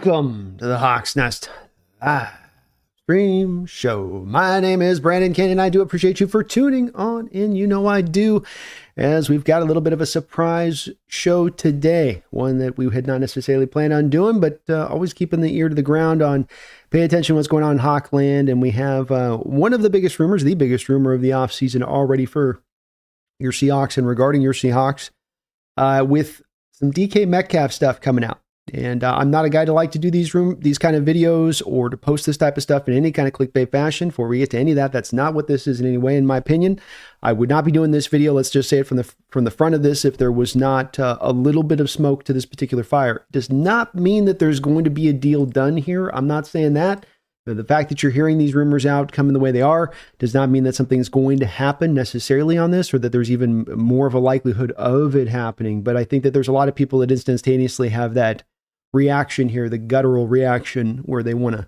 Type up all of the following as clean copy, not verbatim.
Welcome to the Hawks Nest live stream show. My name is Brandon Kane, and I do appreciate you for tuning on in. You know I do, as we've got a little bit of a surprise show today, one that we had not necessarily planned on doing, but always keeping the ear to the ground on pay attention to what's going on in Hawkland. And we have one of the biggest rumors, the biggest rumor of the offseason already for your Seahawks and regarding your Seahawks, with some DK Metcalf stuff coming out. And I'm not a guy to like to do these kind of videos or to post this type of stuff in any kind of clickbait fashion. Before we get to any of that, that's not what this is in any way, in my opinion. I would not be doing this video. Let's just say it from the front of this, if there was not a little bit of smoke to this particular fire. It does not mean that there's going to be a deal done here. I'm not saying that. The fact that you're hearing these rumors out coming the way they are does not mean that something's going to happen necessarily on this, or that there's even more of a likelihood of it happening. But I think that there's a lot of people that instantaneously have that reaction here, the guttural reaction, where they want to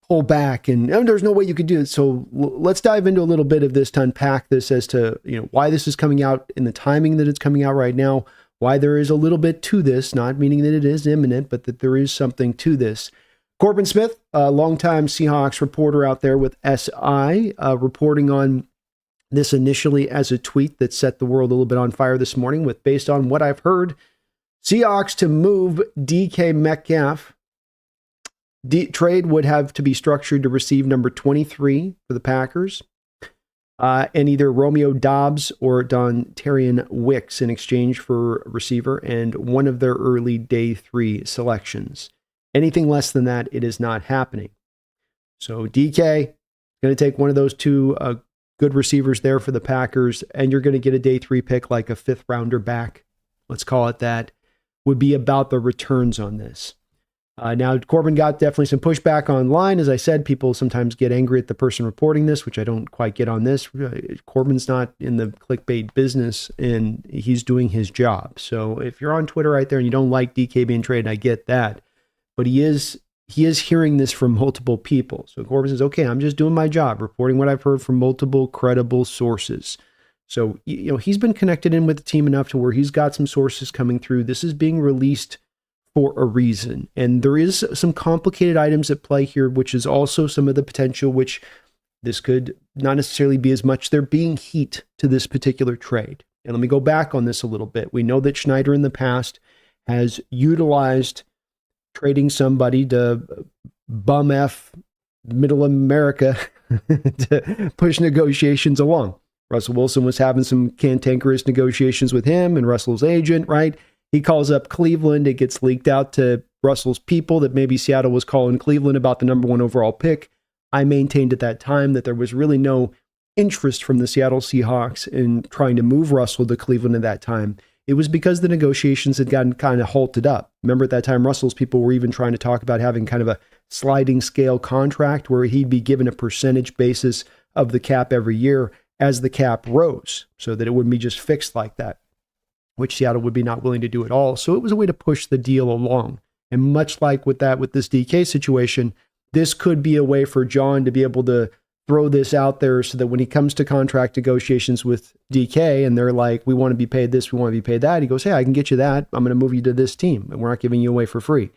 pull back and there's no way you could do it. So let's dive into a little bit of this to unpack this as to, why this is coming out in the timing that it's coming out right now, why there is a little bit to this, not meaning that it is imminent, but that there is something to this. Corbin Smith, a longtime Seahawks reporter out there with SI, reporting on this initially as a tweet that set the world a little bit on fire this morning with, based on what I've heard, Seahawks to move DK Metcalf. Trade would have to be structured to receive number 23 for the Packers, and either Romeo Doubs or Dontarian Wicks in exchange for receiver and one of their early day 3 selections. Anything less than that, it is not happening. So DK is going to take one of those two good receivers there for the Packers, and you're going to get a day 3 pick, like a 5th rounder back. Let's call it that. Would be about the returns on this. Now, Corbin got definitely some pushback online. As I said, people sometimes get angry at the person reporting this, which I don't quite get on this. Corbin's not in the clickbait business, and he's doing his job. So if you're on Twitter right there and you don't like DK being traded, I get that. But he is hearing this from multiple people. So Corbin says, okay, I'm just doing my job, reporting what I've heard from multiple credible sources. So, he's been connected in with the team enough to where he's got some sources coming through. This is being released for a reason. And there is some complicated items at play here, which is also some of the potential, which this could not necessarily be as much there being heat to this particular trade. And let me go back on this a little bit. We know that Schneider in the past has utilized trading somebody to bum F middle America to push negotiations along. Russell Wilson was having some cantankerous negotiations with him and Russell's agent, right? He calls up Cleveland. It gets leaked out to Russell's people that maybe Seattle was calling Cleveland about the number 1 overall pick. I maintained at that time that there was really no interest from the Seattle Seahawks in trying to move Russell to Cleveland at that time. It was because the negotiations had gotten kind of halted up. Remember, at that time, Russell's people were even trying to talk about having kind of a sliding scale contract where he'd be given a percentage basis of the cap every year as the cap rose, so that it wouldn't be just fixed like that, which Seattle would be not willing to do at all. So it was a way to push the deal along. And much like with this DK situation, this could be a way for John to be able to throw this out there so that when he comes to contract negotiations with DK and they're like, we want to be paid this, we want to be paid that, he goes, hey, I can get you that. I'm going to move you to this team, and we're not giving you away for free.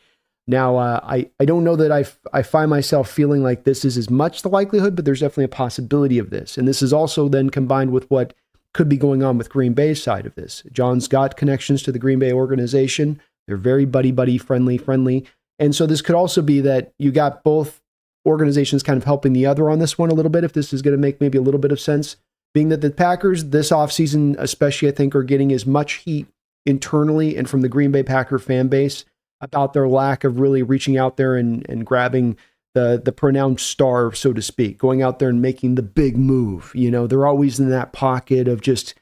Now, I don't know that I find myself feeling like this is as much the likelihood, but there's definitely a possibility of this. And this is also then combined with what could be going on with Green Bay's side of this. John's got connections to the Green Bay organization. They're very buddy, friendly. And so this could also be that you got both organizations kind of helping the other on this one a little bit, if this is going to make maybe a little bit of sense, being that the Packers this offseason especially, I think, are getting as much heat internally and from the Green Bay Packer fan base about their lack of really reaching out there and grabbing the pronounced star, so to speak, going out there and making the big move. They're always in that pocket of just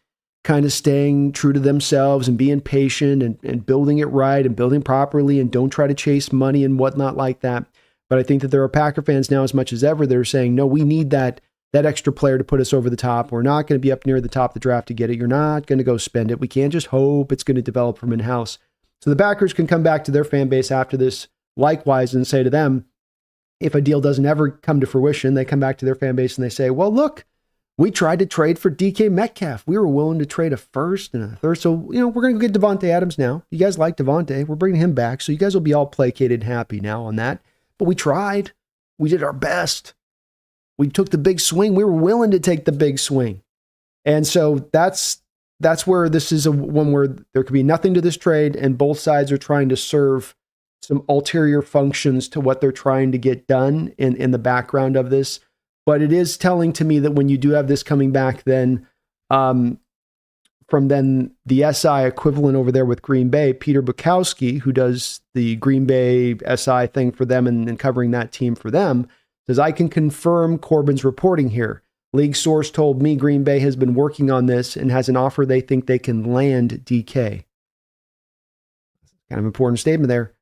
kind of staying true to themselves and being patient and building it right and building properly, and don't try to chase money and whatnot like that. But I think that there are Packer fans now as much as ever that are saying, no, we need that extra player to put us over the top. We're not going to be up near the top of the draft to get it. You're not going to go spend it. We can't just hope it's going to develop from in-house. So the Packers can come back to their fan base after this likewise and say to them, if a deal doesn't ever come to fruition, they come back to their fan base and they say, well, look, We tried to trade for DK Metcalf. We were willing to trade a first and a third. So, we're going to get Devontae Adams now. You guys like Devontae. We're bringing him back. So you guys will be all placated and happy now on that. But we tried. We did our best. We took the big swing. We were willing to take the big swing. And so that's where this is one where there could be nothing to this trade, and both sides are trying to serve some ulterior functions to what they're trying to get done in the background of this. But it is telling to me that when you do have this coming back, then from then the SI equivalent over there with Green Bay, Peter Bukowski, who does the Green Bay SI thing for them and covering that team for them, says, I can confirm Corbin's reporting here. League source told me Green Bay has been working on this and has an offer they think they can land DK. Kind of important statement there.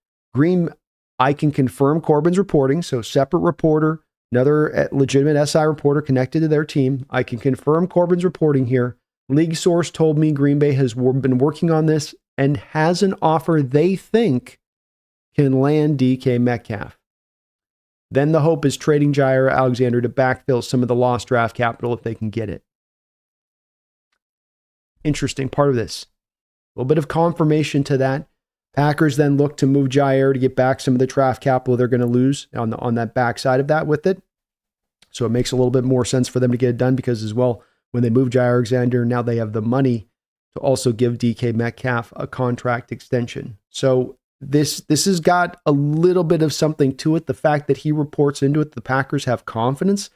I can confirm Corbin's reporting, so separate reporter, another legitimate SI reporter connected to their team. I can confirm Corbin's reporting here. League source told me Green Bay has been working on this and has an offer they think can land DK Metcalf. Then the hope is trading Jair Alexander to backfill some of the lost draft capital if they can get it. Interesting part of this. A little bit of confirmation to that. Packers then look to move Jair to get back some of the draft capital they're going to lose on that backside of that with it. So it makes a little bit more sense for them to get it done because as well, when they move Jair Alexander, now they have the money to also give DK Metcalf a contract extension. So this has got a little bit of something to it. The fact that he reports into it, the Packers have confidence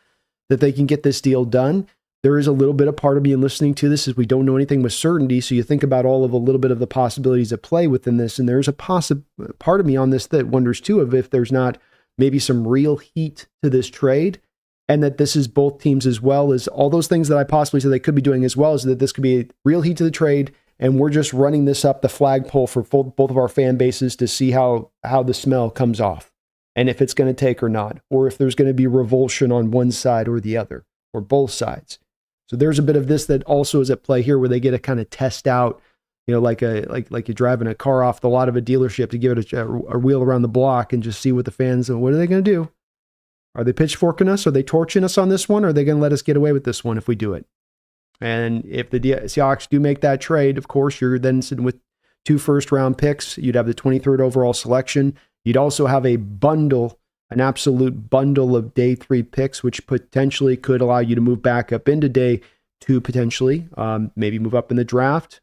that they can get this deal done. There is a little bit of part of me in listening to this is we don't know anything with certainty. So you think about all of a little bit of the possibilities at play within this. And there's a part of me on this that wonders too of if there's not maybe some real heat to this trade and that this is both teams as well as all those things that I possibly said they could be doing as well as that this could be a real heat to the trade. And we're just running this up the flagpole for both of our fan bases to see how the smell comes off and if it's going to take or not, or if there's going to be revulsion on one side or the other or both sides. So there's a bit of this that also is at play here where they get to kind of test out, like you're driving a car off the lot of a dealership to give it a wheel around the block and just see what the fans, what are they going to do? Are they pitchforking us? Are they torching us on this one? Or are they going to let us get away with this one if we do it? And if the Seahawks do make that trade, of course, you're then sitting with 2 first-round picks. You'd have the 23rd overall selection. You'd also have an absolute bundle of day 3 picks, which potentially could allow you to move back up into day 2 potentially, maybe move up in the draft.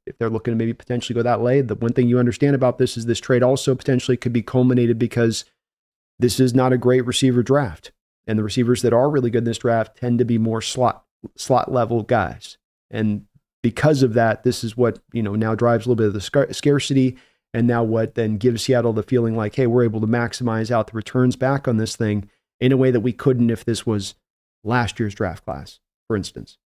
If they're looking to maybe potentially go that way. The one thing you understand about this is this trade also potentially could be culminated because this is not a great receiver draft. And the receivers that are really good in this draft tend to be more slot level guys. And because of that, this is what, now drives a little bit of the scarcity. And now what then gives Seattle the feeling like, hey, we're able to maximize out the returns back on this thing in a way that we couldn't if this was last year's draft class, for instance.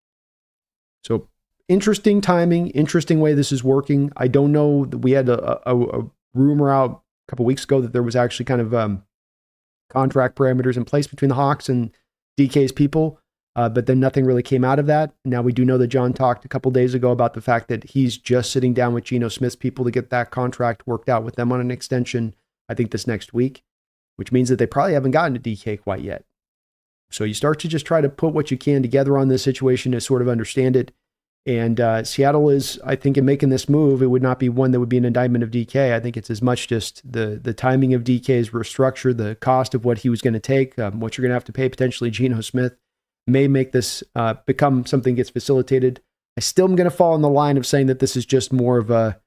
So interesting timing, interesting way this is working. I don't know that we had a rumor out a couple weeks ago that there was actually kind of contract parameters in place between the Hawks and DK's people. But then nothing really came out of that. Now we do know that John talked a couple days ago about the fact that he's just sitting down with Geno Smith's people to get that contract worked out with them on an extension, I think this next week, which means that they probably haven't gotten to DK quite yet. So you start to just try to put what you can together on this situation to sort of understand it. And Seattle is, I think, in making this move, it would not be one that would be an indictment of DK. I think it's as much just the timing of DK's restructure, the cost of what he was going to take, what you're going to have to pay potentially Geno Smith may make this become something gets facilitated. I still am going to fall in the line of saying that this is just more of a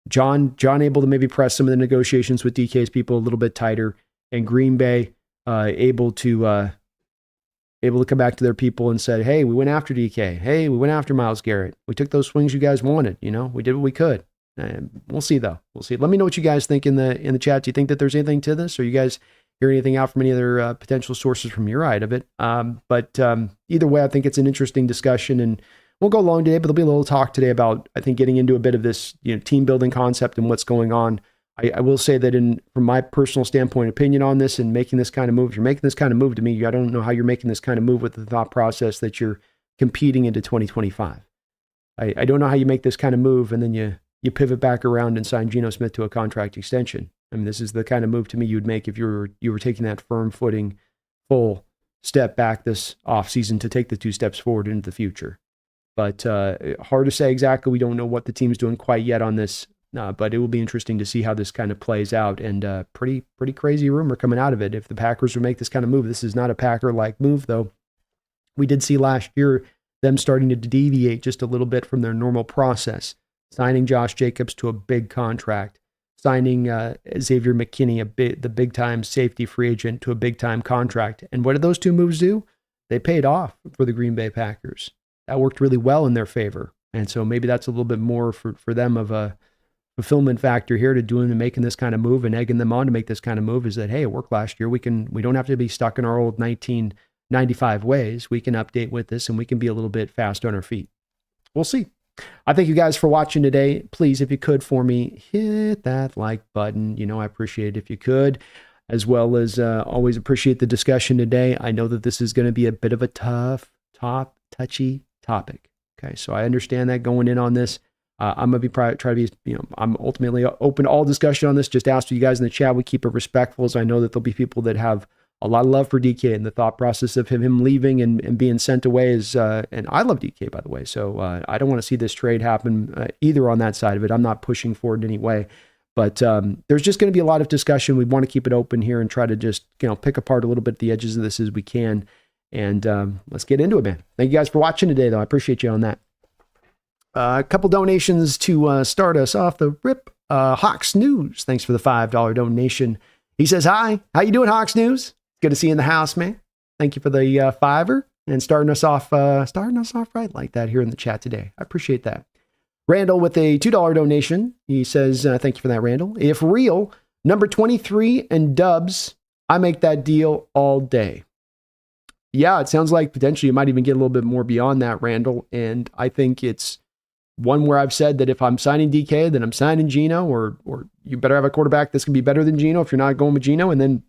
John able to maybe press some of the negotiations with DK's people a little bit tighter, and Green Bay able to come back to their people and said, hey, we went after DK. Hey, we went after Myles Garrett. We took those swings you guys wanted. We did what we could. We'll see though. We'll see. Let me know what you guys think in the chat. Do you think that there's anything to this, or you guys hear anything out from any other potential sources from your side of it? But either way, I think it's an interesting discussion, and we'll go long today, but there'll be a little talk today about, I think, getting into a bit of this, team building concept and what's going on. I will say that from my personal standpoint, opinion on this and making this kind of move, if you're making this kind of move to me, I don't know how you're making this kind of move with the thought process that you're competing into 2025. I don't know how you make this kind of move and then you pivot back around and sign Geno Smith to a contract extension. I mean, this is the kind of move to me you'd make if you were taking that firm footing, full step back this offseason to take the 2 steps forward into the future. But hard to say exactly. We don't know what the team's doing quite yet on this, but it will be interesting to see how this kind of plays out. And pretty crazy rumor coming out of it. If the Packers would make this kind of move, this is not a Packer-like move, though. We did see last year them starting to deviate just a little bit from their normal process, signing Josh Jacobs to a big contract, signing Xavier McKinney, the big-time safety free agent, to a big-time contract. And what did those 2 moves do? They paid off for the Green Bay Packers. That worked really well in their favor. And so maybe that's a little bit more for them of a fulfillment factor here to doing and making this kind of move and egging them on to make this kind of move, is that, hey, it worked last year. We don't have to be stuck in our old 1995 ways. We can update with this, and we can be a little bit fast on our feet. We'll see. I thank you guys for watching today. Please, if you could for me, hit that like button. I appreciate it if you could, as well as always appreciate the discussion today. I know that this is going to be a bit of a touchy topic. Okay, so I understand that going in on this. I'm going to try to be, I'm ultimately open to all discussion on this. Just ask you guys in the chat. We keep it respectful, as I know that there'll be people that have a lot of love for DK, and the thought process of him leaving and being sent away is, and I love DK, by the way. So I don't want to see this trade happen either on that side of it. I'm not pushing for it in any way, but there's just going to be a lot of discussion. We want to keep it open here and try to just, pick apart a little bit the edges of this as we can. And let's get into it, man. Thank you guys for watching today, though. I appreciate you on that. A couple donations to start us off the rip. Hawks News, thanks for the $5 donation. He says, hi, how you doing, Hawks News? Good to see you in the house, man. Thank you for the $5 and starting us off right like that here in the chat today. I appreciate that. Randall with a $2 donation. He says, thank you for that, Randall. If real, number 23 and Dubs, I make that deal all day. Yeah, it sounds like potentially you might even get a little bit more beyond that, Randall. And I think it's one where I've said that if I'm signing DK, then I'm signing Geno, or you better have a quarterback that's going to be better than Geno if you're not going with Geno, and then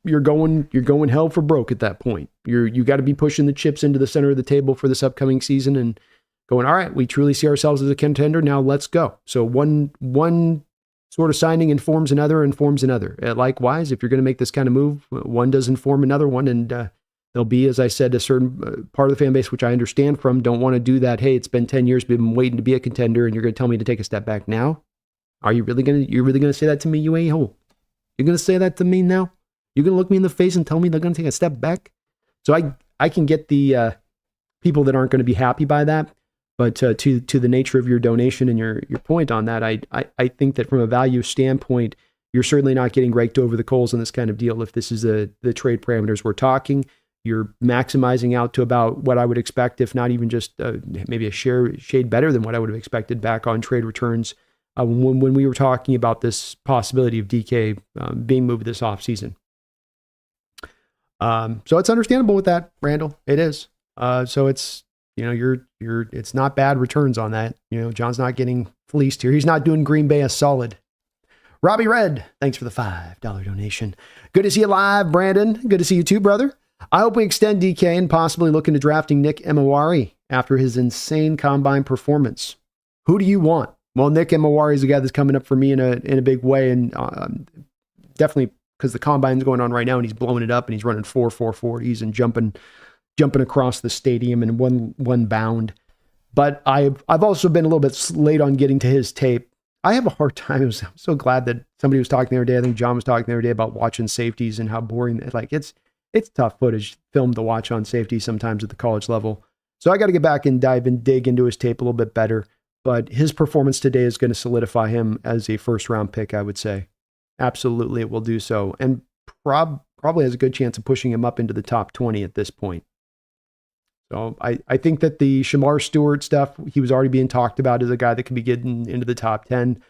you're going hell for broke at that point. You got to be pushing the chips into the center of the table for this upcoming season and going, all right, we truly see ourselves as a contender. Now let's go. So one sort of signing informs another. Likewise, if you're going to make this kind of move, one does inform another one, and there'll be, as I said, a certain part of the fan base, which I understand from, don't want to do that. Hey, it's been 10 years, been waiting to be a contender, and you're going to tell me to take a step back now? Are you really going to say that to me, you a-hole? You're going to say that to me now? You're going to look me in the face and tell me they're going to take a step back? So I can get the people that aren't going to be happy by that. But to the nature of your donation and your point on that, I think that from a value standpoint, you're certainly not getting raked over the coals on this kind of deal. If this is the trade parameters we're talking, you're maximizing out to about what I would expect, if not even just maybe a shade better than what I would have expected back on trade returns when we were talking about this possibility of DK being moved this offseason. So it's understandable with that, Randall. It is. So it's, it's not bad returns on that. John's not getting fleeced here. He's not doing Green Bay a solid. Robbie Red, thanks for the $5 donation. Good to see you live, Brandon. Good to see you too, brother. I hope we extend DK and possibly look into drafting Nick Emawari after his insane combine performance. Who do you want? Well, Nick Emawari is a guy that's coming up for me in a big way, and definitely because the combine's going on right now, and he's blowing it up, and he's running 4.40s and jumping across the stadium in one bound. But I've also been a little bit late on getting to his tape. I have a hard time. I'm so glad that somebody was talking the other day. I think John was talking the other day about watching safeties and how boring. It's tough footage film to watch on safety sometimes at the college level. So I got to get back and dig into his tape a little bit better. But his performance today is going to solidify him as a first-round pick, I would say. Absolutely, it will do so. And probably has a good chance of pushing him up into the top 20 at this point. So I think that the Shamar Stewart stuff, he was already being talked about as a guy that could be getting into the top 10.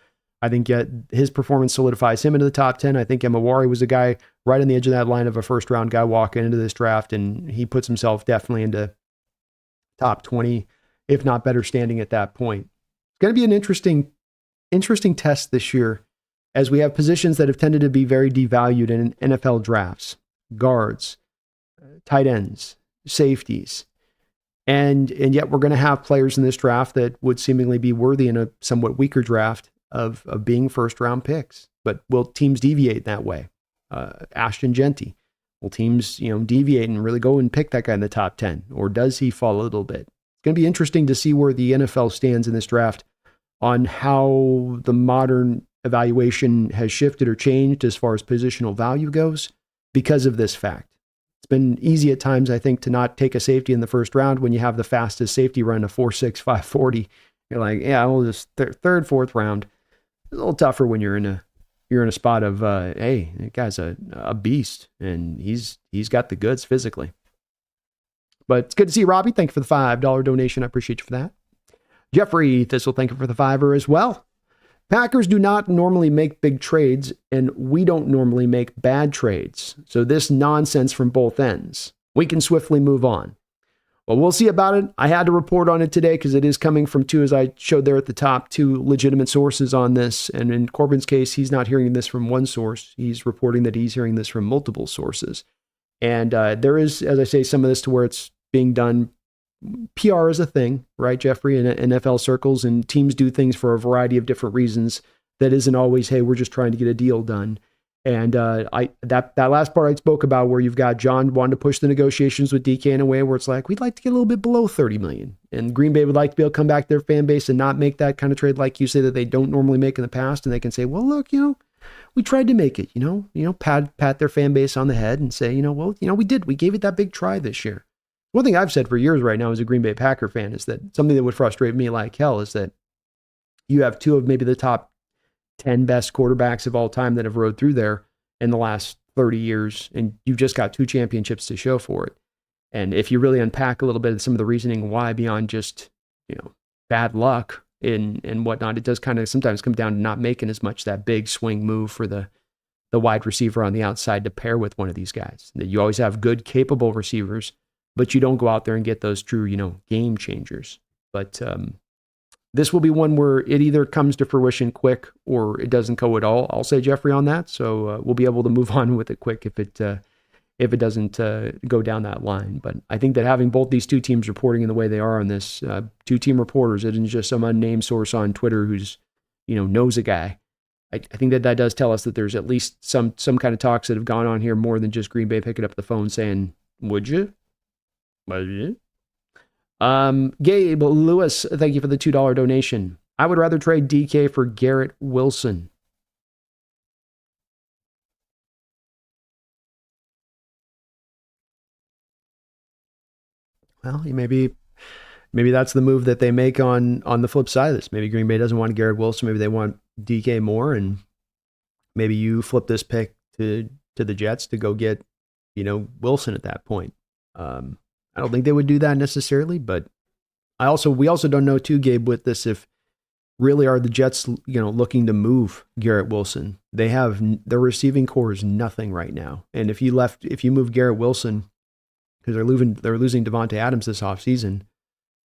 I think his performance solidifies him into the top 10. I think Emawari was a guy right on the edge of that line of a first-round guy walking into this draft, and he puts himself definitely into top 20, if not better standing at that point. It's going to be an interesting test this year, as we have positions that have tended to be very devalued in NFL drafts: guards, tight ends, safeties. And yet we're going to have players in this draft that would seemingly be worthy in a somewhat weaker draft of being first-round picks. But will teams deviate that way? Ashton Genty. Will teams, deviate and really go and pick that guy in the top 10? Or does he fall a little bit? It's going to be interesting to see where the NFL stands in this draft on how the modern evaluation has shifted or changed as far as positional value goes because of this fact. It's been easy at times, I think, to not take a safety in the first round when you have the fastest safety run of 4.6, 5.40. You're like, yeah, well, just third, fourth round. It's a little tougher when you're in a spot of, hey, that guy's a beast, and he's got the goods physically. But it's good to see you, Robbie. Thank you for the $5 donation. I appreciate you for that. Jeffrey Thistle, thank you for the $5 as well. Packers do not normally make big trades, and we don't normally make bad trades. So this nonsense from both ends. We can swiftly move on. Well, we'll see about it. I had to report on it today because it is coming from two, as I showed there at the top, two legitimate sources on this. And in Corbin's case, he's not hearing this from one source. He's reporting that he's hearing this from multiple sources. And there is, as I say, some of this to where it's being done. PR is a thing, right, Jeffrey, in NFL circles, and teams do things for a variety of different reasons. That isn't always, hey, we're just trying to get a deal done. And that last part I spoke about, where you've got John wanting to push the negotiations with DK in a way where it's like, we'd like to get a little bit below $30 million, and Green Bay would like to be able to come back to their fan base and not make that kind of trade like you say that they don't normally make in the past, and they can say, well, look, we tried to make it, pat their fan base on the head and say, we gave it that big try this year. One thing I've said for years right now as a Green Bay Packer fan is that something that would frustrate me like hell is that you have two of maybe the top 10 best quarterbacks of all time that have rode through there in the last 30 years, and you've just got 2 championships to show for it. And if you really unpack a little bit of some of the reasoning why beyond just, bad luck and whatnot, it does kind of sometimes come down to not making as much that big swing move for the wide receiver on the outside to pair with one of these guys. That you always have good, capable receivers, but you don't go out there and get those true, game changers. But this will be one where it either comes to fruition quick or it doesn't go at all. I'll say Jeffrey on that. So we'll be able to move on with it quick if it doesn't go down that line. But I think that having both these two teams reporting in the way they are on this, 2 team reporters, it isn't just some unnamed source on Twitter who's, knows a guy. I think that does tell us that there's at least some kind of talks that have gone on here more than just Green Bay picking up the phone saying, would you? Gabe Lewis, thank you for the $2 donation. I would rather trade DK for Garrett Wilson. Well, maybe that's the move that they make on the flip side of this. Maybe Green Bay doesn't want Garrett Wilson. Maybe they want DK more, and maybe you flip this pick to the Jets to go get, Wilson at that point. I don't think they would do that necessarily, but we also don't know too, Gabe, with this, if really are the Jets, looking to move Garrett Wilson. Their receiving core is nothing right now. And if you move Garrett Wilson, because they're losing Devontae Adams this offseason,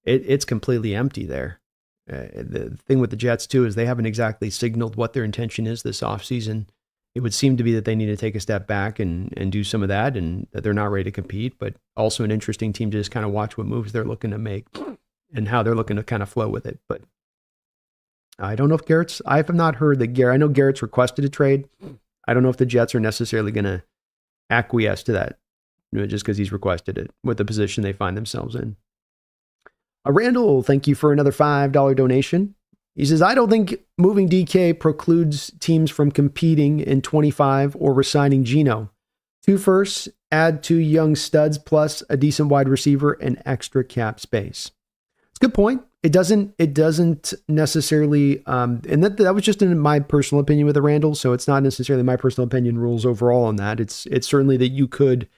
it's completely empty there. The thing with the Jets too is they haven't exactly signaled what their intention is this offseason. It would seem to be that they need to take a step back and do some of that, and that they're not ready to compete, but also an interesting team to just kind of watch what moves they're looking to make and how they're looking to kind of flow with it. But I don't know if I have not heard that I know Garrett's requested a trade. I don't know if the Jets are necessarily going to acquiesce to that, just because he's requested it with the position they find themselves in. Randall, thank you for another $5 donation. He says, I don't think moving DK precludes teams from competing in 25 or resigning Geno. 2 firsts, add 2 young studs plus a decent wide receiver and extra cap space. It's a good point. It doesn't necessarily, and that was just in my personal opinion with the Randall, so it's not necessarily my personal opinion rules overall on that. It's certainly that you could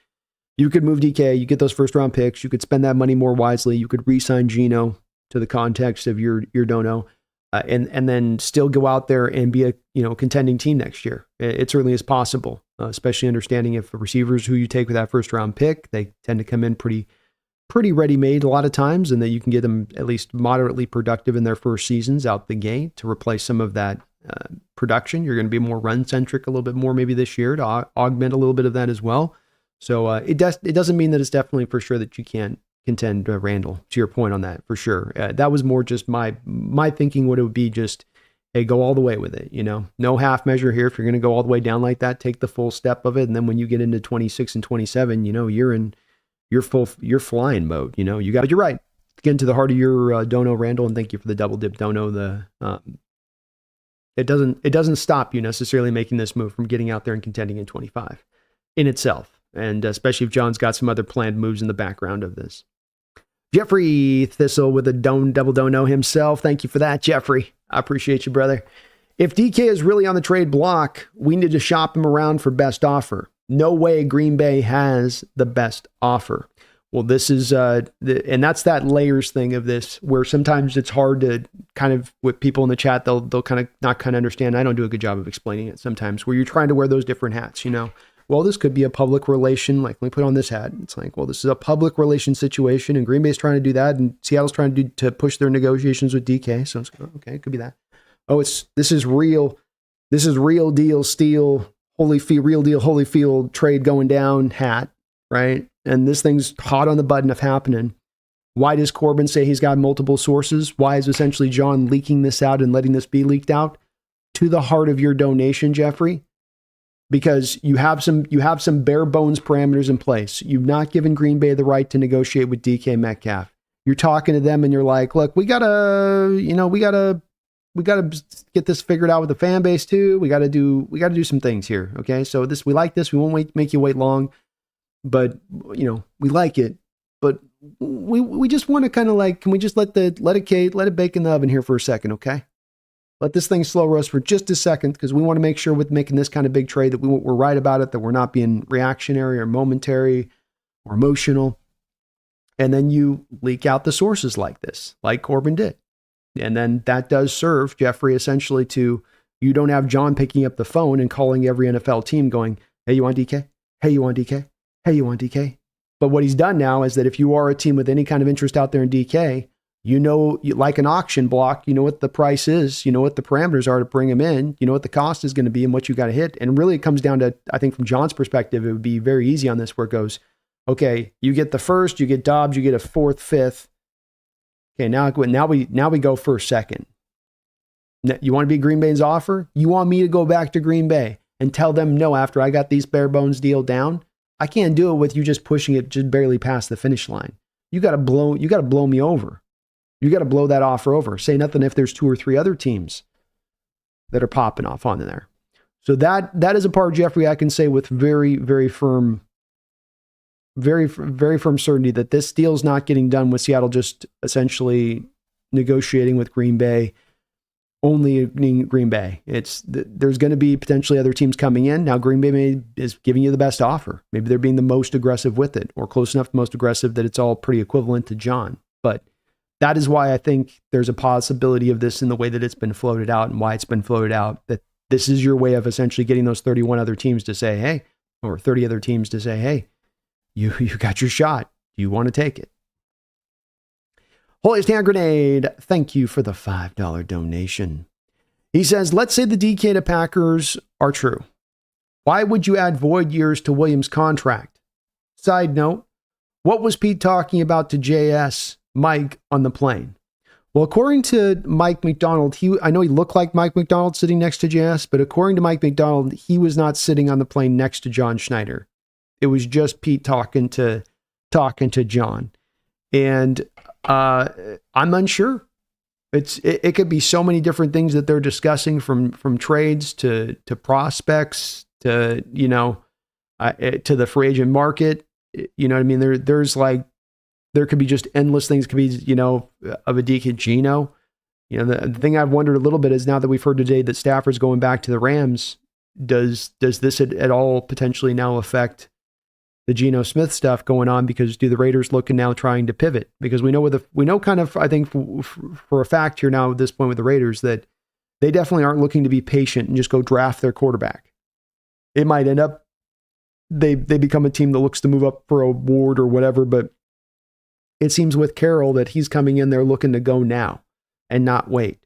move DK, you get those first round picks, you could spend that money more wisely, you could re-sign Geno to the context of your dono. And then still go out there and be a contending team next year. It certainly is possible, especially understanding if the receivers who you take with that first round pick, they tend to come in pretty ready-made a lot of times, and that you can get them at least moderately productive in their first seasons out the gate to replace some of that production. You're going to be more run-centric a little bit more maybe this year to augment a little bit of that as well. So it doesn't mean that it's definitely for sure that you can't contend, Randall, to your point on that, for sure. That was more just my thinking what it would be just hey, go all the way with it. No half measure here. If you're going to go all the way down like that, take the full step of it. And then when you get into 26 and 27, you're flying mode. But you're right. Get into the heart of your dono, Randall, and thank you for the double dip dono. It doesn't stop you necessarily making this move from getting out there and contending in 25 in itself. And especially if John's got some other planned moves in the background of this. Jeffrey Thistle with a double dono himself. Thank you for that, Jeffrey. I appreciate you, brother. If DK is really on the trade block, we need to shop him around for best offer. No way Green Bay has the best offer. Well, this is, and that's that layers thing of this, where sometimes it's hard to kind of, with people in the chat, they'll kind of not understand. I don't do a good job of explaining it sometimes, where you're trying to wear those different hats, Well, this could be a public relation, like, let me put on this hat. It's like, well, this is a public relation situation, and Green Bay's trying to do that, and Seattle's trying to push their negotiations with DK. So it's okay, it could be that. Oh, this is real deal, steel, real deal, Holyfield trade going down hat, right? And this thing's hot on the button of happening. Why does Corbin say he's got multiple sources? Why is essentially John leaking this out and letting this be leaked out? To the heart of your donation, Jeffrey. Because you have some bare bones parameters in place. You've not given Green Bay the right to negotiate with DK Metcalf. You're talking to them and you're like, look, we gotta get this figured out with the fan base too. We gotta do some things here. Okay. So we like this. We won't make you wait long, but we like it, but we just want to kind of like, can we just let it bake in the oven here for a second? Okay. Let this thing slow roast for just a second, because we want to make sure with making this kind of big trade that we're right about it, that we're not being reactionary or momentary or emotional. And then you leak out the sources like this, like Corbin did. And then that does serve, Jeffrey, essentially you don't have John picking up the phone and calling every NFL team going, hey, you want DK? Hey, you want DK? Hey, you want DK? But what he's done now is that if you are a team with any kind of interest out there in DK, like an auction block, you know what the price is, you know what the parameters are to bring him in, you know what the cost is going to be and what you got to hit. And really it comes down to, I think from John's perspective, it would be very easy on this, where it goes, okay, you get the first, you get Dobbs, you get a fourth, fifth. Okay, now we go for a second. You want to be Green Bay's offer? You want me to go back to Green Bay and tell them no after I got these bare bones deal down? I can't do it with you just pushing it just barely past the finish line. You got to blow me over. You got to blow that offer over. Say nothing if there's 2 or 3 other teams that are popping off on there. So that is a part, Jeffrey, I can say with very, very firm certainty that this deal's not getting done with Seattle just essentially negotiating with Green Bay, only Green Bay. There's going to be potentially other teams coming in. Now, Green Bay is giving you the best offer. Maybe they're being the most aggressive with it, or close enough to most aggressive that it's all pretty equivalent to John. But that is why I think there's a possibility of this in the way that it's been floated out, and why it's been floated out, that this is your way of essentially getting those 31 other teams to say, hey, or 30 other teams to say, hey, you got your shot. Do you want to take it? Holiest Hand Grenade, thank you for the $5 donation. He says, let's say the DK to Packers are true. Why would you add void years to Williams' contract? Side note, what was Pete talking about to JS Mike on the plane? Well, according to Mike McDonald, I know he looked like Mike McDonald sitting next to JS, but according to Mike McDonald, he was not sitting on the plane next to John Schneider. It was just Pete talking to John. And I'm unsure. It could be so many different things that they're discussing, from trades to prospects to to the free agent market. You know what I mean? There could be just endless things. It could be of a DK Geno. The thing I've wondered a little bit is, now that we've heard today that Stafford's going back to the Rams, does this at all potentially now affect the Geno Smith stuff going on? Because do the Raiders look and now trying to pivot? Because we know kind of, I think for a fact here now at this point with the Raiders, that they definitely aren't looking to be patient and just go draft their quarterback. It might end up they become a team that looks to move up for a award or whatever, but it seems with Carroll that he's coming in there looking to go now and not wait.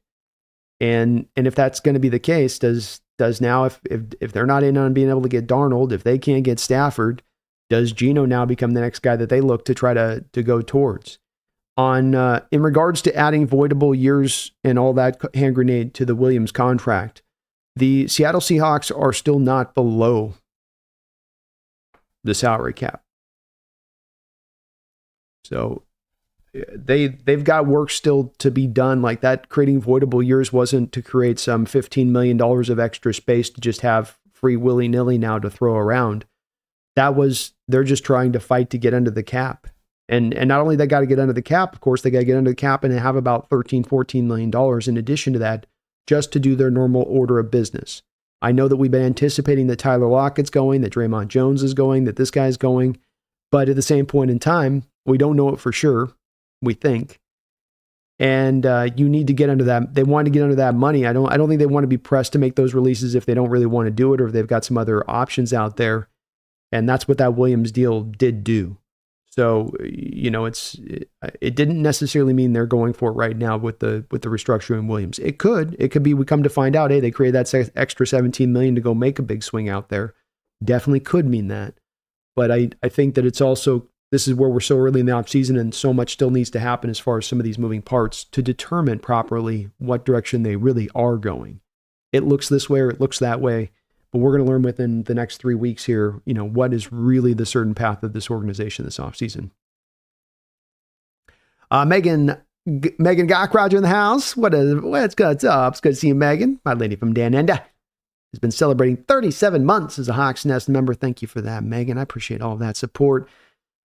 And if that's going to be the case, does now if they're not in on being able to get Darnold, if they can't get Stafford, does Geno now become the next guy that they look to try to go towards? on in regards to adding voidable years and all that hand grenade to the Williams contract, the Seattle Seahawks are still not below the salary cap. So they've got work still to be done. Like that, creating voidable years wasn't to create some $15 million of extra space to just have free willy-nilly now to throw around. That was, they're just trying to fight to get under the cap. And not only they got to get under the cap, of course, they got to get under the cap and have about $13-14 million in addition to that, just to do their normal order of business. I know that we've been anticipating that Tyler Lockett's going, that Draymond Jones is going, that this guy's going. But at the same point in time, we don't know it for sure, we think. And you need to get under that. They want to get under that money. I don't think they want to be pressed to make those releases if they don't really want to do it or if they've got some other options out there. And that's what that Williams deal did do. So, you know, it didn't necessarily mean they're going for it right now with the restructuring Williams. It could be we come to find out, hey, they created that extra $17 million to go make a big swing out there. Definitely could mean that. But I think that it's also, this is where we're so early in the offseason and so much still needs to happen as far as some of these moving parts to determine properly what direction they really are going. It looks this way or it looks that way. But we're going to learn within the next 3 weeks here, you know, what is really the certain path of this organization this offseason. Megan Gockrother in the house. What's up? It's good to see you, Megan. My lady from Dan Enda has been celebrating 37 months as a Hawks Nest member. Thank you for that, Megan. I appreciate all of that support.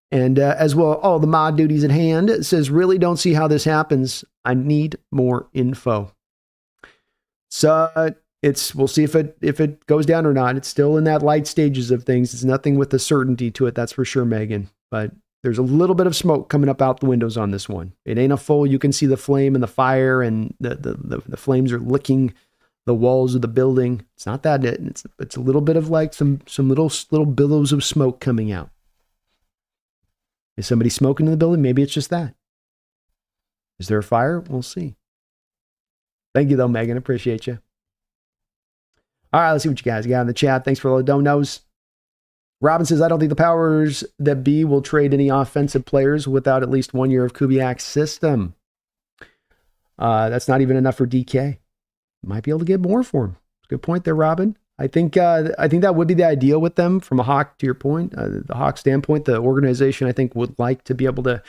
And as well, all the mod duties at hand. It says, really don't see how this happens. I need more info. So we'll see if it goes down or not. It's still in that light stages of things. It's nothing with the certainty to it, that's for sure, Megan. But there's a little bit of smoke coming up out the windows on this one. It ain't a full, you can see the flame and the fire and the flames are licking the walls of the building. It's not that. It's a little bit of like some little billows of smoke coming out. Is somebody smoking in the building? Maybe it's just that. Is there a fire? We'll see. Thank you though, Megan. Appreciate you. All right, let's see what you guys got in the chat. Thanks for all the don't-knows. Robin says, I don't think the powers that be will trade any offensive players without at least 1 year of Kubiak's system. That's not even enough for DK. Might be able to get more for him. Good point there, Robin. I think that would be the ideal with them from a Hawk, to your point, the Hawk standpoint. The organization, I think, would like to be able to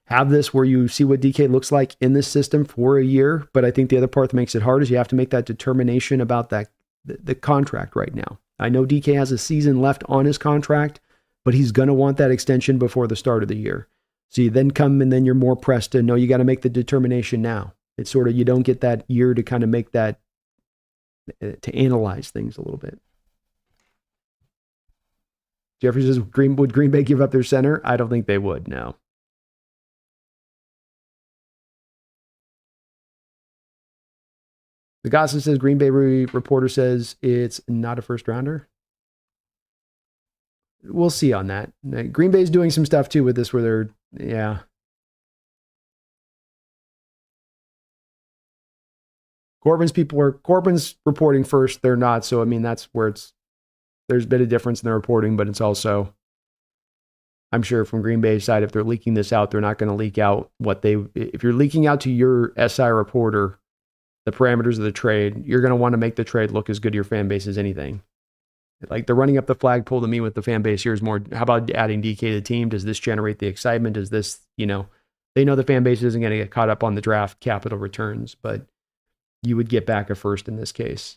have this where you see what DK looks like in this system for a year. But I think the other part that makes it hard is you have to make that determination about the contract right now. I know DK has a season left on his contract, but he's going to want that extension before the start of the year. So you then come and then you're more pressed to know you got to make the determination now. It's sort of, you don't get that year to kind of make that, to analyze things a little bit. Jeffrey says, would Green Bay give up their center? I don't think they would, no. The gossip says, Green Bay reporter says it's not a first rounder. We'll see on that. Green Bay's doing some stuff too with this where they're, yeah. Corbin's reporting first. They're not. So, I mean, that's where there's a bit of difference in the reporting, but it's also, I'm sure from Green Bay's side, if they're leaking this out, they're not going to leak out if you're leaking out to your SI reporter, the parameters of the trade, you're going to want to make the trade look as good to your fan base as anything. Like the running up the flagpole to me with the fan base here is more, how about adding DK to the team? Does this generate the excitement? Does this, they know the fan base isn't going to get caught up on the draft capital returns, but you would get back a first in this case.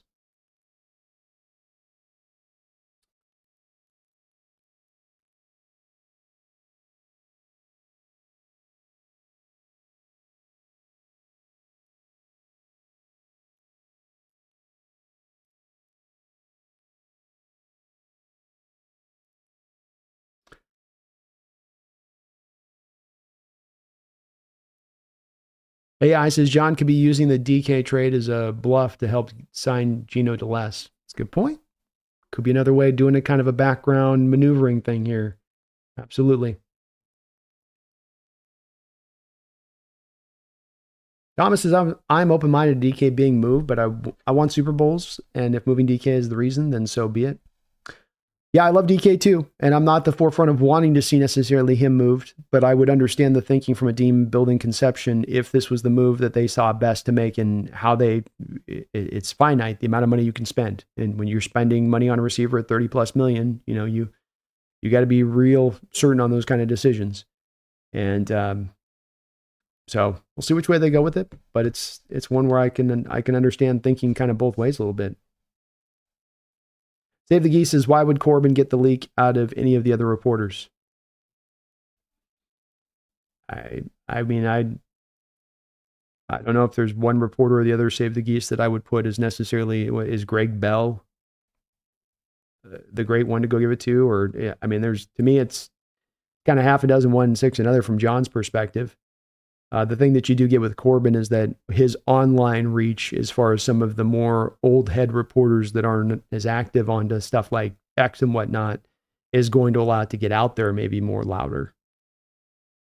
AI says John could be using the DK trade as a bluff to help sign Geno to less. That's a good point. Could be another way of doing a kind of a background maneuvering thing here. Absolutely. Thomas says, I'm open-minded to DK being moved, but I want Super Bowls, and if moving DK is the reason, then so be it. Yeah, I love DK too, and I'm not the forefront of wanting to see necessarily him moved, but I would understand the thinking from a team building conception if this was the move that they saw best to make and how it's finite, the amount of money you can spend. And when you're spending money on a receiver at 30 plus million, you got to be real certain on those kind of decisions. And so we'll see which way they go with it, but it's one where I can understand thinking kind of both ways a little bit. Save the Geese says, why would Corbin get the leak out of any of the other reporters? I mean, I don't know if there's one reporter or the other Save the Geese that I would put as necessarily, is Greg Bell the great one to go give it to? Or, I mean, to me, it's kind of half a dozen, 1 and 6 another from John's perspective. The thing that you do get with Corbin is that his online reach, as far as some of the more old head reporters that aren't as active onto stuff like X and whatnot, is going to allow it to get out there maybe more louder.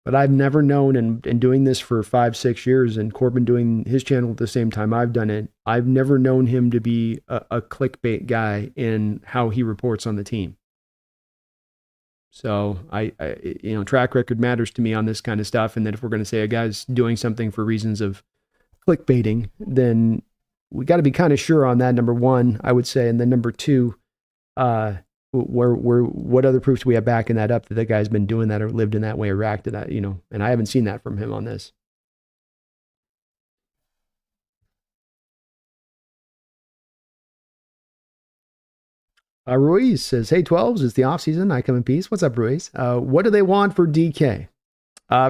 But I've never known, and doing this for 5-6 years, and Corbin doing his channel at the same time I've done it, I've never known him to be a clickbait guy in how he reports on the team. So I track record matters to me on this kind of stuff. And that if we're going to say a guy's doing something for reasons of clickbaiting, then we got to be kind of sure on that. Number one, I would say, and then number two, what other proofs do we have backing that up that the guy's been doing that or lived in that way or reacted that, and I haven't seen that from him on this. Ruiz says, hey, 12s, it's the offseason. I come in peace. What's up, Ruiz? What do they want for DK?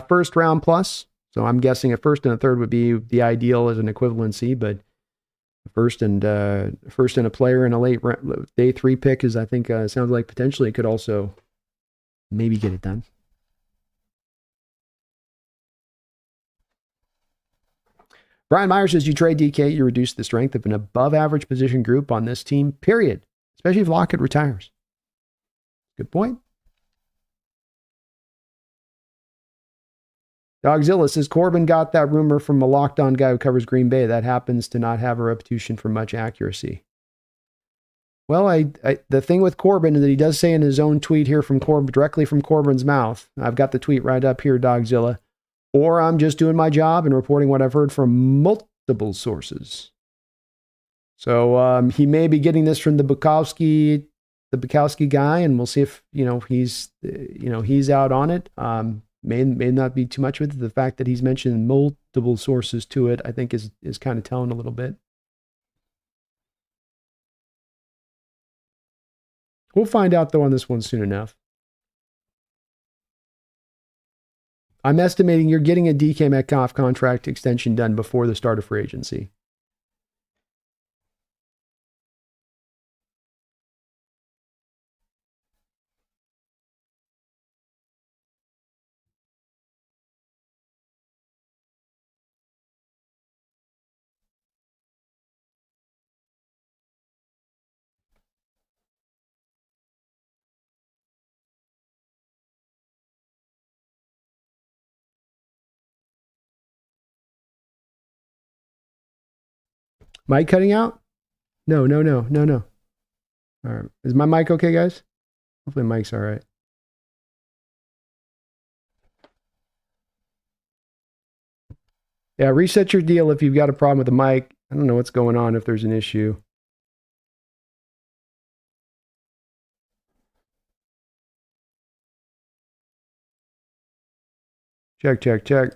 First round plus. So I'm guessing a first and a third would be the ideal as an equivalency, but first and a player in a late day 3 pick is, I think, sounds like potentially it could also maybe get it done. Brian Meyer says, you trade DK, you reduce the strength of an above average position group on this team, period. Especially if Lockett retires. Good point. Dogzilla says, Corbin got that rumor from a locked on guy who covers Green Bay that happens to not have a reputation for much accuracy. Well, the thing with Corbin is that he does say in his own tweet here from Corbin, directly from Corbin's mouth, I've got the tweet right up here, Dogzilla, or I'm just doing my job and reporting what I've heard from multiple sources. So he may be getting this from the Bukowski guy, and we'll see if he's out on it. May not be too much with it. The fact that he's mentioned multiple sources to it, I think, is kind of telling a little bit. We'll find out though on this one soon enough. I'm estimating you're getting a DK Metcalf contract extension done before the start of free agency. Mic cutting out? No. All right. Is my mic okay, guys? Hopefully mic's all right. Yeah, reset your deal if you've got a problem with the mic. I don't know what's going on, if there's an issue. Check.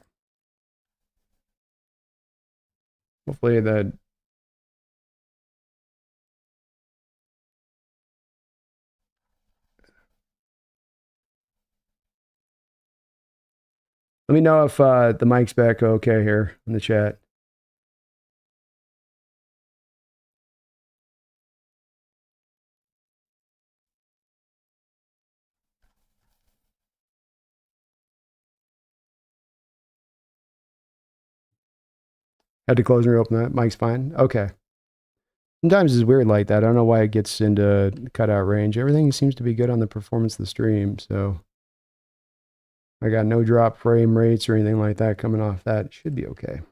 Hopefully that. Let me know if the mic's back okay here in the chat. Had to close and reopen that. Mic's fine. Okay. Sometimes it's weird like that. I don't know why it gets into cutout range. Everything seems to be good on the performance of the stream, so I got no drop frame rates or anything like that coming off that. It should be okay.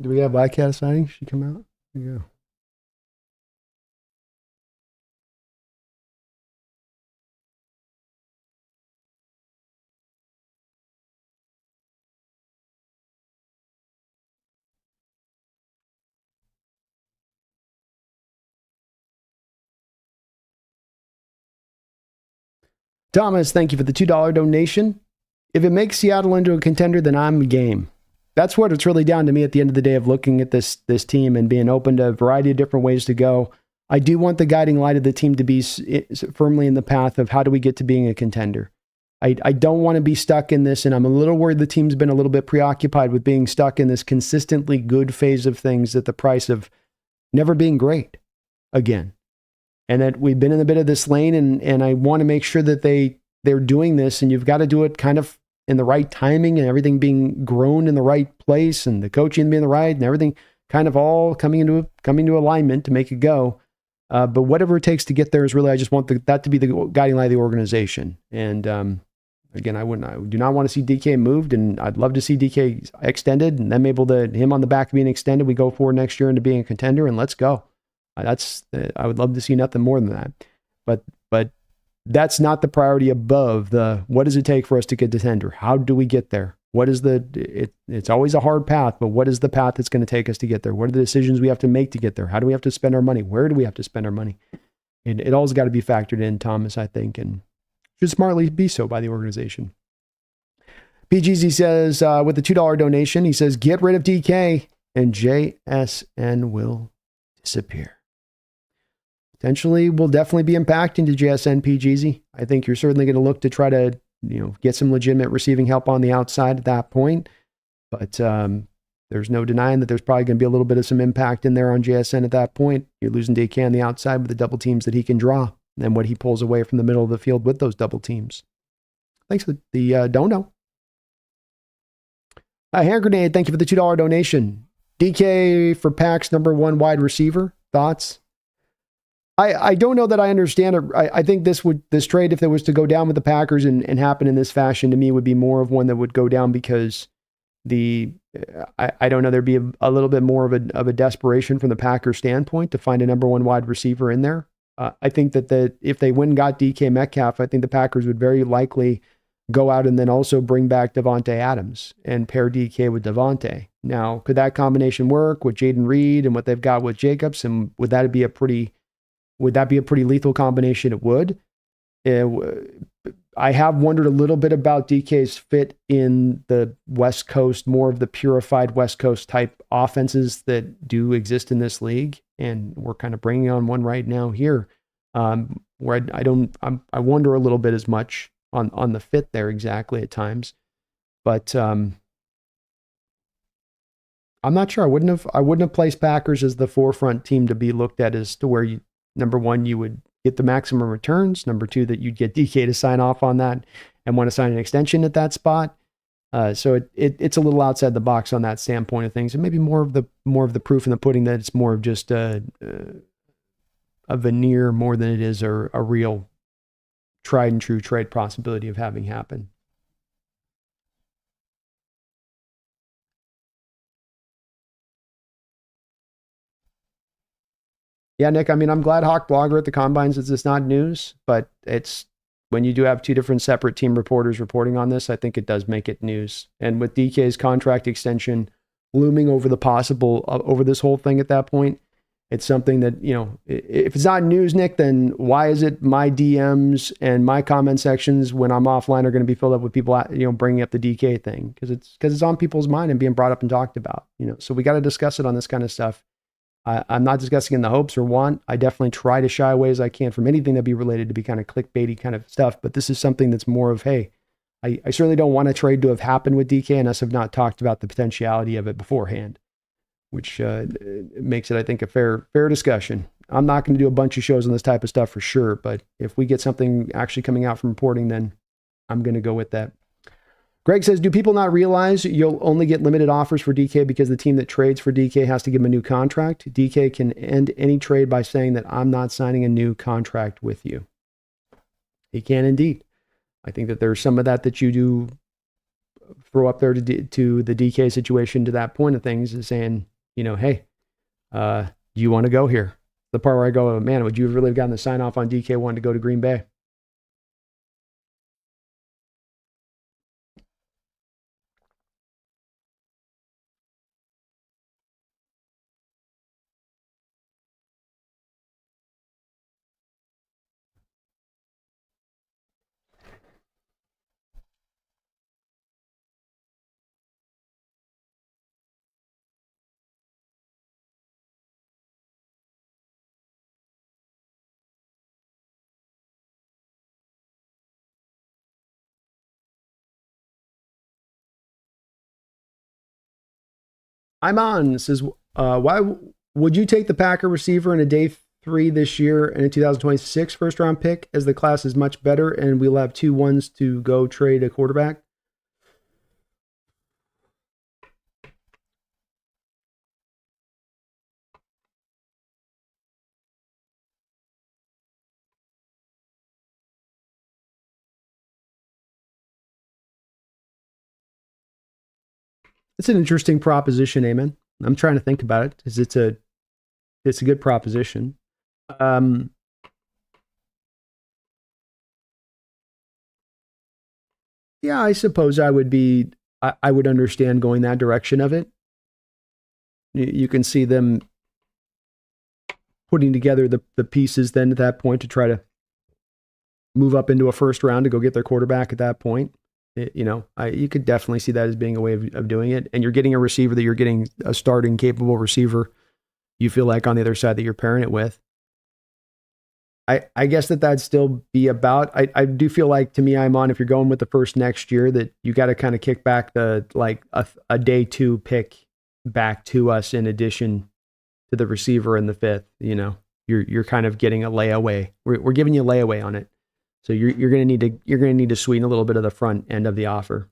Do we have Black Cat signing? Should come out? Yeah. Thomas, thank you for the $2 donation. If it makes Seattle into a contender, then I'm game. That's what it's really down to me at the end of the day of looking at this team and being open to a variety of different ways to go. I do want the guiding light of the team to be firmly in the path of how do we get to being a contender. I don't want to be stuck in this, and I'm a little worried the team's been a little bit preoccupied with being stuck in this consistently good phase of things at the price of never being great again. And that we've been in a bit of this lane, and I want to make sure that they're doing this, and you've got to do it kind of in the right timing and everything being grown in the right place and the coaching being the right and everything kind of all coming into alignment to make it go. But whatever it takes to get there is really, I just want that to be the guiding light of the organization. And again, I do not want to see DK moved, and I'd love to see DK extended and them able to, him on the back being extended. We go forward next year into being a contender, and let's go. I would love to see nothing more than that. But that's not the priority above the, what does it take for us to get to tender? How do we get there? What is it's always a hard path, but what is the path that's going to take us to get there? What are the decisions we have to make to get there? How do we have to spend our money? Where do we have to spend our money? It all's got to be factored in, Thomas, I think, and should smartly be so by the organization. PGZ says, with the $2 donation, he says, get rid of DK and JSN will disappear. Potentially will definitely be impacting to JSN, PGZ. I think you're certainly going to look to try to, get some legitimate receiving help on the outside at that point. But there's no denying that there's probably going to be a little bit of some impact in there on JSN at that point. You're losing DK on the outside with the double teams that he can draw and what he pulls away from the middle of the field with those double teams. Thanks for the dono. Hand Grenade, thank you for the $2 donation. DK for Pack's #1 wide receiver. Thoughts? I don't know that I understand it. I think this trade, if it was to go down with the Packers and happen in this fashion, to me would be more of one that would go down because I don't know, there'd be a little bit more of a desperation from the Packers standpoint to find a #1 wide receiver in there. I think that if they went and got DK Metcalf, I think the Packers would very likely go out and then also bring back Devontae Adams and pair DK with Devontae. Now, could that combination work with Jaden Reed and what they've got with Jacobs? And would that be a pretty lethal combination? It would. I have wondered a little bit about DK's fit in the West Coast, more of the purified West Coast type offenses that do exist in this league. And we're kind of bringing on one right now here, where I wonder a little bit as much on the fit there exactly at times. But I'm not sure. I wouldn't have placed Packers as the forefront team to be looked at as to where number one, you would get the maximum returns. Number two, that you'd get DK to sign off on that and want to sign an extension at that spot. So it's a little outside the box on that standpoint of things, and maybe more of the proof in the pudding that it's more of just a veneer more than it is a real tried and true trade possibility of having happen. Yeah, Nick, I mean, I'm glad Hawk Blogger at the Combines is this not news, but it's when you do have two different separate team reporters reporting on this, I think it does make it news. And with DK's contract extension looming over the possible, over this whole thing at that point, it's something that, if it's not news, Nick, then why is it my DMs and my comment sections when I'm offline are going to be filled up with people, bringing up the DK thing? Because it's on people's mind and being brought up and talked about, so we got to discuss it on this kind of stuff. I'm not discussing in the hopes or want. I definitely try to shy away as I can from anything that'd be related to be kind of clickbaity kind of stuff. But this is something that's more of, hey, I certainly don't want a trade to have happened with DK and us have not talked about the potentiality of it beforehand, which makes it, I think, a fair discussion. I'm not going to do a bunch of shows on this type of stuff for sure, but if we get something actually coming out from reporting, then I'm going to go with that. Greg says, do people not realize you'll only get limited offers for DK because the team that trades for DK has to give him a new contract? DK can end any trade by saying that I'm not signing a new contract with you. He can indeed. I think that there's some of that you do throw up there to the DK situation to that point of things is saying, hey, do you want to go here? The part where I go, man, would you have really gotten the sign off on DK wanting to go to Green Bay? I'm on says, why would you take the Packer receiver in a day 3 this year and a 2026 first round pick, as the class is much better and we'll have 2 ones to go trade a quarterback? It's an interesting proposition, Amen. I'm trying to think about it because it's a good proposition. Yeah, I suppose I would understand going that direction of it. You can see them putting together the pieces then at that point to try to move up into a first round to go get their quarterback at that point. You could definitely see that as being a way of doing it. And you're getting a receiver that you're getting a starting capable receiver, you feel like, on the other side that you're pairing it with. I guess that'd still be about, I do feel like, to me, I'm on, if you're going with the first next year, that you got to kind of kick back the, like a day 2 pick back to us in addition to the receiver in the 5th. You're kind of getting a layaway. We're giving you a layaway on it. So you're going to need to sweeten a little bit of the front end of the offer.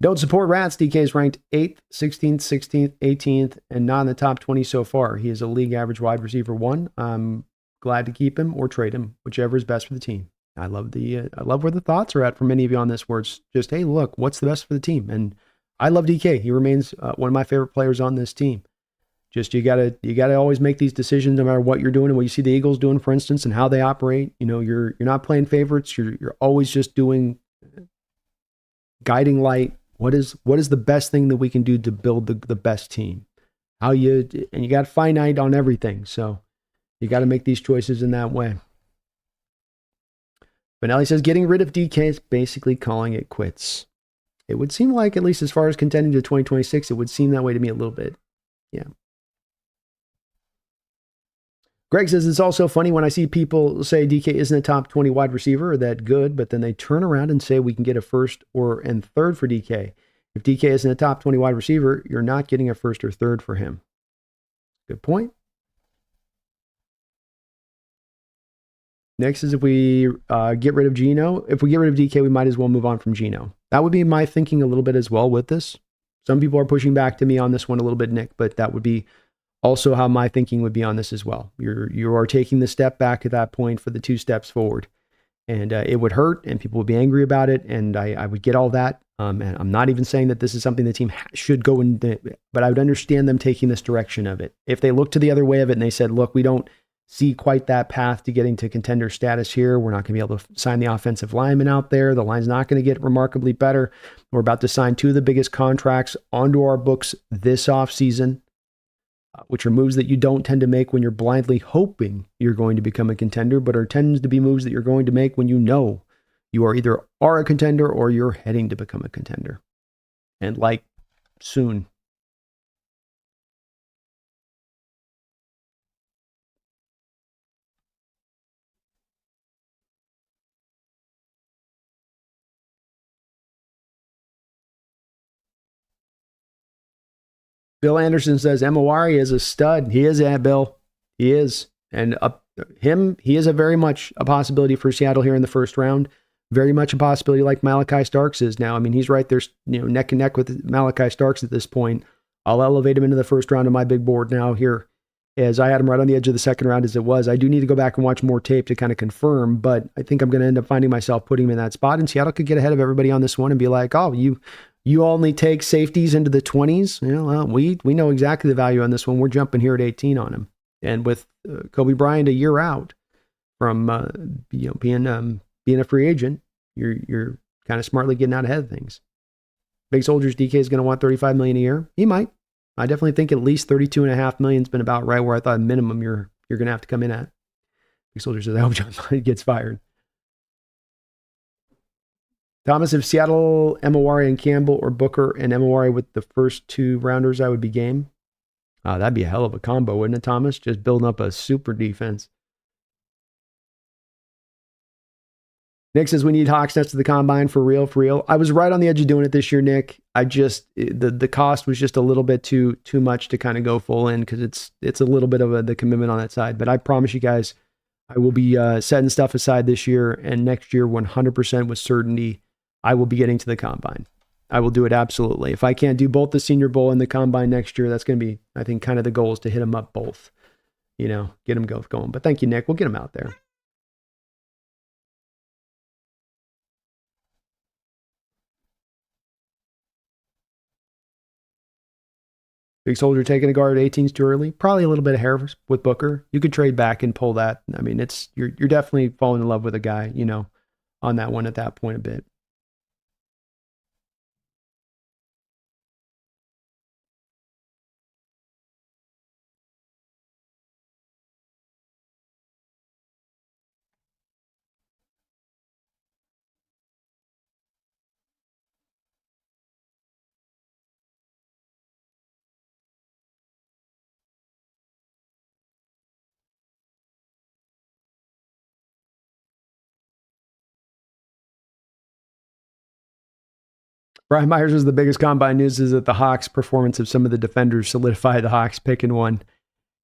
Don't support rats. DK is ranked 8th, 16th, 16th, 18th, and not in the top 20 so far. He is a league average wide receiver 1. I'm glad to keep him or trade him, whichever is best for the team. I love where the thoughts are at for many of you on this, where it's just, hey, look, what's the best for the team? And I love DK. He remains one of my favorite players on this team. Just you gotta always make these decisions no matter what you're doing and what you see the Eagles doing, for instance, and how they operate. You're not playing favorites. You're always just doing guiding light. What is the best thing that we can do to build the best team? And you got finite on everything, so you got to make these choices in that way. Benelli says getting rid of DK is basically calling it quits. It would seem like, at least as far as contending to 2026, it would seem that way to me a little bit. Yeah. Greg says it's also funny when I see people say DK isn't a top 20 wide receiver or that good, but then they turn around and say we can get a first and third for DK. If DK isn't a top 20 wide receiver, you're not getting a first or third for him. Good point. Next is, if we get rid of Geno. If we get rid of DK, we might as well move on from Geno. That would be my thinking a little bit as well with this. Some people are pushing back to me on this one a little bit, Nick, but that would be also how my thinking would be on this as well. You are taking the step back at that point for the 2 steps forward. And it would hurt, and people would be angry about it, and I would get all that. And I'm not even saying that this is something the team should go in, but I would understand them taking this direction of it. If they looked to the other way of it and they said, look, we don't see quite that path to getting to contender status here. We're not going to be able to sign the offensive lineman out there. The line's not going to get remarkably better. We're about to sign 2 of the biggest contracts onto our books this offseason, which are moves that you don't tend to make when you're blindly hoping you're going to become a contender, but are tends to be moves that you're going to make when you know you are either a contender or you're heading to become a contender. And like soon. Bill Anderson says Emawari is a stud. He is, Bill. He is. And he is a very much a possibility for Seattle here in the first round. Very much a possibility like Malachi Starks is now. I mean, he's right there, neck and neck with Malachi Starks at this point. I'll elevate him into the first round of my big board now here, as I had him right on the edge of the second round as it was. I do need to go back and watch more tape to kind of confirm, but I think I'm going to end up finding myself putting him in that spot, and Seattle could get ahead of everybody on this one and be like, oh, you only take safeties into the 20s. We know exactly the value on this one. We're jumping here at 18 on him. And with Kobe Bryant a year out from being a free agent, you're kind of smartly getting out ahead of things. Big Soldiers DK is going to want $35 million a year. He might. I definitely think at least $32.5 million has been about right where I thought minimum you're going to have to come in at. Big Soldier says, I hope John gets fired. Thomas, if Seattle, Emawari and Campbell, or Booker and Emawari with the first two rounders, I would be game. That'd be a hell of a combo, wouldn't it, Thomas? Just building up a super defense. Nick says we need Hawksnest to the combine for real, for real. I was right on the edge of doing it this year, Nick. I just the cost was just a little bit too much to kind of go full in, because it's a little bit of the commitment on that side. But I promise you guys, I will be setting stuff aside this year, and next year 100% with certainty I will be getting to the combine. I will do it absolutely. If I can't do both the Senior Bowl and the combine next year, that's going to be, I think, kind of the goal is to hit them up both. Get them going. But thank you, Nick. We'll get them out there. Big Soldier taking a guard at 18 is too early. Probably a little bit of hair with Booker. You could trade back and pull that. I mean, you're definitely falling in love with a guy, on that one at that point a bit. Brian Myers was the biggest combine news is that the Hawks' performance of some of the defenders solidified the Hawks picking one.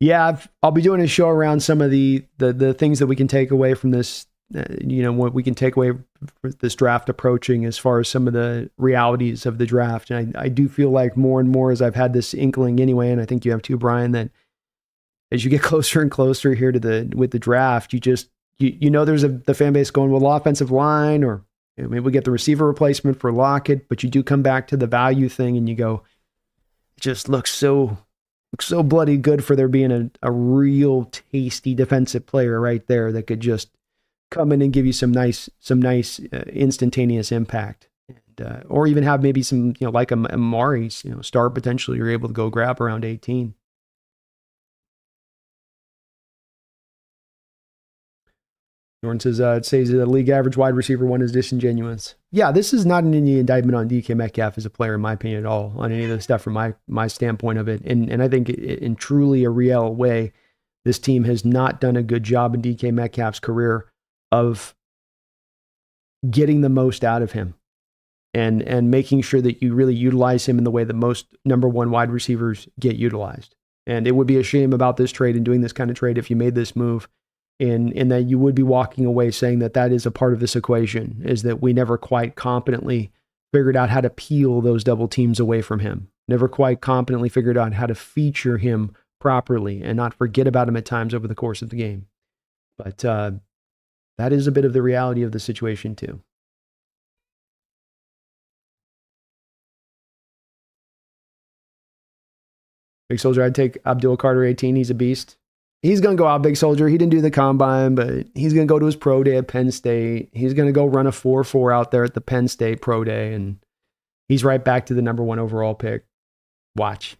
Yeah, I'll be doing a show around some of the things that we can take away from this, what we can take away from this draft approaching as far as some of the realities of the draft. And I do feel like more and more as I've had this inkling anyway, and I think you have too, Brian, that as you get closer and closer here to with the draft, there's the fan base going, well, offensive line, or maybe we get the receiver replacement for Lockett, but you do come back to the value thing and you go, it just looks so bloody good for there being a real tasty defensive player right there that could just come in and give you some nice instantaneous impact, and, or even have maybe some, like a Amari's, star potential you're able to go grab around 18. Jordan says, it says the league average wide receiver one is disingenuous. Yeah, this is not any indictment on DK Metcalf as a player, in my opinion, at all, on any of the stuff from my standpoint of it. And I think in truly a real way, this team has not done a good job in DK Metcalf's career of getting the most out of him and making sure that you really utilize him in the way that most number one wide receivers get utilized. And it would be a shame about this trade and doing this kind of trade if you made this move, in that you would be walking away saying that is a part of this equation, is that we never quite competently figured out how to peel those double teams away from him, never quite competently figured out how to feature him properly and not forget about him at times over the course of the game. But that is a bit of the reality of the situation too. Big Soldier, I'd take Abdul Carter 18. He's a beast. He's going to go out, Big Soldier. He didn't do the combine, but he's going to go to his pro day at Penn State. He's going to go run a 4.4 out there at the Penn State pro day, and he's right back to the number one overall pick. Watch.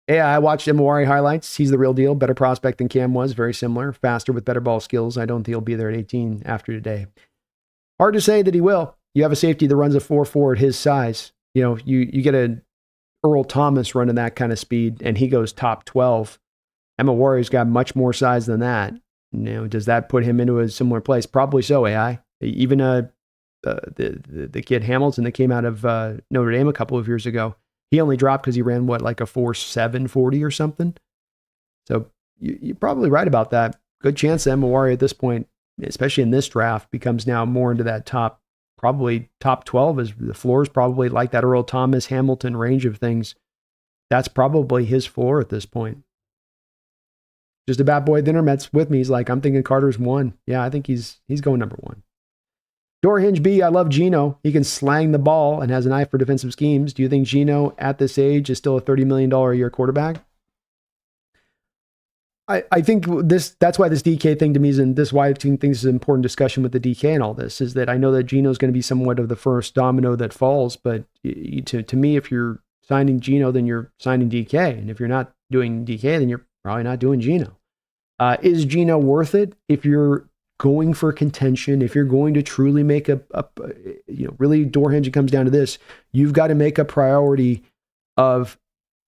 Yeah, I watched Emawari highlights. He's the real deal. Better prospect than Cam was. Very similar. Faster with better ball skills. I don't think he'll be there at 18 after today. Hard to say that he will. You have a safety that runs a 4.4 at his size. You get a Earl Thomas running that kind of speed, and he goes top 12. Emawari's got much more size than that. Does that put him into a similar place? Probably so, AI. Even the kid Hamilton that came out of Notre Dame a couple of years ago, He only dropped because he ran like a 4.7 40 or something. So you're probably right about that. Good chance that Mawari at this point, especially in this draft, becomes now more into that probably top 12, as the floor is probably like that Earl Thomas, Hamilton range of things. That's probably his floor at this point. Just a bad boy at the internet's with me. He's like, I'm thinking Carter's 1. Yeah, I think he's going number 1. Doorhinge B, I love Geno. He can slang the ball and has an eye for defensive schemes. Do you think Geno at this age is still a $30 million a year quarterback? I think that's why this DK thing to me is, and this is why I think this is an important discussion with the DK and all this, is that I know that Geno's going to be somewhat of the first domino that falls, but to me, if you're signing Geno, then you're signing DK. And if you're not doing DK, then you're probably not doing Geno. Is Geno worth it? If you're going for contention, if you're going to truly make really Doorhinge, it comes down to this. You've got to make a priority of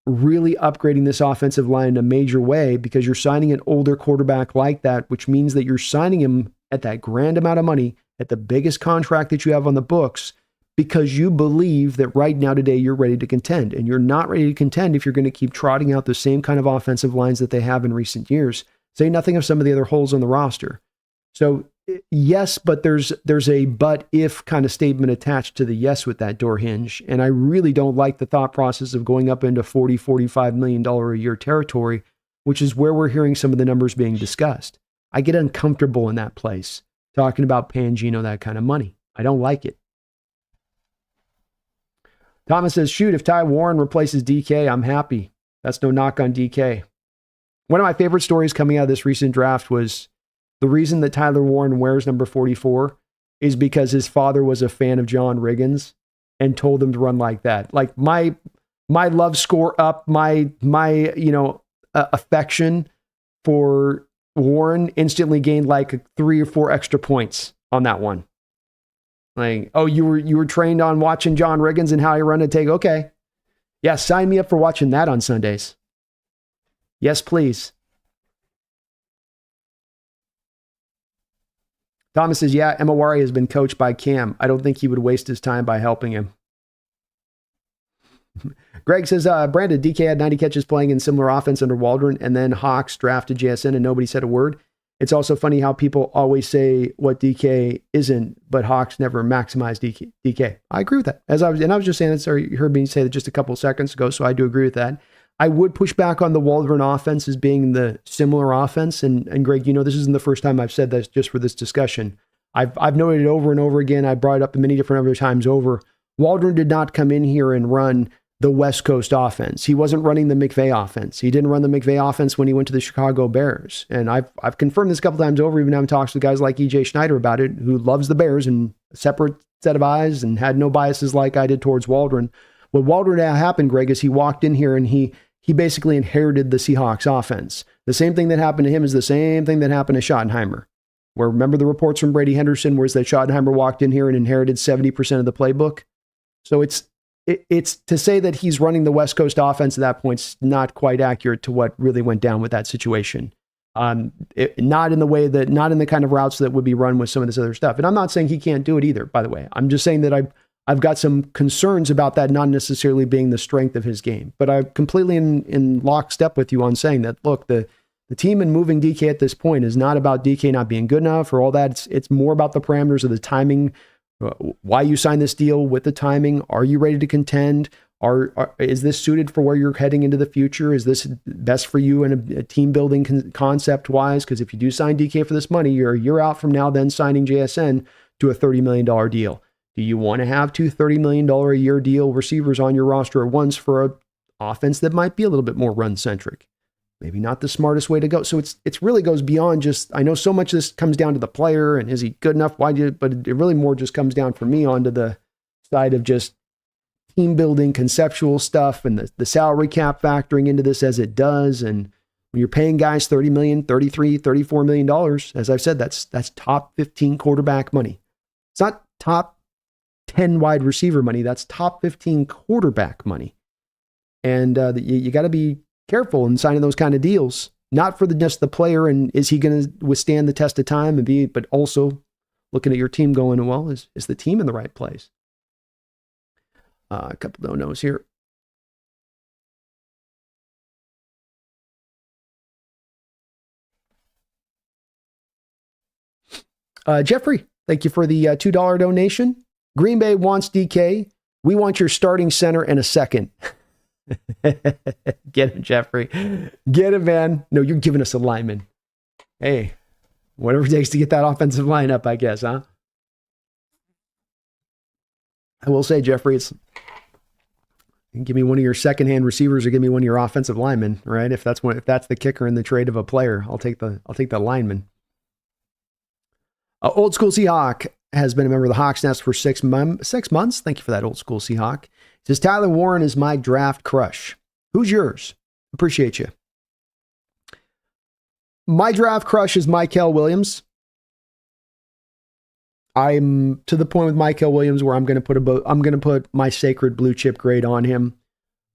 really upgrading this offensive line in a major way, because you're signing an older quarterback like that, which means that you're signing him at that grand amount of money, at the biggest contract that you have on the books, because you believe that right now today you're ready to contend. And you're not ready to contend if you're going to keep trotting out the same kind of offensive lines that they have in recent years. Say nothing of some of the other holes on the roster. So yes, but there's a but if kind of statement attached to the yes with that Doorhinge. And I really don't like the thought process of going up into $40-45 million a year territory, which is where we're hearing some of the numbers being discussed. I get uncomfortable in that place talking about paying Geno that kind of money. I don't like it. Thomas says, shoot, if Ty Warren replaces DK, I'm happy. That's no knock on DK. One of my favorite stories coming out of this recent draft was the reason that Tyler Warren wears number 44 is because his father was a fan of John Riggins and told him to run like that. Like my love score up, my affection for Warren instantly gained like 3 or 4 extra points on that one. Like, oh, you were trained on watching John Riggins and how he run a take. Okay. Yeah, sign me up for watching that on Sundays. Yes, please. Thomas says, yeah, Mawari has been coached by Cam. I don't think he would waste his time by helping him. Greg says, Brandon, DK had 90 catches playing in similar offense under Waldron, and then Hawks drafted JSN and nobody said a word. It's also funny how people always say what DK isn't, but Hawks never maximized DK. I agree with that. I was just saying that, sorry, you heard me say that just a couple of seconds ago, so I do agree with that. I would push back on the Waldron offense as being the similar offense. And Greg, this isn't the first time I've said that just for this discussion. I've noted it over and over again. I brought it up many different other times over. Waldron did not come in here and run the West Coast offense. He wasn't running the McVay offense. He didn't run the McVay offense when he went to the Chicago Bears. And I've confirmed this a couple times over, even having talks with guys like EJ Schneider about it, who loves the Bears and a separate set of eyes and had no biases like I did towards Waldron. What Waldron happened, Greg, is he walked in here and he basically inherited the Seahawks offense. The same thing that happened to him is the same thing that happened to Schottenheimer. Where remember the reports from Brady Henderson, where that Schottenheimer walked in here and inherited 70% of the playbook. So it's to say that he's running the West Coast offense at that point is not quite accurate to what really went down with that situation. Not in the kind of routes that would be run with some of this other stuff. And I'm not saying he can't do it either, by the way. I'm just saying that I've got some concerns about that not necessarily being the strength of his game. But I'm completely in lockstep with you on saying that, look, the team in moving DK at this point is not about DK not being good enough or all that. It's more about the parameters of the timing, why you signed this deal with the timing. Are you ready to contend? Is this suited for where you're heading into the future? Is this best for you in a team building concept wise? Because if you do sign DK for this money, you're out from now then signing JSN to a $30 million deal. Do you want to have 2 $30 million a year deal receivers on your roster at once for an offense that might be a little bit more run centric? Maybe not the smartest way to go. So it's really goes beyond just, I know so much of this comes down to the player and is he good enough? But it really more just comes down for me onto the side of just team building, conceptual stuff, and the salary cap factoring into this as it does. And when you're paying guys $30 million, $33, $34 million, as I've said, that's top 15 quarterback money. It's not top 10 wide receiver money. That's top 15 quarterback money. And you got to be careful in signing those kind of deals, not for just the player and is he going to withstand the test of time but also looking at your team going, well, is the team in the right place? A couple no-nos here. Jeffrey, thank you for the $2 donation. Green Bay wants DK. We want your starting center and a second. Get him, Jeffrey. Get him, man. No, you're giving us a lineman. Hey, whatever it takes to get that offensive line up, I guess, huh? I will say, Jeffrey, it's give me one of your secondhand receivers or give me one of your offensive linemen, right? If that's the kicker in the trade of a player, I'll take the lineman. Old School Seahawk has been a member of the Hawks Nest for 6 months. Thank you for that, Old School Seahawk. It says Tyler Warren is my draft crush. Who's yours? Appreciate you. My draft crush is Mykel Williams. I'm to the point with Mykel Williams where I'm going to put my sacred blue chip grade on him.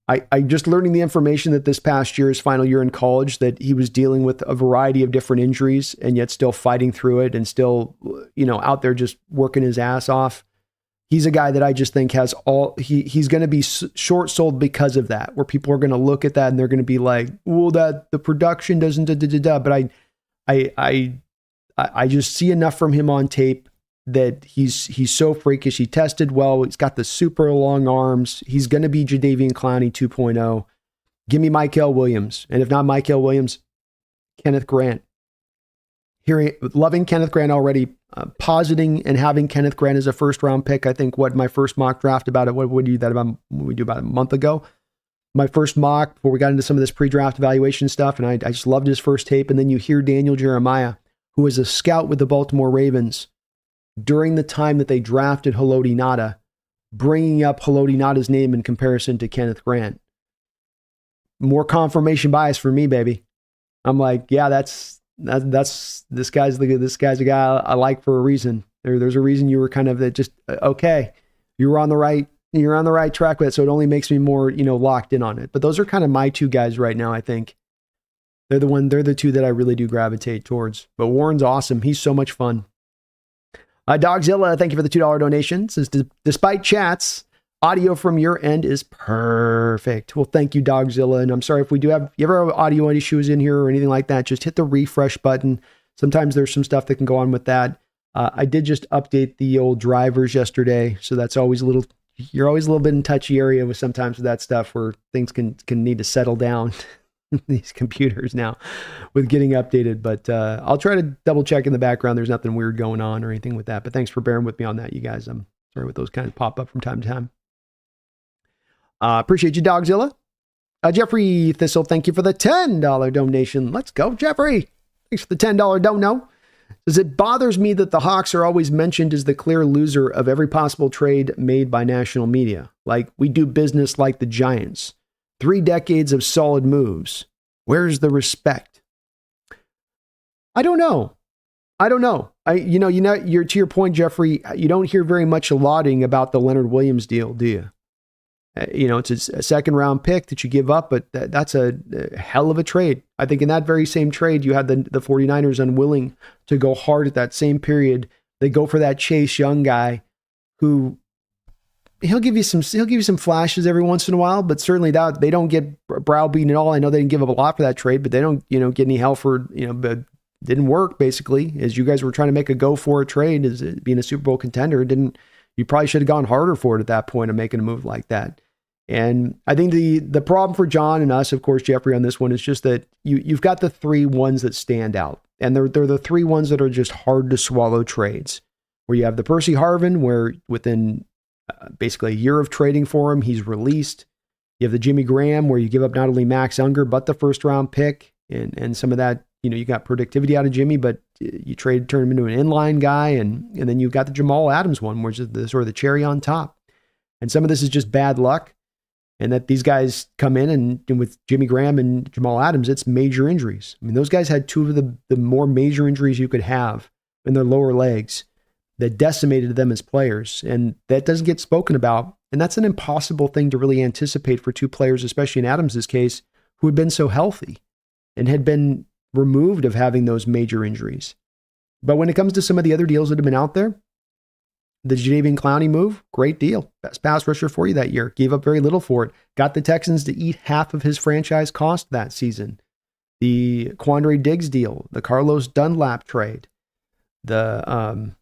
I just learning the information that this past year, his final year in college, that he was dealing with a variety of different injuries and yet still fighting through it and still, out there just working his ass off. He's a guy that I just think has he's going to be short sold because of that, where people are going to look at that and they're going to be like, well, that the production doesn't but I just see enough from him on tape that he's so freakish. He tested well. He's got the super long arms. He's going to be Jadeveon Clowney 2.0. Give me Mykel Williams. And if not Mykel Williams, Kenneth Grant. Loving Kenneth Grant already, positing and having Kenneth Grant as a first round pick. I think my first mock draft about it, what we do about a month ago. My first mock before we got into some of this pre-draft evaluation stuff. And I just loved his first tape. And then you hear Daniel Jeremiah, who was a scout with the Baltimore Ravens, during the time that they drafted Haloti Ngata, bringing up Haloti Ngata's name in comparison to Kenneth Grant. More confirmation bias for me, baby. I'm like, yeah, this guy's a guy I like for a reason. There's a reason you were kind of okay. You're on the right track with it, so it only makes me more, locked in on it. But those are kind of my two guys right now, I think. They're the two that I really do gravitate towards. But Warren's awesome. He's so much fun. Dogzilla, thank you for the $2 donation. Says, despite chats, audio from your end is perfect. Well, thank you, Dogzilla. And I'm sorry if you ever have audio issues in here or anything like that, just hit the refresh button. Sometimes there's some stuff that can go on with that. I did just update the old drivers yesterday. So that's always you're always a little bit in touchy area with sometimes with that stuff where things can need to settle down. These computers now with getting updated, but I'll try to double check in the background. There's nothing weird going on or anything with that, but thanks for bearing with me on that, you guys. I'm sorry with those kind of pop up from time to time. Appreciate you, Dogzilla. Jeffrey Thistle, thank you for the $10 donation. Let's go, Jeffrey. Thanks for the $10 dono. Says, it bothers me that the Hawks are always mentioned as the clear loser of every possible trade made by national media. Like, we do business like the Giants. 3 decades of solid moves. Where's the respect? I don't know. You're to your point, Jeffrey, you don't hear very much lauding about the Leonard Williams deal, do you? It's a second round pick that you give up, but that's a hell of a trade. I think in that very same trade, you had the 49ers unwilling to go hard at that same period. They go for that Chase Young guy who he'll give you some flashes every once in a while, but certainly that they don't get browbeaten at all. I know they didn't give up a lot for that trade, but they don't, get any hell for, but didn't work basically. As you guys were trying to make a go for a trade as being a Super Bowl contender, you probably should have gone harder for it at that point of making a move like that. And I think the problem for John and us, of course, Jeffrey, on this one is just that you've got the 3 ones that stand out, and they're the 3 ones that are just hard to swallow trades. Where you have the Percy Harvin, where within basically a year of trading for him, he's released. You have the Jimmy Graham, where you give up not only Max Unger, but the first round pick and some of that, you got productivity out of Jimmy, but you turn him into an inline guy. And then you've got the Jamal Adams one, which is the sort of the cherry on top. And some of this is just bad luck. And that these guys come in and with Jimmy Graham and Jamal Adams, it's major injuries. I mean, those guys had 2 of the more major injuries you could have in their lower legs that decimated them as players. And that doesn't get spoken about. And that's an impossible thing to really anticipate for 2 players, especially in Adams' case, who had been so healthy and had been removed of having those major injuries. But when it comes to some of the other deals that have been out there, the Jadeveon Clowney move, great deal. Best pass rusher for you that year. Gave up very little for it. Got the Texans to eat half of his franchise cost that season. The Quandre Diggs deal, the Carlos Dunlap trade. The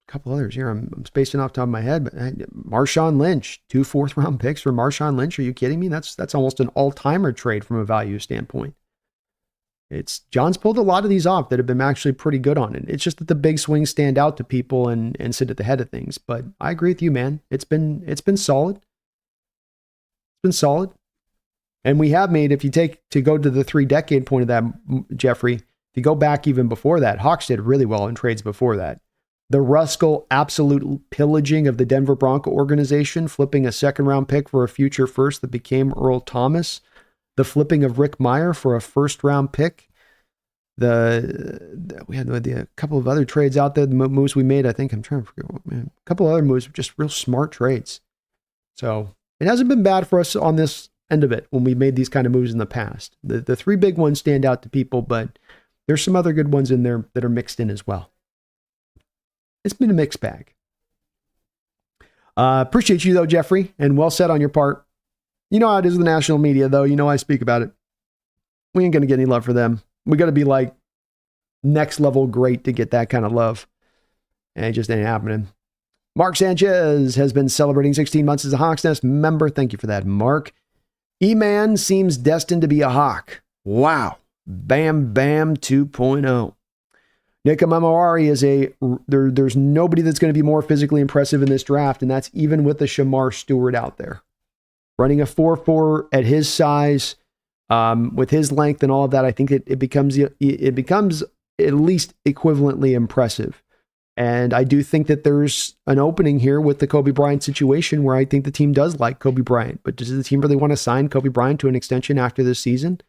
couple others here. I'm spacing off the top of my head, but Marshawn Lynch, 2 4th-round picks for Marshawn Lynch. Are you kidding me? That's almost an all-timer trade from a value standpoint. John's pulled a lot of these off that have been actually pretty good on it. It's just that the big swings stand out to people and sit at the head of things. But I agree with you, man. It's been solid. It's been solid. And we have made, if you go to the 3-decade point of that, Jeffrey, if you go back even before that, Hawks did really well in trades before that. The Ruskell absolute pillaging of the Denver Bronco organization, flipping a 2nd-round pick for a future first that became Earl Thomas. The flipping of Rick Meyer for a 1st-round pick. We had a couple of other trades out there, the moves we made. I think I'm trying to forget. A couple of other moves, just real smart trades. So it hasn't been bad for us on this end of it when we made these kind of moves in the past. The 3 big ones stand out to people, but there's some other good ones in there that are mixed in as well. It's been a mixed bag. Appreciate you though, Jeffrey, and well said on your part. You know how it is with the national media, though. You know I speak about it. We ain't going to get any love for them. We got to be like next level great to get that kind of love. And it just ain't happening. Mark Sanchez has been celebrating 16 months as a Hawks Nest member. Thank you for that, Mark. E-Man seems destined to be a Hawk. Wow. Bam Bam 2.0. Nick Amamawari is there's nobody that's going to be more physically impressive in this draft, and that's even with the Shamar Stewart out there. Running a 4.4 at his size, with his length and all of that, I think it becomes at least equivalently impressive. And I do think that there's an opening here with the Kobe Bryant situation where I think the team does like Kobe Bryant. But does the team really want to sign Kobe Bryant to an extension after this season?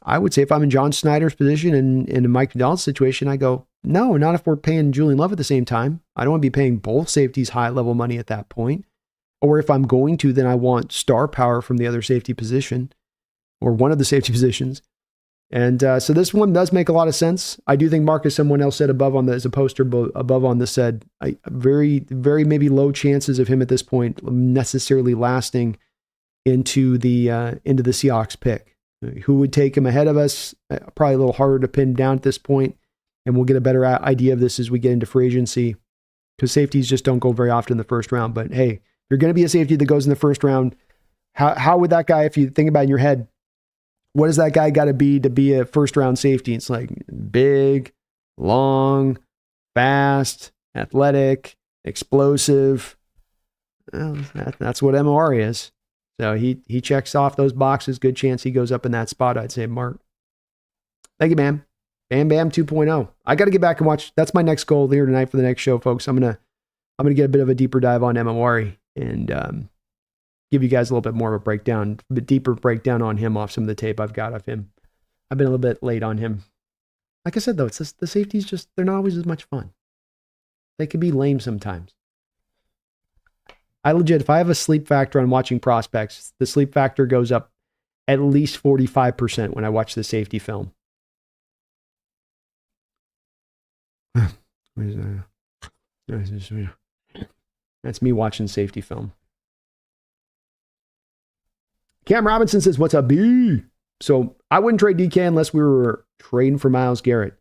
I would say if I'm in John Snyder's position and in a Mike McDonald's situation, I go, no, not if we're paying Julian Love at the same time. I don't want to be paying both safeties high-level money at that point. Or if I'm going to, then I want star power from the other safety position or one of the safety positions. And so this one does make a lot of sense. I do think Marcus, someone else said above on the, as a poster above on this said, very, very maybe low chances of him at this point necessarily lasting into the Seahawks pick. Who would take him ahead of us? Probably a little harder to pin down at this point, and we'll get a better idea of this as we get into free agency, because safeties just don't go very often in the first round. But hey, if you're going to be a safety that goes in the first round, how would that guy, if you think about it in your head, what does that guy got to be a first round safety? It's like big, long, fast, athletic, explosive. Well, that's what MOR is. So he checks off those boxes. Good chance he goes up in that spot, I'd say, Mark. Thank you, man. Bam Bam 2.0. I got to get back and watch. That's my next goal here tonight for the next show, folks. I'm gonna get a bit of a deeper dive on MOR and give you guys a little bit more of a breakdown, a bit deeper breakdown on him off some of the tape I've got of him. I've been a little bit late on him. Like I said, though, it's just, the safeties just, they're not always as much fun. They can be lame sometimes. If I have a sleep factor on watching prospects, the sleep factor goes up at least 45% when I watch the safety film. That's me watching safety film. Cam Robinson says, what's up, B? So I wouldn't trade DK unless we were trading for Myles Garrett.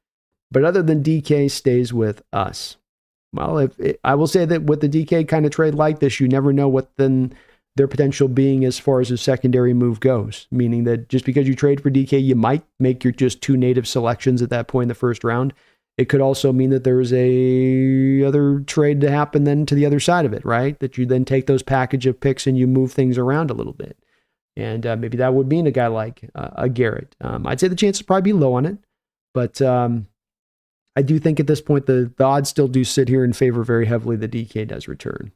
But other than DK stays with us. Well, I will say that with the DK kind of trade like this, you never know what then their potential being as far as a secondary move goes. Meaning that just because you trade for DK, you might make your just 2 native selections at that point in the first round. It could also mean that there's a other trade to happen then to the other side of it, right? That you then take those package of picks and you move things around a little bit. And maybe that would mean a guy like a Garrett. I'd say the chances probably be low on it, but I do think at this point the odds still do sit here in favor very heavily that DK does return.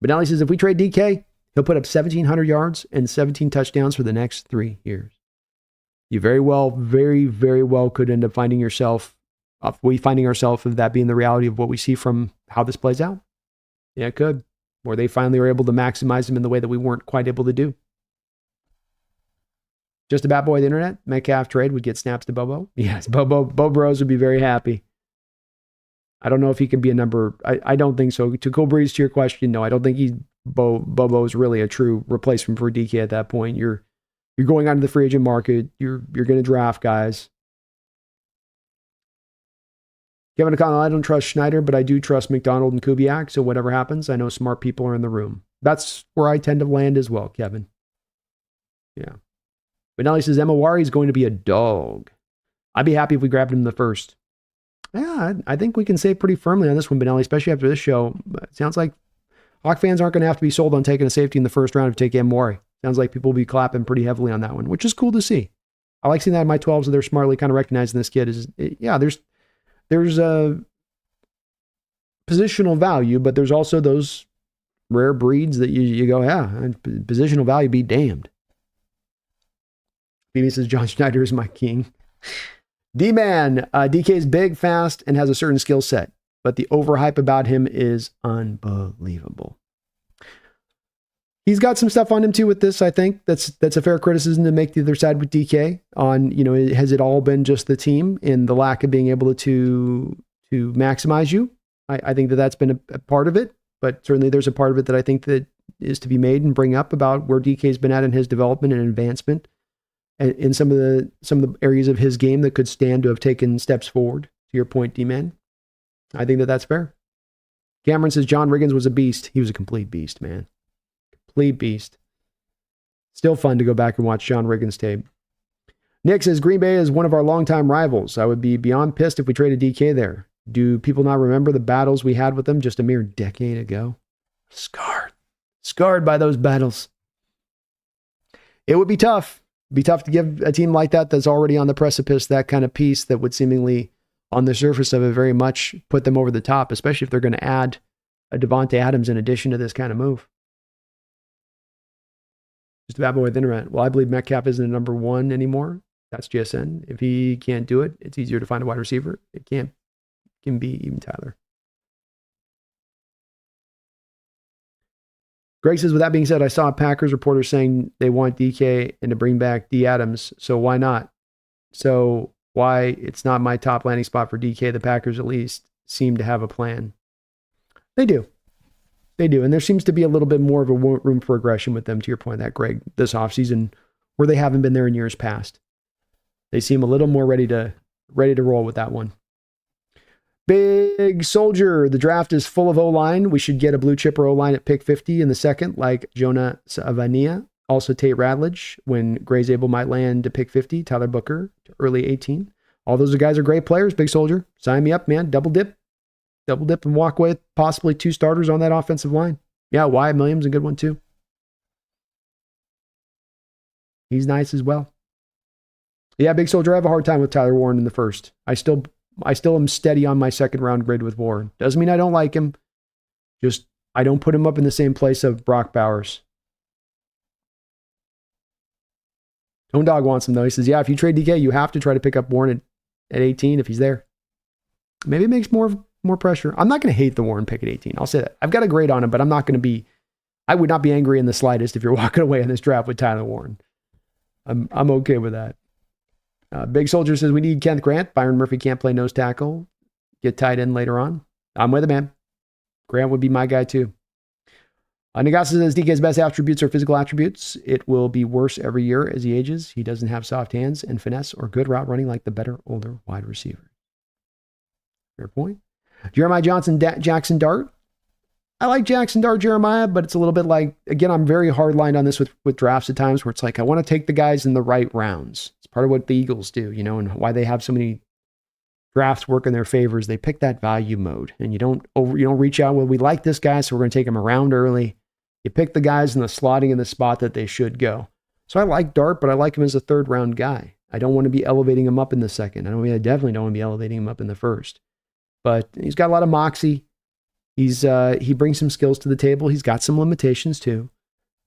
Benelli says if we trade DK, he'll put up 1,700 yards and 17 touchdowns for the next 3 years. You very well could end up finding ourselves of that being the reality of what we see from how this plays out. Yeah, it could. Or they finally were able to maximize him in the way that we weren't quite able to do. Just about boy the internet, Metcalf trade would get snaps to Bobo. Yes, Bo Bros would be very happy. I don't know if he can be a number. I don't think so. To go breeze to your question, no, I don't think Bobo is really a true replacement for DK at that point. You're going onto the free agent market. You're going to draft guys. Kevin O'Connell, I don't trust Schneider, but I do trust McDonald and Kubiak. So whatever happens, I know smart people are in the room. That's where I tend to land as well, Kevin. Yeah. Benelli says Emawari is going to be a dog. I'd be happy if we grabbed him in the first. Yeah, I think we can say pretty firmly on this one, Benelli, especially after this show. It sounds like Hawk fans aren't going to have to be sold on taking a safety in the first round if you take Emawari. Sounds like people will be clapping pretty heavily on that one, which is cool to see. I like seeing that in my 12s, so they're smartly kind of recognizing this kid. There's a positional value, but there's also those rare breeds that you go, yeah, positional value be damned. BB says John Schneider is my king. D-Man, DK is big, fast, and has a certain skill set, but the overhype about him is unbelievable. He's got some stuff on him too with this, I think. That's a fair criticism to make the other side with DK on, has it all been just the team and the lack of being able to maximize you? I think that's been a part of it, but certainly there's a part of it that I think that is to be made and bring up about where DK's been at in his development and advancement and in some of the areas of his game that could stand to have taken steps forward, to your point, D-Man. I think that's fair. Cameron says John Riggins was a beast. He was a complete beast, man. Complete beast. Still fun to go back and watch John Riggins' tape. Nick says Green Bay is one of our longtime rivals. I would be beyond pissed if we traded DK there. Do people not remember the battles we had with them just a mere decade ago? Scarred by those battles. It would be tough. It'd be tough to give a team like that that's already on the precipice that kind of piece that would seemingly, on the surface of it, very much put them over the top, especially if they're going to add a Devontae Adams in addition to this kind of move. Just a bad boy with internet. Well, I believe Metcalf isn't a number one anymore. That's GSN. If he can't do it, it's easier to find a wide receiver. It can be even Tyler. Greg says, with that being said, I saw a Packers reporter saying they want DK and to bring back D Adams. So why not? So why it's not my top landing spot for DK. The Packers at least seem to have a plan. They do. And there seems to be a little bit more of a room for aggression with them, to your point, that Greg, this offseason, where they haven't been there in years past. They seem a little more ready to roll with that one. Big Soldier, the draft is full of O-line. We should get a blue chipper O-line at pick 50 in the second, like Jonah Savania. Also Tate Radledge, when Gray's able, might land to pick 50. Tyler Booker to early 18. All those guys are great players, Big Soldier. Sign me up, man. Double dip and walk away with possibly 2 starters on that offensive line. Yeah, Wyatt Milliams, a good one too. He's nice as well. Yeah, Big Soldier, I have a hard time with Tyler Warren in the first. I still am steady on my second round grade with Warren. Doesn't mean I don't like him. Just, I don't put him up in the same place of Brock Bowers. Tone Dog wants him though. He says, yeah, if you trade DK, you have to try to pick up Warren at 18 if he's there. Maybe it makes more pressure. I'm not going to hate the Warren pick at 18. I'll say that. I've got a grade on him, but I would not be angry in the slightest if you're walking away in this draft with Tyler Warren. I'm okay with that. Big Soldier says we need Kenneth Grant. Byron Murphy can't play nose tackle. Get tight end later on. I'm with it, man. Grant would be my guy too. Nagasa says DK's best attributes are physical attributes. It will be worse every year as he ages. He doesn't have soft hands and finesse or good route running like the better, older wide receiver. Fair point. Jeremiah Johnson, Jackson Dart. I like Jackson Dart, Jeremiah, but it's a little bit like, again, I'm very hard-lined on this with drafts at times where it's like, I want to take the guys in the right rounds. It's part of what the Eagles do, and why they have so many drafts work in their favors. They pick that value mode, and you don't reach out, well, we like this guy, so we're going to take him around early. You pick the guys in the slotting in the spot that they should go. So I like Dart, but I like him as a third-round guy. I don't want to be elevating him up in the second. I definitely don't want to be elevating him up in the first. But he's got a lot of moxie. He brings some skills to the table. He's got some limitations too,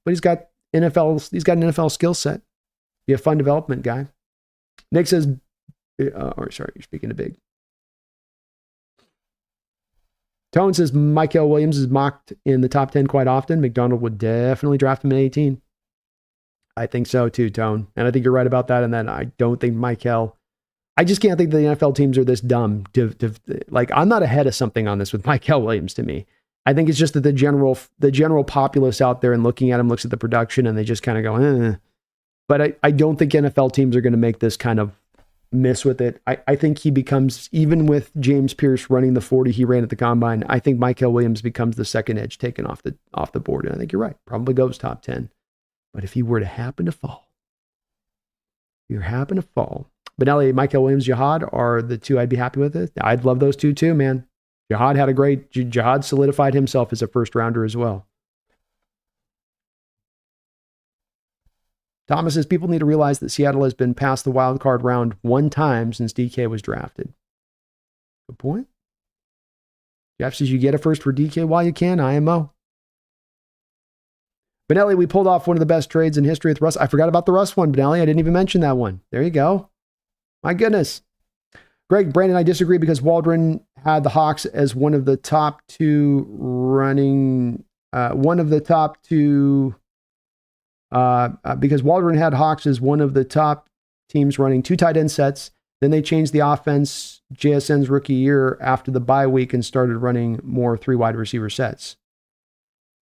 but he's got an NFL skill set. Be a fun development guy. Nick says, you're speaking to Big. Tone says Michael Williams is mocked in the top 10 quite often. McDonald would definitely draft him at 18. I think so too, Tone. And I think you're right about that. And then I don't think I just can't think the NFL teams are this dumb to I'm not ahead of something on this with Michael Williams to me. I think it's just that the general populace out there and looking at him looks at the production and they just kind of go, eh. But I don't think NFL teams are going to make this kind of miss with it. I think he becomes, even with James Pierce running the 40 he ran at the combine, I think Mykel Williams becomes the second edge taken off the board. And I think you're right. Probably goes top 10. But if he were to happen to fall, Benelli, Mykel Williams, Jihad are the two I'd be happy with it. I'd love those two too, man. Jihad solidified himself as a first rounder as well. Thomas says people need to realize that Seattle has been past the wild card round one time since DK was drafted. Good point. Jeff says you get a first for DK while you can. IMO. Benelli, we pulled off one of the best trades in history with Russ. I forgot about the Russ one, Benelli. I didn't even mention that one. There you go. My goodness. Greg, Brandon, I disagree because Waldron had the Hawks as one of the top two because Waldron had Hawks as one of the top teams running two tight end sets. Then they changed the offense JSN's rookie year after the bye week and started running more three wide receiver sets.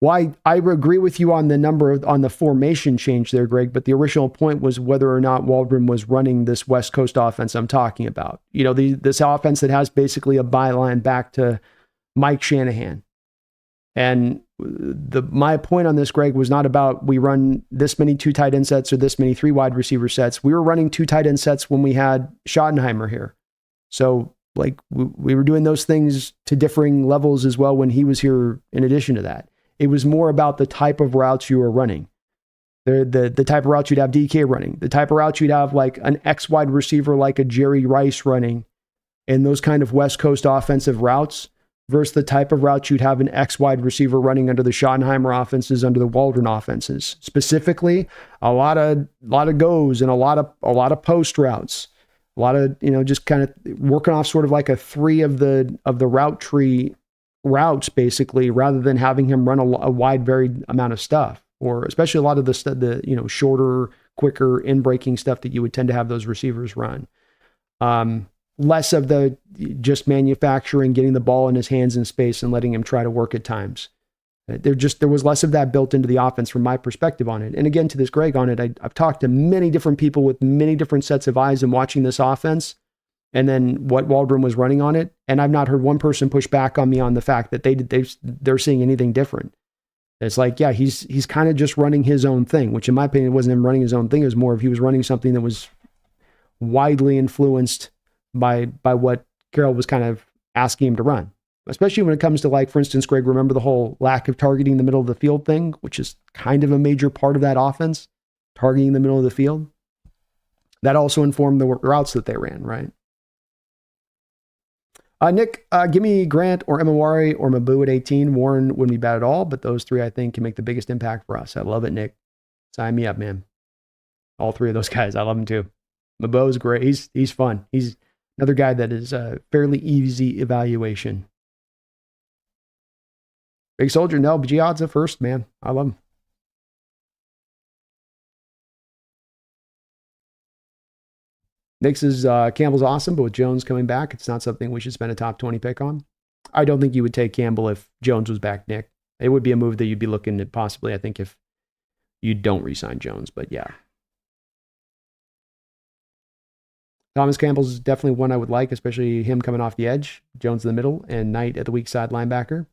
Well, I agree with you on the formation change there, Greg, but the original point was whether or not Waldron was running this West Coast offense I'm talking about. You know, this offense that has basically a byline back to Mike Shanahan. And my point on this, Greg, was not about we run this many two tight end sets or this many three wide receiver sets. We were running two tight end sets when we had Schottenheimer here. So like we were doing those things to differing levels as well when he was here in addition to that. It was more about the type of routes you were running. The type of routes you'd have DK running. The type of routes you'd have like an X wide receiver like a Jerry Rice running and those kind of West Coast offensive routes versus the type of routes you'd have an X wide receiver running under the Schottenheimer offenses, under the Waldron offenses. Specifically, a lot of goes and a lot of post routes. A lot of, just kind of working off sort of like a three of the route tree routes, basically, rather than having him run a wide varied amount of stuff, or especially a lot of the shorter, quicker in-breaking stuff that you would tend to have those receivers run. Less of the just manufacturing, getting the ball in his hands in space and letting him try to work at times. There was less of that built into the offense from my perspective on it. And again, to this Greg on it, I've talked to many different people with many different sets of eyes and watching this offense and then what Waldron was running on it. And I've not heard one person push back on me on the fact that they're seeing anything different. It's like, yeah, he's kind of just running his own thing, which in my opinion, it wasn't him running his own thing. It was more of he was running something that was widely influenced by what Carroll was kind of asking him to run, especially when it comes to, like, for instance, Greg, remember the whole lack of targeting the middle of the field thing, which is kind of a major part of that offense, targeting the middle of the field. That also informed the routes that they ran, right? Nick, give me Grant or Emawari or Mabu at 18. Warren wouldn't be bad at all, but those three, I think, can make the biggest impact for us. I love it, Nick. Sign me up, man. All three of those guys. I love them too. Mabu's great. He's fun. He's another guy that is a fairly easy evaluation. Big Soldier, no, but Jihad's a first, man. I love him. Nick says Campbell's awesome, but with Jones coming back, it's not something we should spend a top 20 pick on. I don't think you would take Campbell if Jones was back, Nick. It would be a move that you'd be looking at possibly, I think, if you don't re-sign Jones, but yeah. Thomas Campbell's definitely one I would like, especially him coming off the edge, Jones in the middle, and Knight at the weak side linebacker.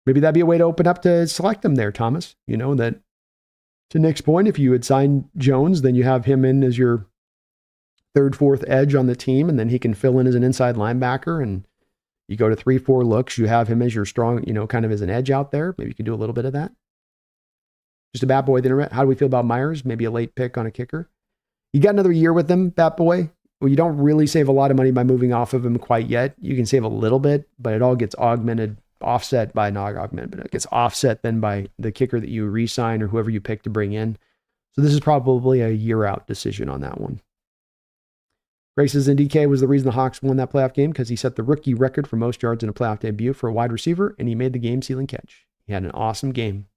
Maybe that'd be a way to open up to select them there, Thomas. That to Nick's point, if you had signed Jones, then you have him in as your third, fourth edge on the team, and then he can fill in as an inside linebacker, and you go to 3-4 looks, you have him as your strong, kind of as an edge out there. Maybe you can do a little bit of that. Just a bat boy. How do we feel about Myers? Maybe a late pick on a kicker. You got another year with him, bat boy. Well, you don't really save a lot of money by moving off of him quite yet. You can save a little bit, but it all gets offset then by the kicker that you re-sign or whoever you pick to bring in. So this is probably a year-out decision on that one. Grace's and DK was the reason the Hawks won that playoff game because he set the rookie record for most yards in a playoff debut for a wide receiver, and he made the game-sealing catch. He had an awesome game.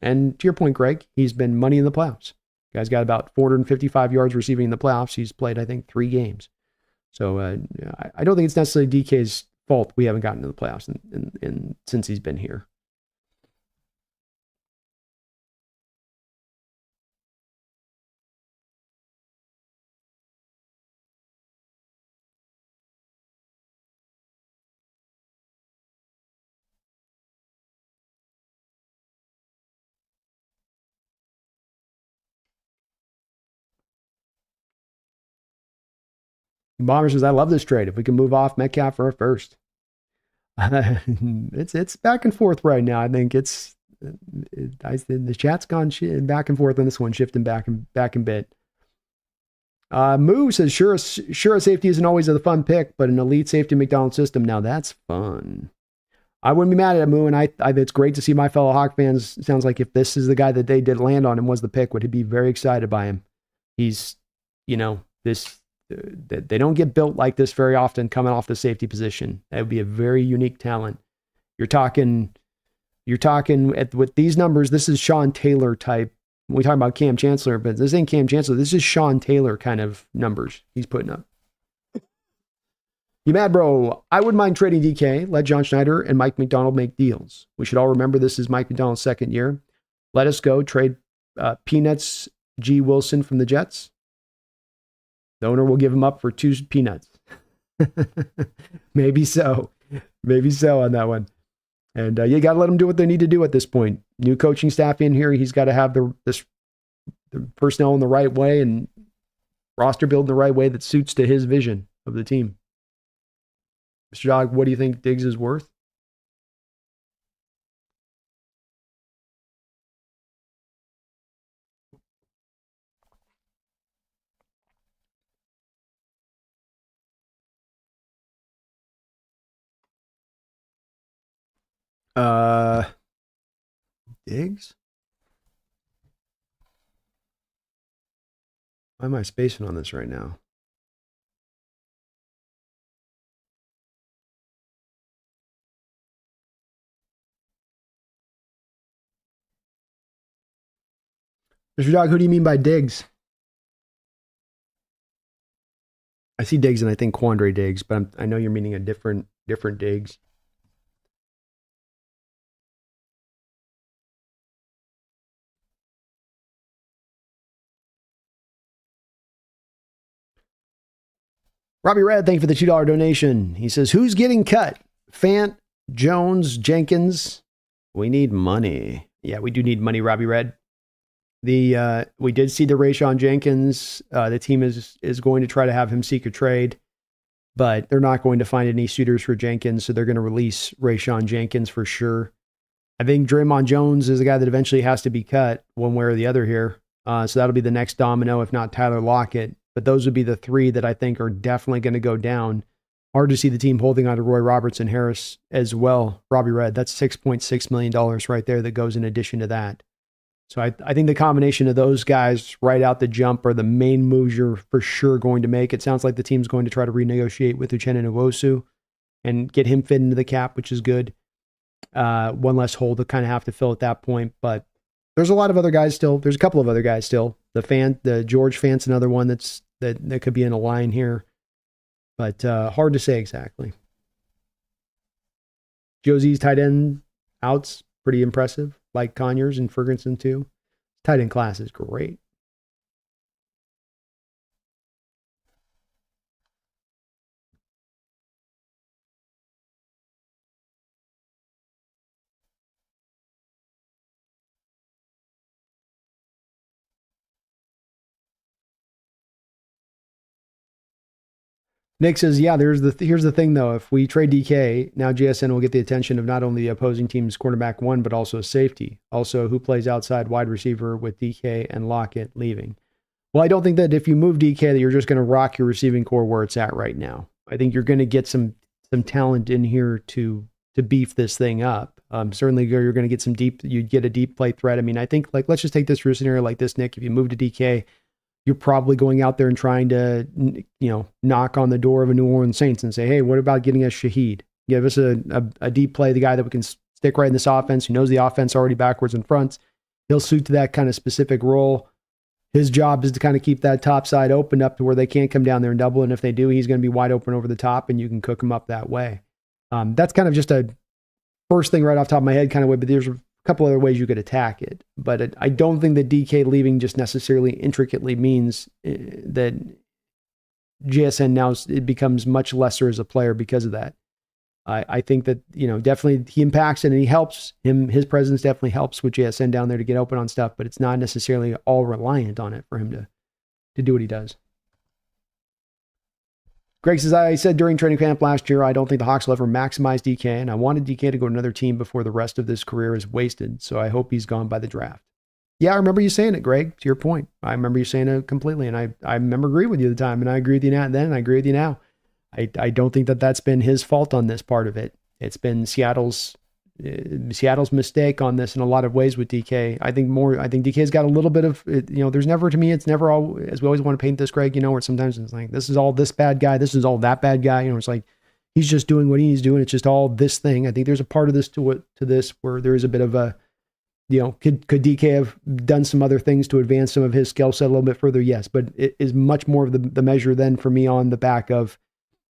And to your point, Greg, he's been money in the playoffs. Guy's got about 455 yards receiving in the playoffs. He's played, I think, 3 games. So I don't think it's necessarily DK's fault we haven't gotten to the playoffs since he's been here. Bomber says, I love this trade. If we can move off Metcalf for a first. It's back and forth right now. I think the chat's gone back and forth on this one, shifting back and bit. Moo says, sure, a safety isn't always a fun pick, but an elite safety McDonald's system, now that's fun. I wouldn't be mad at Moo, and it's great to see my fellow Hawk fans. Sounds like if this is the guy that they did land on and was the pick, would he be very excited by him? He's, they don't get built like this very often coming off the safety position. That would be a very unique talent. You're talking with these numbers, this is Sean Taylor type. We talk about Cam Chancellor, but this ain't Cam Chancellor. This is Sean Taylor kind of numbers he's putting up. You mad, bro? I wouldn't mind trading DK. Let John Schneider and Mike McDonald make deals. We should all remember this is Mike McDonald's second year. Let us go trade Peanuts G. Wilson from the Jets. The owner will give him up for 2 peanuts. Maybe so. Maybe so on that one. And you got to let them do what they need to do at this point. New coaching staff in here. He's got to have the personnel in the right way and roster build in the right way that suits to his vision of the team. Mr. Dog, what do you think Diggs is worth? Diggs? Why am I spacing on this right now? Mr. Dog, who do you mean by Diggs? I see Diggs and I think Quandre Diggs, but I know you're meaning a different Diggs. Robbie Red, thank you for the $2 donation. He says, who's getting cut? Fant, Jones, Jenkins. We need money. Yeah, we do need money, Robbie Red. We did see the Rayshon Jenkins. The team is going to try to have him seek a trade, but they're not going to find any suitors for Jenkins, so they're going to release Rayshon Jenkins for sure. I think Draymond Jones is the guy that eventually has to be cut one way or the other here. So that'll be the next domino, if not Tyler Lockett. But those would be the 3 that I think are definitely going to go down. Hard to see the team holding on to Roy Robertson Harris as well. Robbie Red, that's $6.6 million right there that goes in addition to that. So I think the combination of those guys right out the jump are the main moves you're for sure going to make. It sounds like the team's going to try to renegotiate with Uchenna Nwosu and get him fit into the cap, which is good. One less hole to kind of have to fill at that point. But there's a lot of other guys still. There's a couple of other guys still. The George Fant's another one that could be in a line here. But hard to say exactly. Josie's tight end outs, pretty impressive. Like Conyers and Ferguson too. Tight end class is great. Nick says, yeah, here's the thing though. If we trade DK, now JSN will get the attention of not only the opposing team's cornerback 1, but also safety. Also, who plays outside wide receiver with DK and Lockett leaving? Well, I don't think that if you move DK that you're just going to rock your receiving core where it's at right now. I think you're going to get some talent in here to beef this thing up. Certainly you're going to get you'd get a deep play threat. I mean, I think let's just take this for a scenario like this, Nick. If you move to DK, you're probably going out there and trying to, knock on the door of a New Orleans Saints and say, hey, what about getting us Shaheed? Give us a deep play, the guy that we can stick right in this offense, who knows the offense already backwards and fronts. He'll suit to that kind of specific role. His job is to kind of keep that top side open up to where they can't come down there and double. And if they do, he's going to be wide open over the top and you can cook him up that way. That's kind of just a first thing right off the top of my head kind of way, but there's a couple other ways you could attack it. But I don't think that DK leaving just necessarily intricately means that JSN now it becomes much lesser as a player because of that. I think that, definitely he impacts it and he helps him. His presence definitely helps with JSN down there to get open on stuff, but it's not necessarily all reliant on it for him to do what he does. Greg says, I said during training camp last year, I don't think the Hawks will ever maximize DK, and I wanted DK to go to another team before the rest of this career is wasted, so I hope he's gone by the draft. Yeah, I remember you saying it, Greg, to your point. I remember you saying it completely, and I remember agreeing with you at the time, and I agree with you now then, and I agree with you now. I don't think that that's been his fault on this part of it. It's been Seattle's mistake on this in a lot of ways with DK. I think DK's got a little bit of, there's never, to me, it's never all, as we always want to paint this, Greg, where sometimes it's like, this is all this bad guy, this is all that bad guy. It's like, he's just doing what he's doing. It's just all this thing. I think there's a part of this to this where there is a bit of a, could DK have done some other things to advance some of his skill set a little bit further? Yes, but it is much more of the measure then for me on the back of,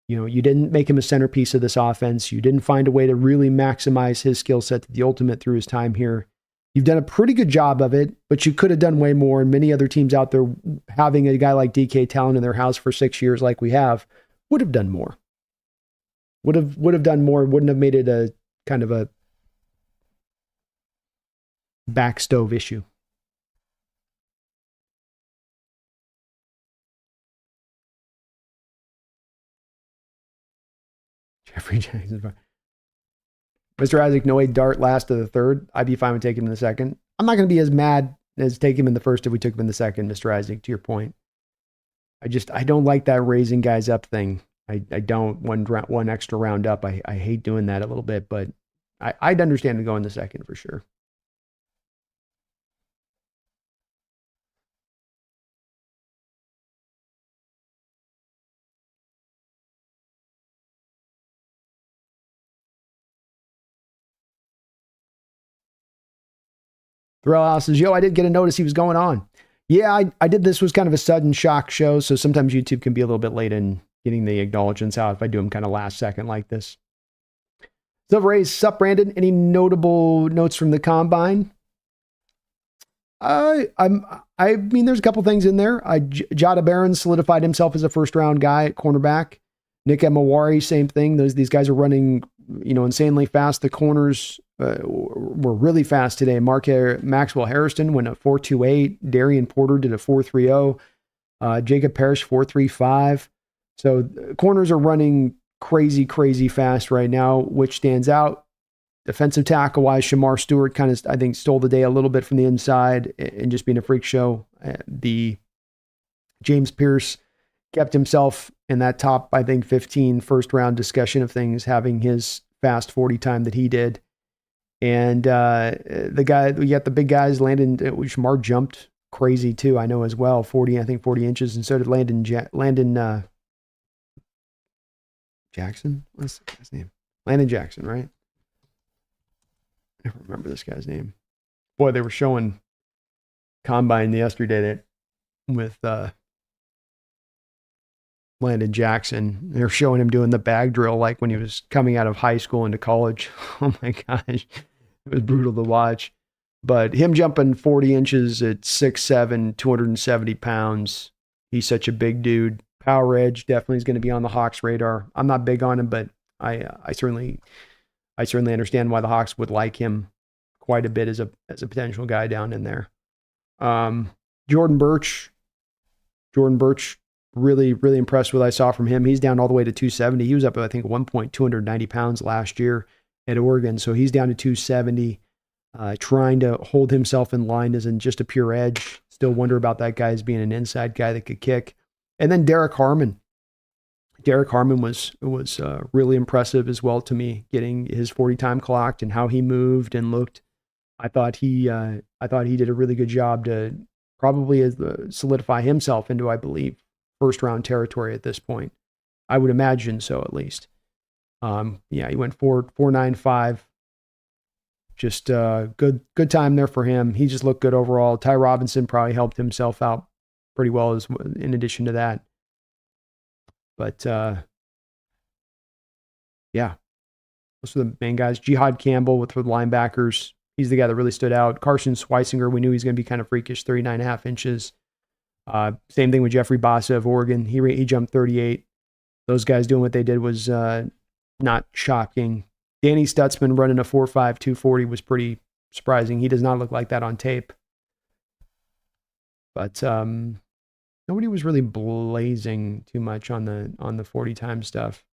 you didn't make him a centerpiece of this offense. You didn't find a way to really maximize his skill set to the ultimate through his time here. You've done a pretty good job of it, but you could have done way more. And many other teams out there having a guy like DK Talon in their house for 6 years like we have would have done more. Would have done more, wouldn't have made it a kind of a back stove issue. Jeffrey Jackson. Mr. Isaac, no way Dart last to the third. I'd be fine with taking him in the second. I'm not going to be as mad as take him in the first if we took him in the second, Mr. Isaac, to your point. I don't like that raising guys up thing. I don't one extra round up. I hate doing that a little bit, but I'd understand to go in the second for sure. Thrill House says, yo, I did get a notice he was going on. Yeah, I did. This was kind of a sudden shock show, so sometimes YouTube can be a little bit late in getting the acknowledgements out if I do them kind of last second like this. Silver Rays, sup, Brandon? Any notable notes from the combine? I mean, there's a couple things in there. Jada Barron solidified himself as a first-round guy at cornerback. Nick Emawari, same thing. These guys are running, insanely fast. The corners were really fast today. Maxwell Harrison went a 4.28. Darian Porter did a 4.30. Jacob Parrish 4.35. So corners are running crazy, crazy fast right now, which stands out. Defensive tackle-wise, Shamar Stewart kind of, I think, stole the day a little bit from the inside and just being a freak show. The James Pierce kept himself in that top, I think, 15 first-round discussion of things, having his fast 40 time that he did. And we got the big guys. Shamar jumped crazy too, I know as well, 40 inches, and so did Landon Jackson. What's his name? Landon Jackson, right? I never remember this guy's name. Boy, they were showing combine yesterday with Landon Jackson. They're showing him doing the bag drill like when he was coming out of high school into college. Oh my gosh, it was brutal to watch. But him jumping 40 inches at 6'7", 270 pounds. He's such a big dude. Power edge definitely is going to be on the Hawks' radar. I'm not big on him, but I certainly understand why the Hawks would like him quite a bit as a potential guy down in there. Jordan Birch, really, really impressed with what I saw from him. He's down all the way to 270. He was up, I think, at one point 290 pounds last year at Oregon. So he's down to 270, trying to hold himself in line as in just a pure edge. Still wonder about that guy as being an inside guy that could kick. And then Derek Harmon. Derek Harmon was really impressive as well to me, getting his 40 time clocked and how he moved and looked. I thought he did a really good job to probably solidify himself into, I believe, first round territory at this point. I would imagine so, at least. He went 4.95. Just good time there for him. He just looked good overall. Ty Robinson probably helped himself out pretty well in addition to that. But those are the main guys. Jihad Campbell for the linebackers. He's the guy that really stood out. Carson Schweisinger, we knew he was going to be kind of freakish, 39.5 inches. Same thing with Jeffrey Bassa of Oregon. He jumped 38. Those guys doing what they did was not shocking. Danny Stutzman running a 4.5, 240 was pretty surprising. He does not look like that on tape. But Nobody was really blazing too much on the 40 time stuff.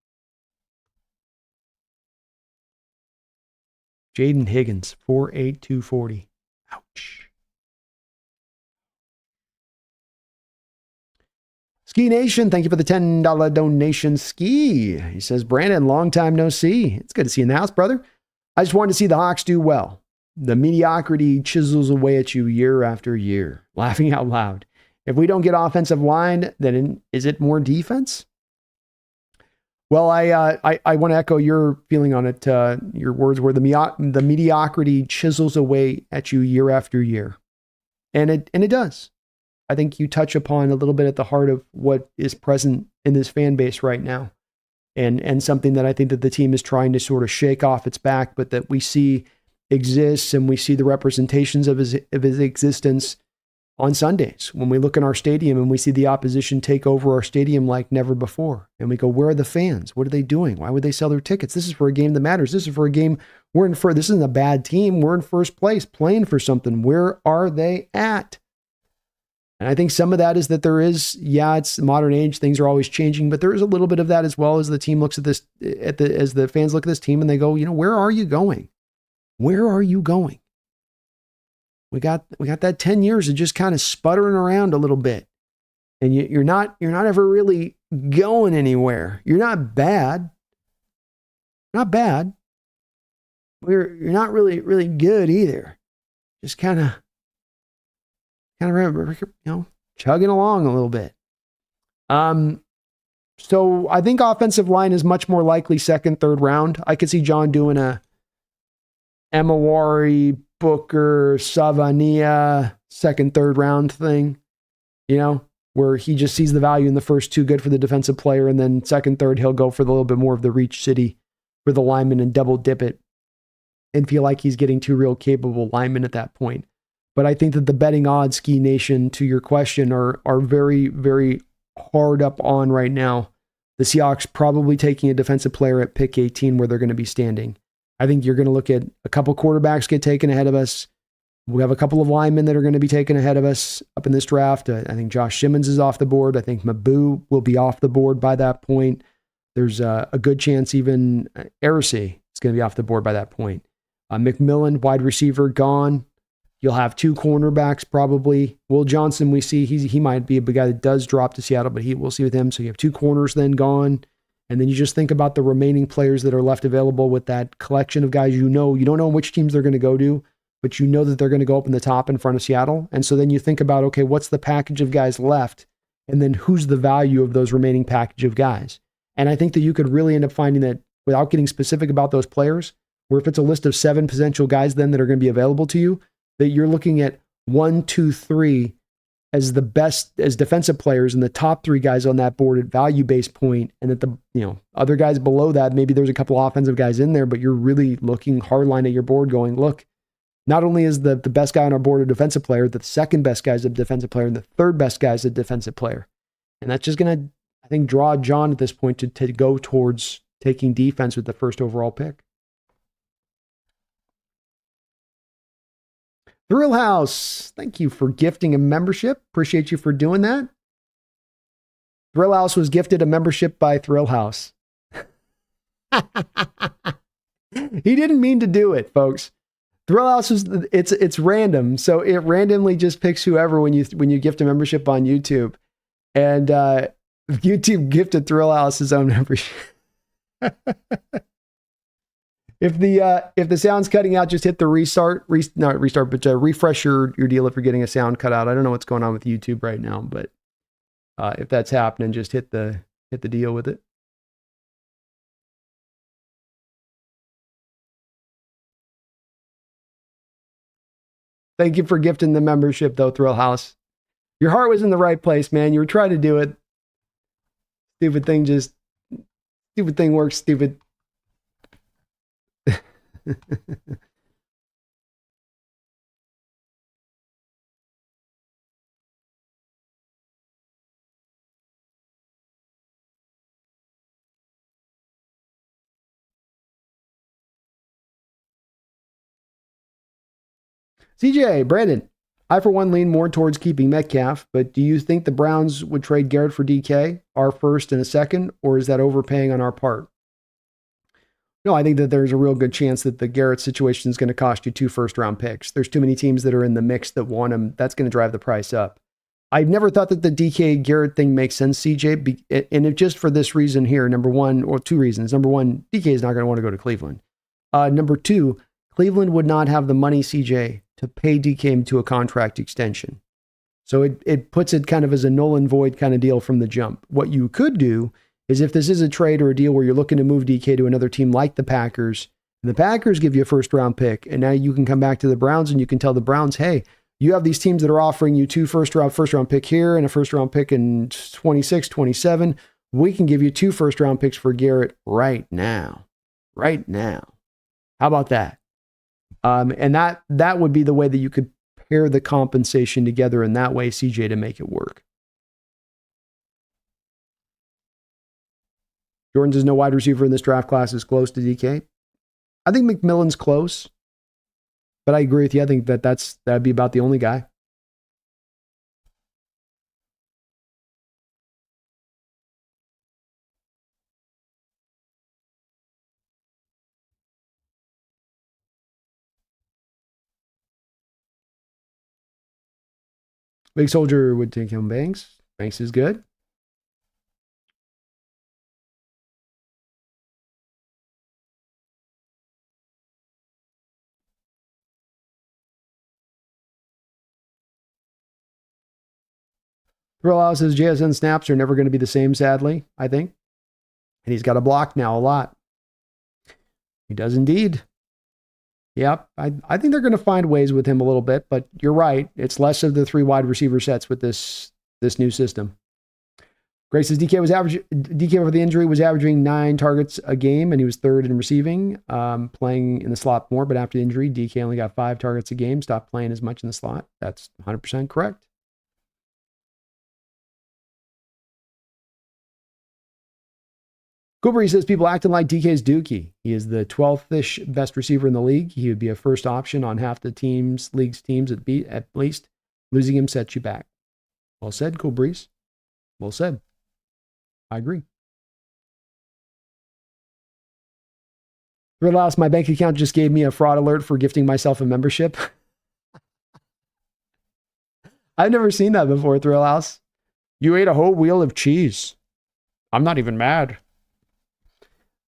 Jaden Higgins, 4.8240. Ouch. Ski Nation, thank you for the $10 donation. Ski. He says, Brandon, long time no see. It's good to see you in the house, brother. I just wanted to see the Hawks do well. The mediocrity chisels away at you year after year. Laughing out loud. If we don't get offensive line, then is it more defense? Well, I want to echo your feeling on it. Your words were the mediocrity chisels away at you year after year. And it does. I think you touch upon a little bit at the heart of what is present in this fan base right now. And something that I think that the team is trying to sort of shake off its back, but that we see exists, and we see the representations of his existence on Sundays when we look in our stadium and we see the opposition take over our stadium like never before. And we go, where are the fans? What are they doing? Why would they sell their tickets? This is for a game that matters. This is for a game this isn't a bad team. We're in first place playing for something. Where are they at? And I think some of that is that there is, it's the modern age. Things are always changing, but there is a little bit of that as well as the team looks at this, as the fans look at this team and they go, where are you going? Where are you going? We got that 10 years of just kind of sputtering around a little bit. And you're not ever really going anywhere. You're not bad. Not bad. You're not really good either. Just kind of chugging along a little bit. So I think offensive line is much more likely second, third round. I could see John doing a Emawari, Booker, Savania, second, third round thing, where he just sees the value in the first two, good for the defensive player, and then second, third, he'll go for the little bit more of the reach city for the lineman and double dip it and feel like he's getting two real capable linemen at that point. But I think that the betting odds, Ski Nation, to your question, are very, very hard up on right now. The Seahawks probably taking a defensive player at pick 18 where they're going to be standing. I think you're going to look at a couple quarterbacks get taken ahead of us. We have a couple of linemen that are going to be taken ahead of us up in this draft. I think Josh Simmons is off the board. I think Mabu will be off the board by that point. There's a good chance even Erisi is going to be off the board by that point. McMillan, wide receiver, gone. You'll have two cornerbacks probably. Will Johnson, we see he might be a big guy that does drop to Seattle, but we'll see with him. So you have two corners then gone. And then you just think about the remaining players that are left available with that collection of guys. You don't know which teams they're going to go to, but you know that they're going to go up in the top in front of Seattle. And so then you think about, okay, what's the package of guys left? And then who's the value of those remaining package of guys? And I think that you could really end up finding that without getting specific about those players, where if it's a list of 7 potential guys then that are going to be available to you, that you're looking at 1, 2, 3 as the best as defensive players and the top 3 guys on that board at value-based point, and that the other guys below that, maybe there's a couple offensive guys in there, but you're really looking hardline at your board going, look, not only is the best guy on our board a defensive player, the second best guy is a defensive player, and the third best guy is a defensive player. And that's just going to, I think, draw John at this point to go towards taking defense with the first overall pick. Thrill House, thank you for gifting a membership. Appreciate you for doing that. Thrill House was gifted a membership by Thrill House. He didn't mean to do it, folks. Thrill House it's random, so it randomly just picks whoever when you gift a membership on YouTube, and YouTube gifted Thrill House his own membership. If the sound's cutting out, just hit the refresh your deal if you're getting a sound cut out. I don't know what's going on with YouTube right now, but if that's happening, just hit the deal with it. Thank you for gifting the membership, though, Thrill House. Your heart was in the right place, man. You were trying to do it. Stupid thing works, stupid. CJ, Brandon, I, for one, lean more towards keeping Metcalf, but do you think the Browns would trade Garrett for DK, our first and a second, or is that overpaying on our part? No, I think that there's a real good chance that the Garrett situation is going to cost you 2 first-round picks. There's too many teams that are in the mix that want him. That's going to drive the price up. I've never thought that the DK Garrett thing makes sense, CJ, and if just for this reason here, number one, or 2 reasons. Number one, DK is not going to want to go to Cleveland. Number 2, Cleveland would not have the money, CJ, to pay DK to a contract extension. So it puts it kind of as a null and void kind of deal from the jump. What you could do is if this is a trade or a deal where you're looking to move DK to another team like the Packers, and the Packers give you a first-round pick, and now you can come back to the Browns and you can tell the Browns, hey, you have these teams that are offering you 2 first-round pick here and a first-round pick in 26, 27. We can give you 2 first-round picks for Garrett right now. Right now. How about that? And that would be the way that you could pair the compensation together in that way, CJ, to make it work. Jordan says no wide receiver in this draft class is close to DK. I think McMillan's close, but I agree with you. I think that'd be about the only guy. Big Soldier would take him Banks. Banks is good. Thrill says JSN snaps are never going to be the same, sadly, I think. And he's got a block now a lot. He does indeed. Yep. I think they're going to find ways with him a little bit, but you're right. It's less of the 3 wide receiver sets with this new system. Grace says DK over the injury was averaging 9 targets a game, and he was 3rd in receiving, playing in the slot more. But after the injury, DK only got 5 targets a game, stopped playing as much in the slot. That's 100% correct. Cooper, he says people acting like DK's Dookie. He is the 12th-ish best receiver in the league. He would be a first option on half the league's teams at least. Losing him sets you back. Well said, Cool Breeze. Well said. I agree. Realize my bank account just gave me a fraud alert for gifting myself a membership. I've never seen that before, Thrill House. You ate a whole wheel of cheese. I'm not even mad.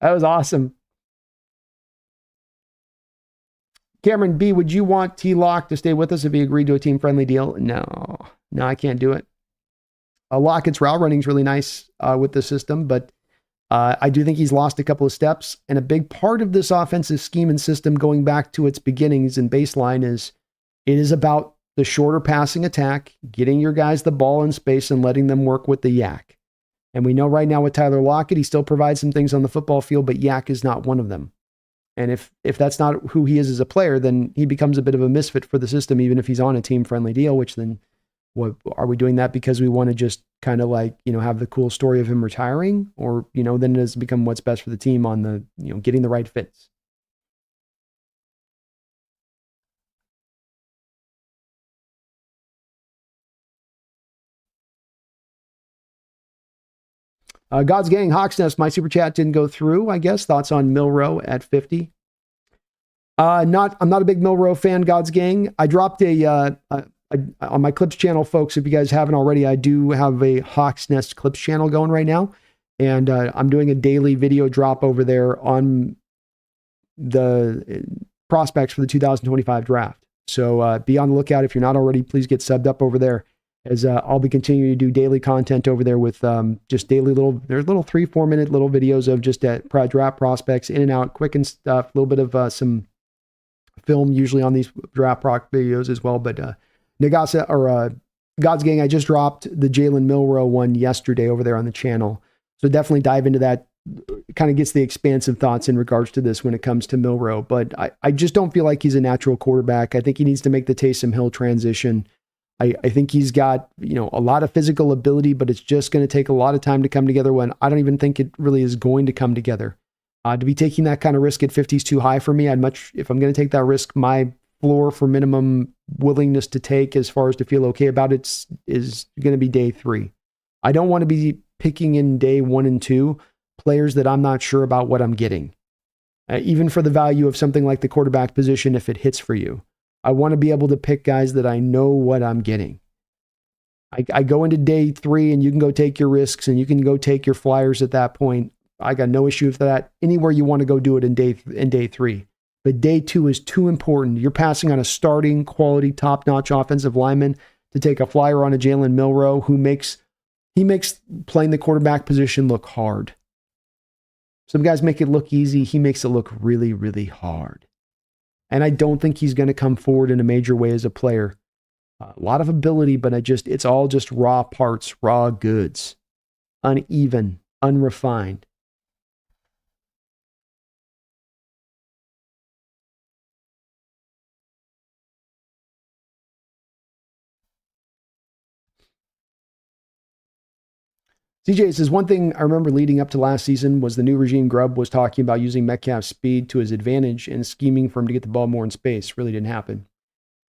That was awesome. Cameron B, would you want T-Lock to stay with us if he agreed to a team-friendly deal? No, I can't do it. Lockett's route running is really nice with the system, but I do think he's lost a couple of steps. And a big part of this offensive scheme and system going back to its beginnings and baseline is it is about the shorter passing attack, getting your guys the ball in space and letting them work with the yak. And we know right now with Tyler Lockett, he still provides some things on the football field, but yak is not one of them. And if that's not who he is as a player, then he becomes a bit of a misfit for the system, even if he's on a team-friendly deal, which then, what are we doing that because we want to just kind of like, have the cool story of him retiring? Or, then it has become what's best for the team on the, getting the right fits. God's Gang, Hawks Nest, my super chat didn't go through, I guess. Thoughts on Milrow at 50? I'm not a big Milrow fan, God's Gang. I dropped on my Clips channel, folks. If you guys haven't already, I do have a Hawks Nest Clips channel going right now. And I'm doing a daily video drop over there on the prospects for the 2025 draft. So be on the lookout. If you're not already, please get subbed up over there. As I'll be continuing to do daily content over there with just daily there's little 3-4 minute little videos of just draft prospects in and out, quick and stuff, a little bit of some film usually on these draft proc videos as well. But Nagasa or God's Gang, I just dropped the Jalen Milrow one yesterday over there on the channel. So definitely dive into that. Kind of gets the expansive thoughts in regards to this when it comes to Milrow. But I just don't feel like he's a natural quarterback. I think he needs to make the Taysom Hill transition. I think he's got, a lot of physical ability, but it's just going to take a lot of time to come together when I don't even think it really is going to come together. To be taking that kind of risk at 50 is too high for me. If I'm going to take that risk, my floor for minimum willingness to take as far as to feel okay about it is going to be day 3. I don't want to be picking in day 1 and 2 players that I'm not sure about what I'm getting. Even for the value of something like the quarterback position, if it hits for you, I want to be able to pick guys that I know what I'm getting. I go into day 3 and you can go take your risks and you can go take your flyers at that point. I got no issue with that. Anywhere you want to go do it in day 3. But day 2 is too important. You're passing on a starting quality, top-notch offensive lineman to take a flyer on a Jalen Milroe who makes playing the quarterback position look hard. Some guys make it look easy. He makes it look really, really hard. And I don't think he's going to come forward in a major way as a player. A lot of ability, but it's all just raw parts, raw goods, uneven, unrefined. CJ says, one thing I remember leading up to last season was the new regime Grubb was talking about using Metcalf's speed to his advantage and scheming for him to get the ball more in space. Really didn't happen.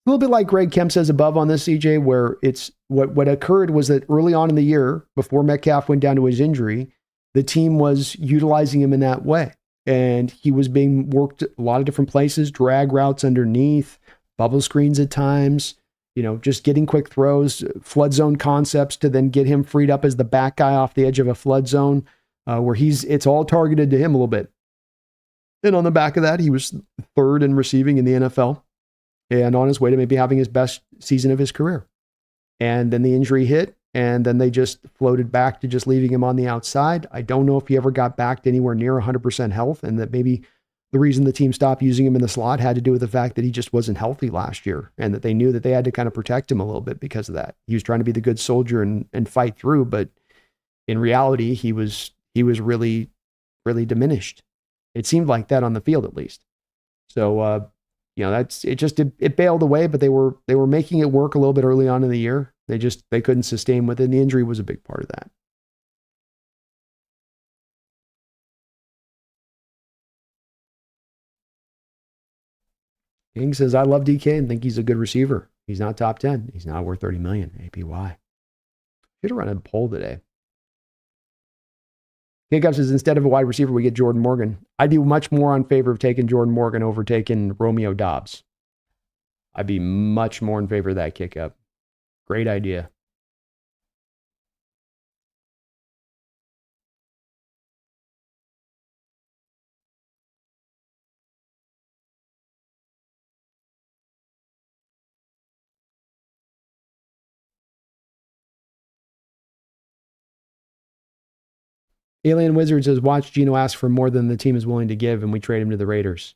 A little bit like Greg Kemp says above on this, CJ, where it's what occurred was that early on in the year, before Metcalf went down to his injury, the team was utilizing him in that way. And he was being worked a lot of different places, drag routes underneath, bubble screens at times, just getting quick throws, flood zone concepts to then get him freed up as the back guy off the edge of a flood zone where it's all targeted to him a little bit. And on the back of that, he was 3rd in receiving in the NFL and on his way to maybe having his best season of his career. And then the injury hit, and then they just floated back to just leaving him on the outside. I don't know if he ever got back to anywhere near 100% health, and that maybe the reason the team stopped using him in the slot had to do with the fact that he just wasn't healthy last year, and that they knew that they had to kind of protect him a little bit because of that. He was trying to be the good soldier and fight through, but in reality, he was really, really diminished. It seemed like that on the field, at least. So, it bailed away, but they were making it work a little bit early on in the year. They couldn't sustain with it. And the injury was a big part of that. King says, I love DK and think he's a good receiver. He's not top 10. He's not worth $30 million APY. Should have run a poll today. King says, instead of a wide receiver, we get Jordan Morgan. I'd be much more in favor of taking Jordan Morgan over taking Romeo Doubs. I'd be much more in favor of that kick up. Great idea. Alien Wizard says, watch Geno ask for more than the team is willing to give, and we trade him to the Raiders.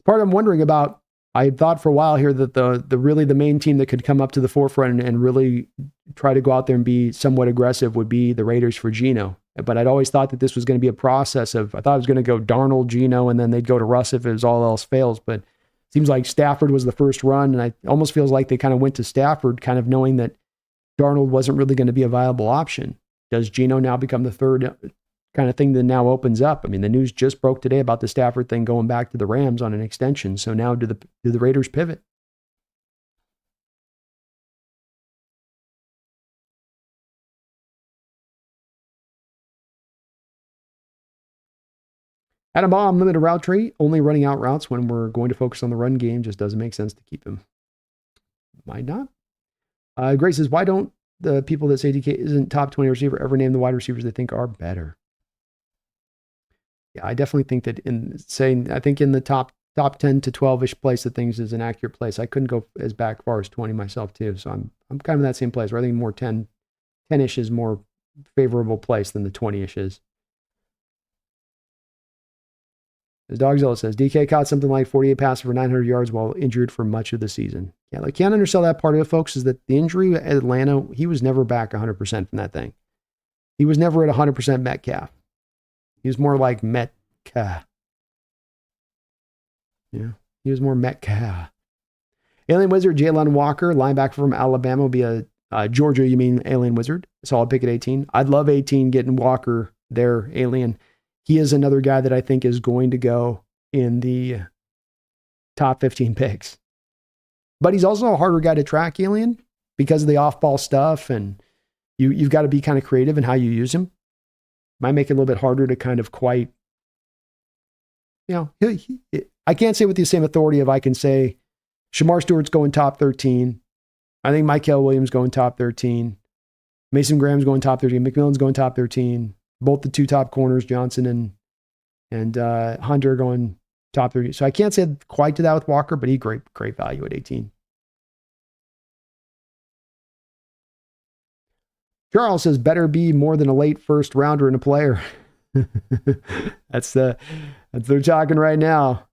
Part I'm wondering about, I thought for a while here that the main team that could come up to the forefront and really try to go out there and be somewhat aggressive would be the Raiders for Geno. But I'd always thought that this was going to be a process of, I thought it was going to go Darnold, Geno, and then they'd go to Russ if it was all else fails. But it seems like Stafford was the first run, and it almost feels like they kind of went to Stafford kind of knowing that Darnold wasn't really going to be a viable option. Does Geno now become the third kind of thing that now opens up? I mean, the news just broke today about the Stafford thing going back to the Rams on an extension. So now do the Raiders pivot? At a bomb, limited route tree, only running out routes when we're going to focus on the run game just doesn't make sense to keep him. Might not. Grace says, why don't the people that say DK isn't top 20 receiver ever name the wide receivers they think are better? Yeah, I definitely think that I think in the top 10 to 12-ish place of things is an accurate place. I couldn't go as back far as 20 myself too. So I'm kind of in that same place where I think more 10-ish is more favorable place than the 20-ish is. As Dogzilla says, DK caught something like 48 passes for 900 yards while injured for much of the season. Yeah, like can't undersell that part of it, folks, is that the injury at Atlanta, he was never back 100% from that thing. He was never at 100% Metcalf. He was more like Metcalf. Yeah, he was more Metcalf. Alien Wizard, Jalen Walker, linebacker from Alabama, will be a Georgia, you mean Alien Wizard. Solid pick at 18. I'd love 18 getting Walker there, Alien. He is another guy that I think is going to go in the top 15 picks. but he's also a harder guy to track, Alien, because of the off-ball stuff, and you've got to be kind of creative in how you use him. Might make it a little bit harder to kind of quite, I can't say with the same authority if I can say Shamar Stewart's going top 13. I think Mykel Williams going top 13. Mason Graham's going top 13. McMillan's going top 13. Both the two top corners, Johnson and Hunter, going top 30. So I can't say quite to that with Walker, but he great value at 18. Charles says, better be more than a late first rounder in a player. That's they're talking right now.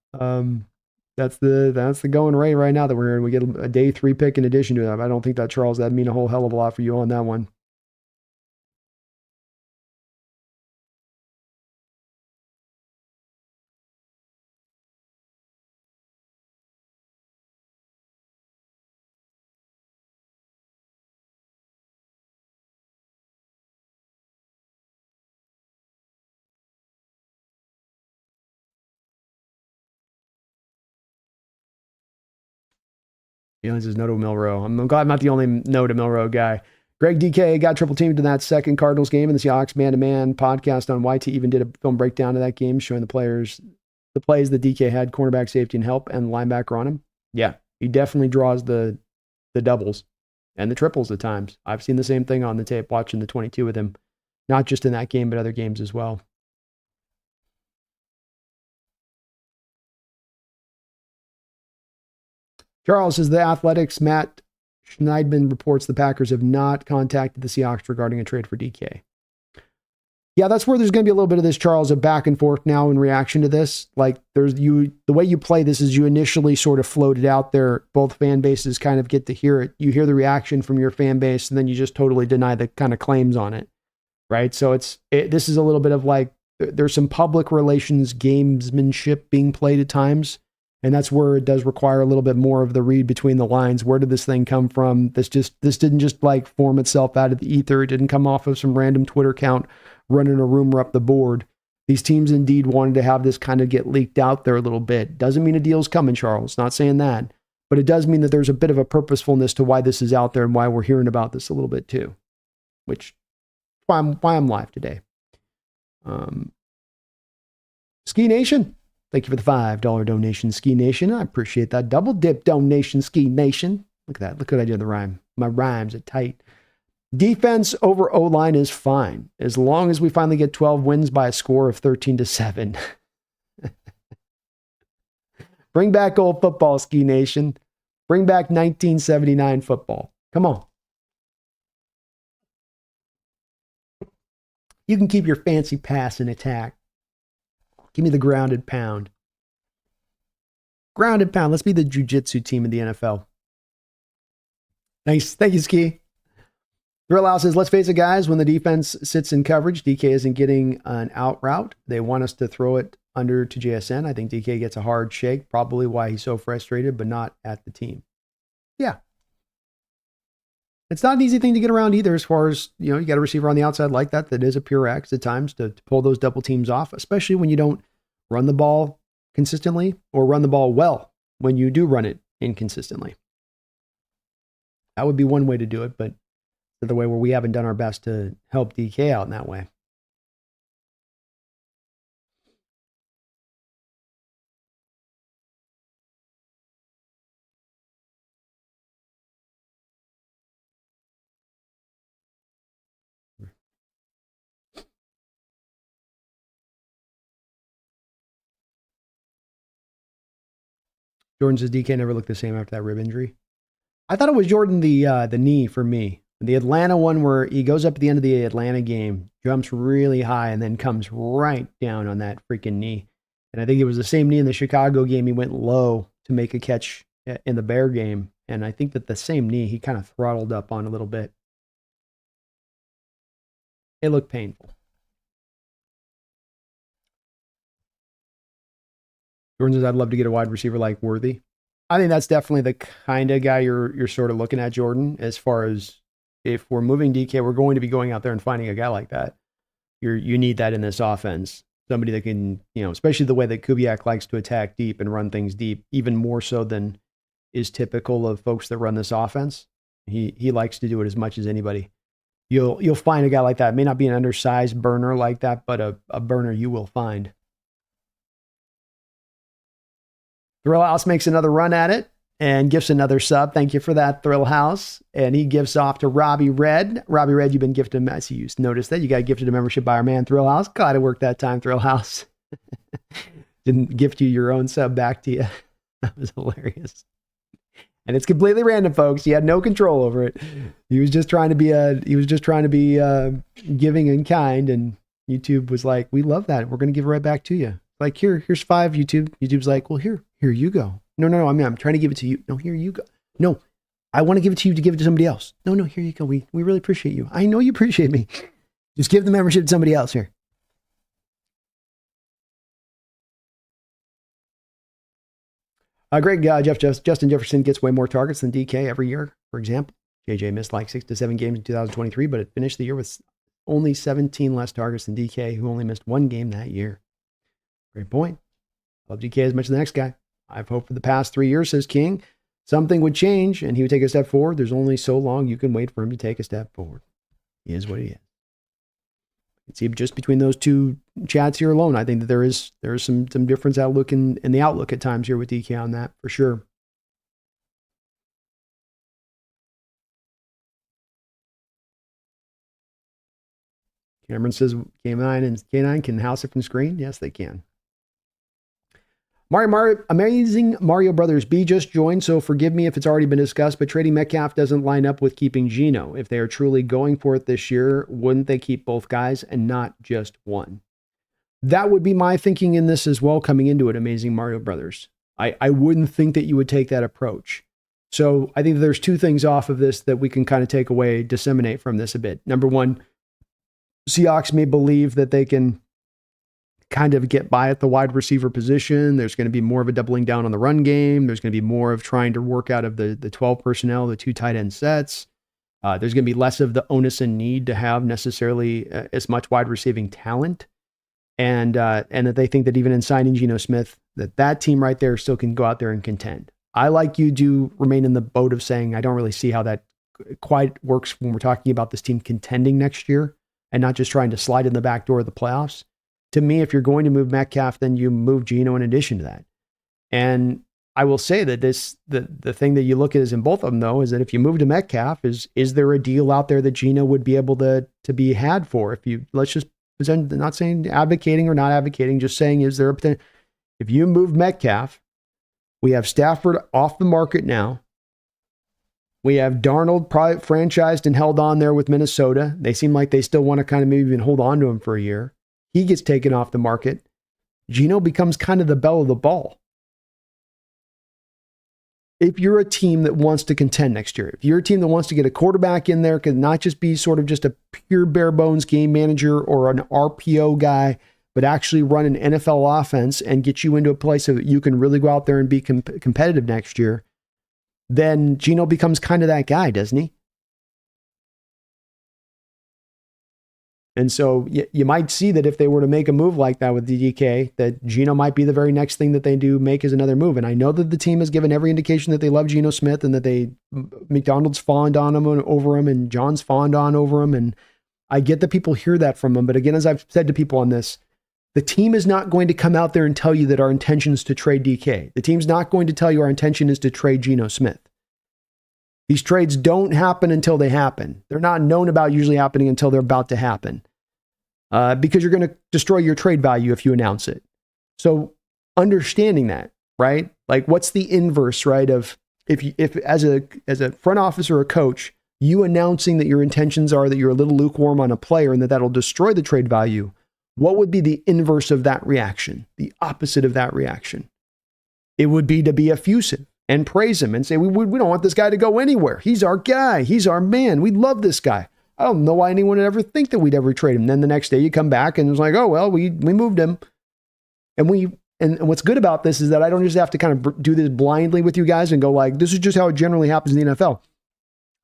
That's the going rate right now that we're in. We get a day 3 pick in addition to that. I don't think that, Charles, that'd mean a whole hell of a lot for you on that one. Feelings is no to Milrow. I'm glad I'm not the only no to Milrow guy. Greg DK got triple teamed in that second Cardinals game in the Seahawks man-to-man podcast on YT. Even did a film breakdown of that game showing the plays that DK had, cornerback, safety, and help, and linebacker on him. Yeah, he definitely draws the doubles and the triples at times. I've seen the same thing on the tape watching the 22 with him, not just in that game, but other games as well. Charles says the Athletics' Matt Schneidman reports the Packers have not contacted the Seahawks regarding a trade for DK. Yeah, that's where there's going to be a little bit of this, Charles, of back and forth now in reaction to this. Like, the way you play this is you initially sort of float it out there. Both fan bases kind of get to hear it. You hear the reaction from your fan base, and then you just totally deny the kind of claims on it, right? So this is a little bit of like, there's some public relations gamesmanship being played at times. And that's where it does require a little bit more of the read between the lines. Where did this thing come from? This didn't just like form itself out of the ether. It didn't come off of some random Twitter account running a rumor up the board. These teams indeed wanted to have this kind of get leaked out there a little bit. Doesn't mean a deal's coming, Charles. Not saying that. But it does mean that there's a bit of a purposefulness to why this is out there and why we're hearing about this a little bit too. Which why I'm live today. Ski Nation. Thank you for the $5 donation, Ski Nation. I appreciate that. Double dip donation, Ski Nation. Look at that. Look what I did in the rhyme. My rhymes are tight. Defense over O-line is fine, as long as we finally get 12 wins by a score of 13-7. Bring back old football, Ski Nation. Bring back 1979 football. Come on. You can keep your fancy pass and attack. Give me the grounded pound. Grounded pound. Let's be the jiu-jitsu team in the NFL. Nice. Thank you, Ski. Thrill says, let's face it, guys. When the defense sits in coverage, DK isn't getting an out route. They want us to throw it under to JSN. I think DK gets a hard shake. Probably why he's so frustrated, but not at the team. Yeah. It's not an easy thing to get around either, as far as, you got a receiver on the outside like that is a pure X at times to pull those double teams off, especially when you don't run the ball consistently or run the ball well when you do run it inconsistently. That would be one way to do it, but the way where we haven't done our best to help DK out in that way. Jordan says DK never looked the same after that rib injury. I thought it was Jordan the knee for me. The Atlanta one where he goes up at the end of the Atlanta game, jumps really high, and then comes right down on that freaking knee. And I think it was the same knee in the Chicago game. He went low to make a catch in the Bear game. And I think that the same knee he kind of throttled up on a little bit. It looked painful. Jordan says, I'd love to get a wide receiver like Worthy. I think that's definitely the kind of guy you're sort of looking at, Jordan, as far as if we're moving DK, we're going to be going out there and finding a guy like that. You need that in this offense. Somebody that can, especially the way that Kubiak likes to attack deep and run things deep, even more so than is typical of folks that run this offense. He likes to do it as much as anybody. You'll find a guy like that. It may not be an undersized burner like that, but a burner you will find. Thrill House makes another run at it and gifts another sub. Thank you for that, Thrill House. And he gives off to Robbie Red. Robbie Red, you've been gifted. I see you noticed that. You got gifted a membership by our man, Thrill House. Glad it worked that time, Thrill House. Didn't gift you your own sub back to you. That was hilarious. And it's completely random, folks. He had no control over it. He was just trying to be giving and kind. And YouTube was like, we love that. We're going to give it right back to you. Like, here's 5, YouTube. YouTube's like, well, here you go. No, I'm trying to give it to you. No, here you go. No, I want to give it to you to give it to somebody else. No, here you go. We really appreciate you. I know you appreciate me. Just give the membership to somebody else here. Justin Jefferson gets way more targets than DK every year. For example, JJ missed like 6 to 7 games in 2023, but it finished the year with only 17 less targets than DK, who only missed 1 game that year. Great point. Love DK as much as the next guy. I've hoped for the past 3 years, says King, something would change and he would take a step forward. There's only so long you can wait for him to take a step forward. He is what he is. You can see just between those two chats here alone, I think that there is some difference outlook in the outlook at times here with DK on that, for sure. Cameron says K9 can house it from screen. Yes, they can. Amazing Mario Brothers B just joined, so forgive me if it's already been discussed, but trading Metcalf doesn't line up with keeping Geno. If they are truly going for it this year, wouldn't they keep both guys and not just one? That would be my thinking in this as well, coming into it, Amazing Mario Brothers. I wouldn't think that you would take that approach. So I think there's 2 things off of this that we can kind of take away, disseminate from this a bit. Number one, Seahawks may believe that they can kind of get by at the wide receiver position. There's going to be more of a doubling down on the run game. There's going to be more of trying to work out of the 12 personnel, the 2 tight end sets. There's going to be less of the onus and need to have necessarily as much wide receiving talent. And that they think that even in signing Geno Smith, that team right there still can go out there and contend. I, like you, do remain in the boat of saying I don't really see how that quite works when we're talking about this team contending next year and not just trying to slide in the back door of the playoffs. To me, if you're going to move Metcalf, then you move Geno in addition to that. And I will say that the thing that you look at is in both of them, though, is that if you move to Metcalf, is there a deal out there that Geno would be able to be had for? Let's just present, not saying advocating or not advocating, just saying, is there a potential? If you move Metcalf, we have Stafford off the market now. We have Darnold probably franchised and held on there with Minnesota. They seem like they still want to kind of maybe even hold on to him for a year. He gets taken off the market. Geno becomes kind of the belle of the ball. If you're a team that wants to contend next year, if you're a team that wants to get a quarterback in there, can not just be sort of just a pure bare bones game manager or an RPO guy, but actually run an NFL offense and get you into a place so that you can really go out there and be competitive next year, then Geno becomes kind of that guy, doesn't he? And so you might see that if they were to make a move like that with DK, that Geno might be the very next thing that they do make as another move. And I know that the team has given every indication that they love Geno Smith and that McDonald's fawned on him and over him and John's fawned on over him. And I get that people hear that from him. But again, as I've said to people on this, the team is not going to come out there and tell you that our intention is to trade DK. The team's not going to tell you our intention is to trade Geno Smith. These trades don't happen until they happen. They're not known about usually happening until they're about to happen. Because you're going to destroy your trade value if you announce it. So understanding that, right? Like what's the inverse, right? Of if as a front office or a coach, you announcing that your intentions are that you're a little lukewarm on a player and that'll destroy the trade value, what would be the inverse of that reaction? The opposite of that reaction? It would be to be effusive and praise him and say, we don't want this guy to go anywhere. He's our guy. He's our man. We love this guy. I don't know why anyone would ever think that we'd ever trade him. Then the next day you come back and it's like, oh, well, we moved him. And what's good about this is that I don't just have to kind of do this blindly with you guys and go like, this is just how it generally happens in the NFL.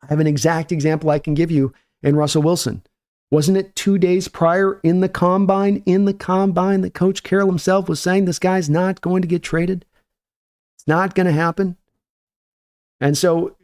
I have an exact example I can give you in Russell Wilson. Wasn't it 2 days prior in the combine that Coach Carroll himself was saying this guy's not going to get traded? It's not going to happen. And so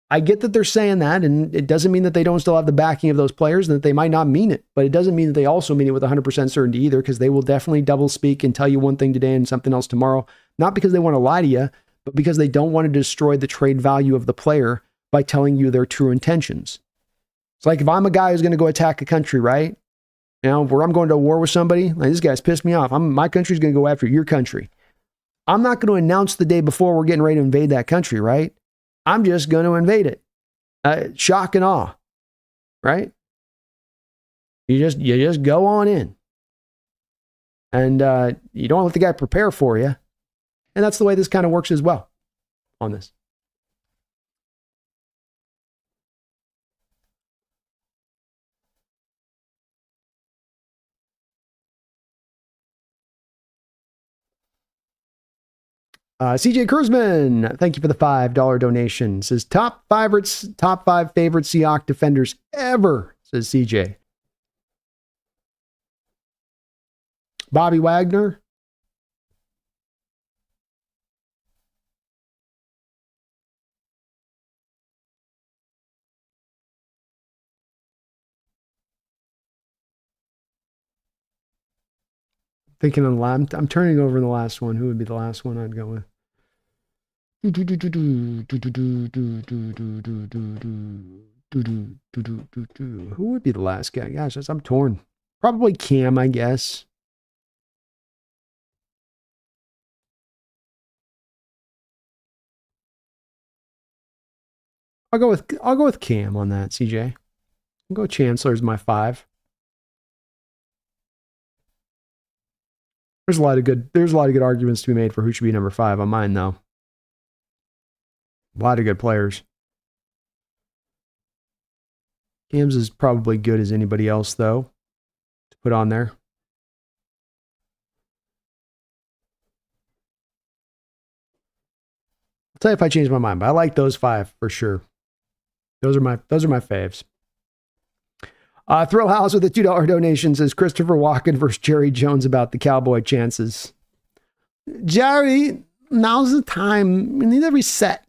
I get that they're saying that, and it doesn't mean that they don't still have the backing of those players and that they might not mean it, but it doesn't mean that they also mean it with 100% certainty either, because they will definitely double speak and tell you one thing today and something else tomorrow, not because they want to lie to you, but because they don't want to destroy the trade value of the player by telling you their true intentions. It's like if I'm a guy who's going to go attack a country, right? You know, where I'm going to war with somebody, like this guy's pissed me off. My country's going to go after your country. I'm not going to announce the day before we're getting ready to invade that country, right? I'm just going to invade it. Shock and awe, right? You just go on in. And you don't let the guy prepare for you. And that's the way this kind of works as well on this. CJ Cruzman, thank you for the $5 donation. Says top five favorite Seahawks defenders ever, says CJ. Bobby Wagner. Thinking of I'm turning over the last one. Who would be the last one I'd go with? Who would be the last guy? Gosh, I'm torn. Probably Cam, I guess. I'll go with Cam on that, CJ. I'll go Chancellor as my 5. There's a lot of good arguments to be made for who should be number 5 on mine, though. A lot of good players. Cam's is probably good as anybody else, though, to put on there. I'll tell you if I change my mind, but I like those 5 for sure. Those are my faves. Thrill House with a $2 donation says Christopher Walken versus Jerry Jones about the Cowboy chances. Jerry, now's the time. We need to reset.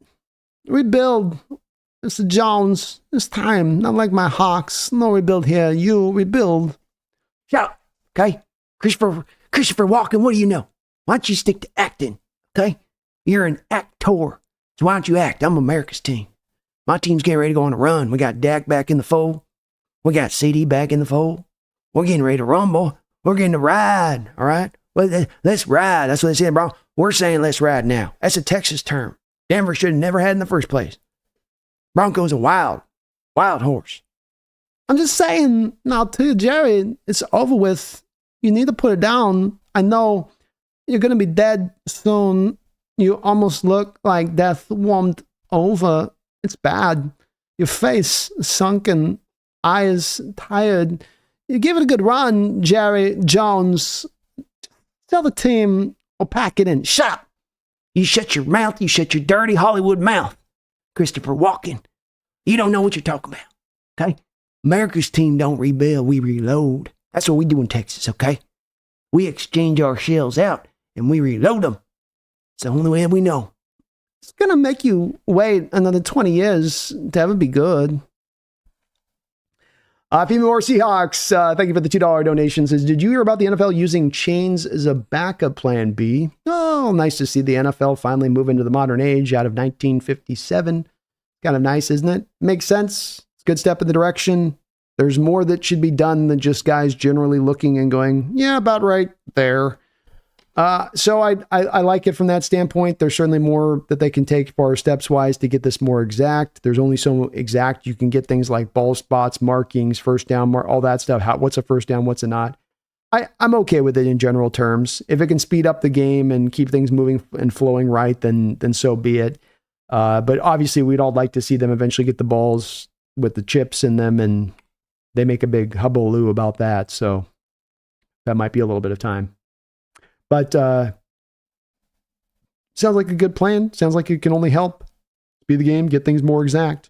Rebuild. Mr. Jones, it's time. Not like my Hawks. No rebuild here. You rebuild. Shout. Okay? Christopher Walken, what do you know? Why don't you stick to acting? Okay? You're an actor. So why don't you act? I'm America's team. My team's getting ready to go on a run. We got Dak back in the fold. We got CD back in the fold. We're getting ready to rumble. We're getting to ride. All right? Well, let's ride. That's what they said, bro. We're saying let's ride now. That's a Texas term. Denver should have never had in the first place. Broncos a wild horse. I'm just saying, now to you, Jerry, it's over with. You need to put it down. I know you're going to be dead soon. You almost look like death warmed over. It's bad. Your face sunken, eyes tired. You give it a good run, Jerry Jones. Tell the team or pack it in. Shut up. You shut your mouth. You shut your dirty Hollywood mouth. Christopher Walken. You don't know what you're talking about. Okay? America's team don't rebuild. We reload. That's what we do in Texas, okay? We exchange our shells out and we reload them. It's the only way we know. It's going to make you wait another 20 years to ever be good. Female or Seahawks, thank you for the $2 donation. Says, did you hear about the NFL using chains as a backup plan B? Oh, nice to see the NFL finally move into the modern age out of 1957. Kind of nice, isn't it? Makes sense. It's a good step in the direction. There's more that should be done than just guys generally looking and going, yeah, about right there. So I like it from that standpoint. There's certainly more that they can take for steps wise to get this more exact. There's only so exact you can get things like ball spots, markings, first down, all that stuff. What's a first down? What's a not? I'm okay with it in general terms. If it can speed up the game and keep things moving and flowing right, then so be it. But obviously we'd all like to see them eventually get the balls with the chips in them, and they make a big hullabaloo about that. So that might be a little bit of time. But sounds like a good plan. Sounds like it can only help speed the game, get things more exact.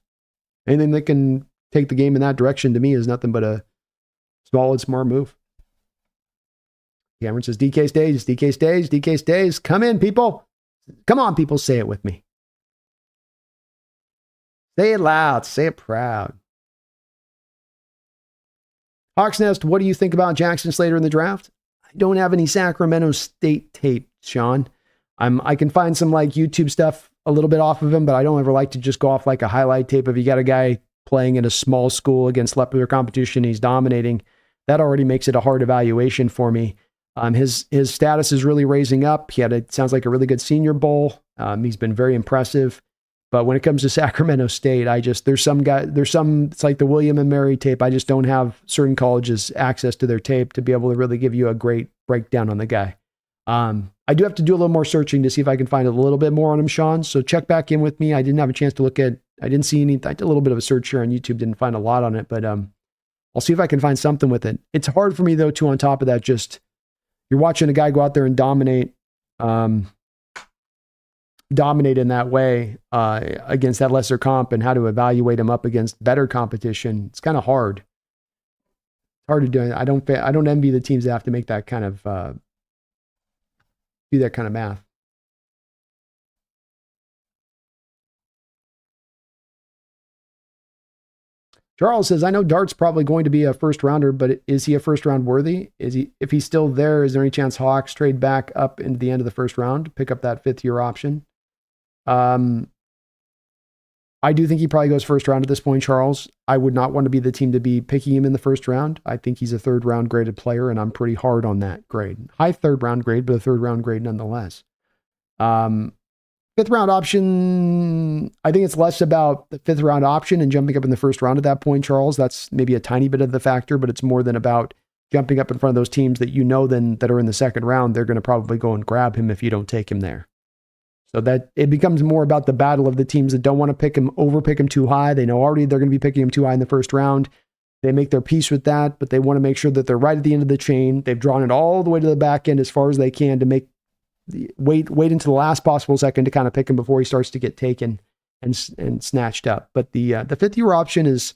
Anything that can take the game in that direction to me is nothing but a solid, smart move. Cameron says, DK stays, DK stays, DK stays. Come in, people. Come on, people. Say it with me. Say it loud. Say it proud. Hawks Nest, what do you think about Jackson Slater in the draft? I don't have any Sacramento State tape, Sean. I can find some like YouTube stuff a little bit off of him, but I don't ever like to just go off like a highlight tape. If you got a guy playing in a small school against lesser competition, he's dominating, that already makes it a hard evaluation for me. His status is really raising up. He had sounds like a really good Senior Bowl. He's been very impressive. But when it comes to Sacramento State, it's like the William and Mary tape. I just don't have certain colleges access to their tape to be able to really give you a great breakdown on the guy. I do have to do a little more searching to see if I can find a little bit more on him, Sean. So check back in with me. I didn't have a chance to I didn't see anything. I did a little bit of a search here on YouTube, didn't find a lot on it, but I'll see if I can find something with it. It's hard for me though, too, on top of that, just you're watching a guy go out there and dominate in that way against that lesser comp, and how to evaluate him up against better competition. It's kind of hard. It's hard to do. I don't envy the teams that have to make that kind of do that kind of math. Charles says, I know Dart's probably going to be a first rounder, but is he a first round worthy? If he's still there, is there any chance Hawks trade back up into the end of the first round, pick up that 5th year option? I do think he probably goes first round at this point, Charles. I would not want to be the team to be picking him in the first round. I think he's a 3rd round graded player, and I'm pretty hard on that grade. High 3rd round grade, but a 3rd round grade nonetheless. 5th round option, I think it's less about the 5th round option and jumping up in the first round at that point, Charles. That's maybe a tiny bit of the factor, but it's more than about jumping up in front of those teams that that are in the 2nd round. They're going to probably go and grab him if you don't take him there. So that it becomes more about the battle of the teams that don't want to overpick him too high. They know already they're going to be picking him too high in the first round. They make their peace with that, but they want to make sure that they're right at the end of the chain. They've drawn it all the way to the back end as far as they can to wait into the last possible second to kind of pick him before he starts to get taken and snatched up. But the 5th year option is,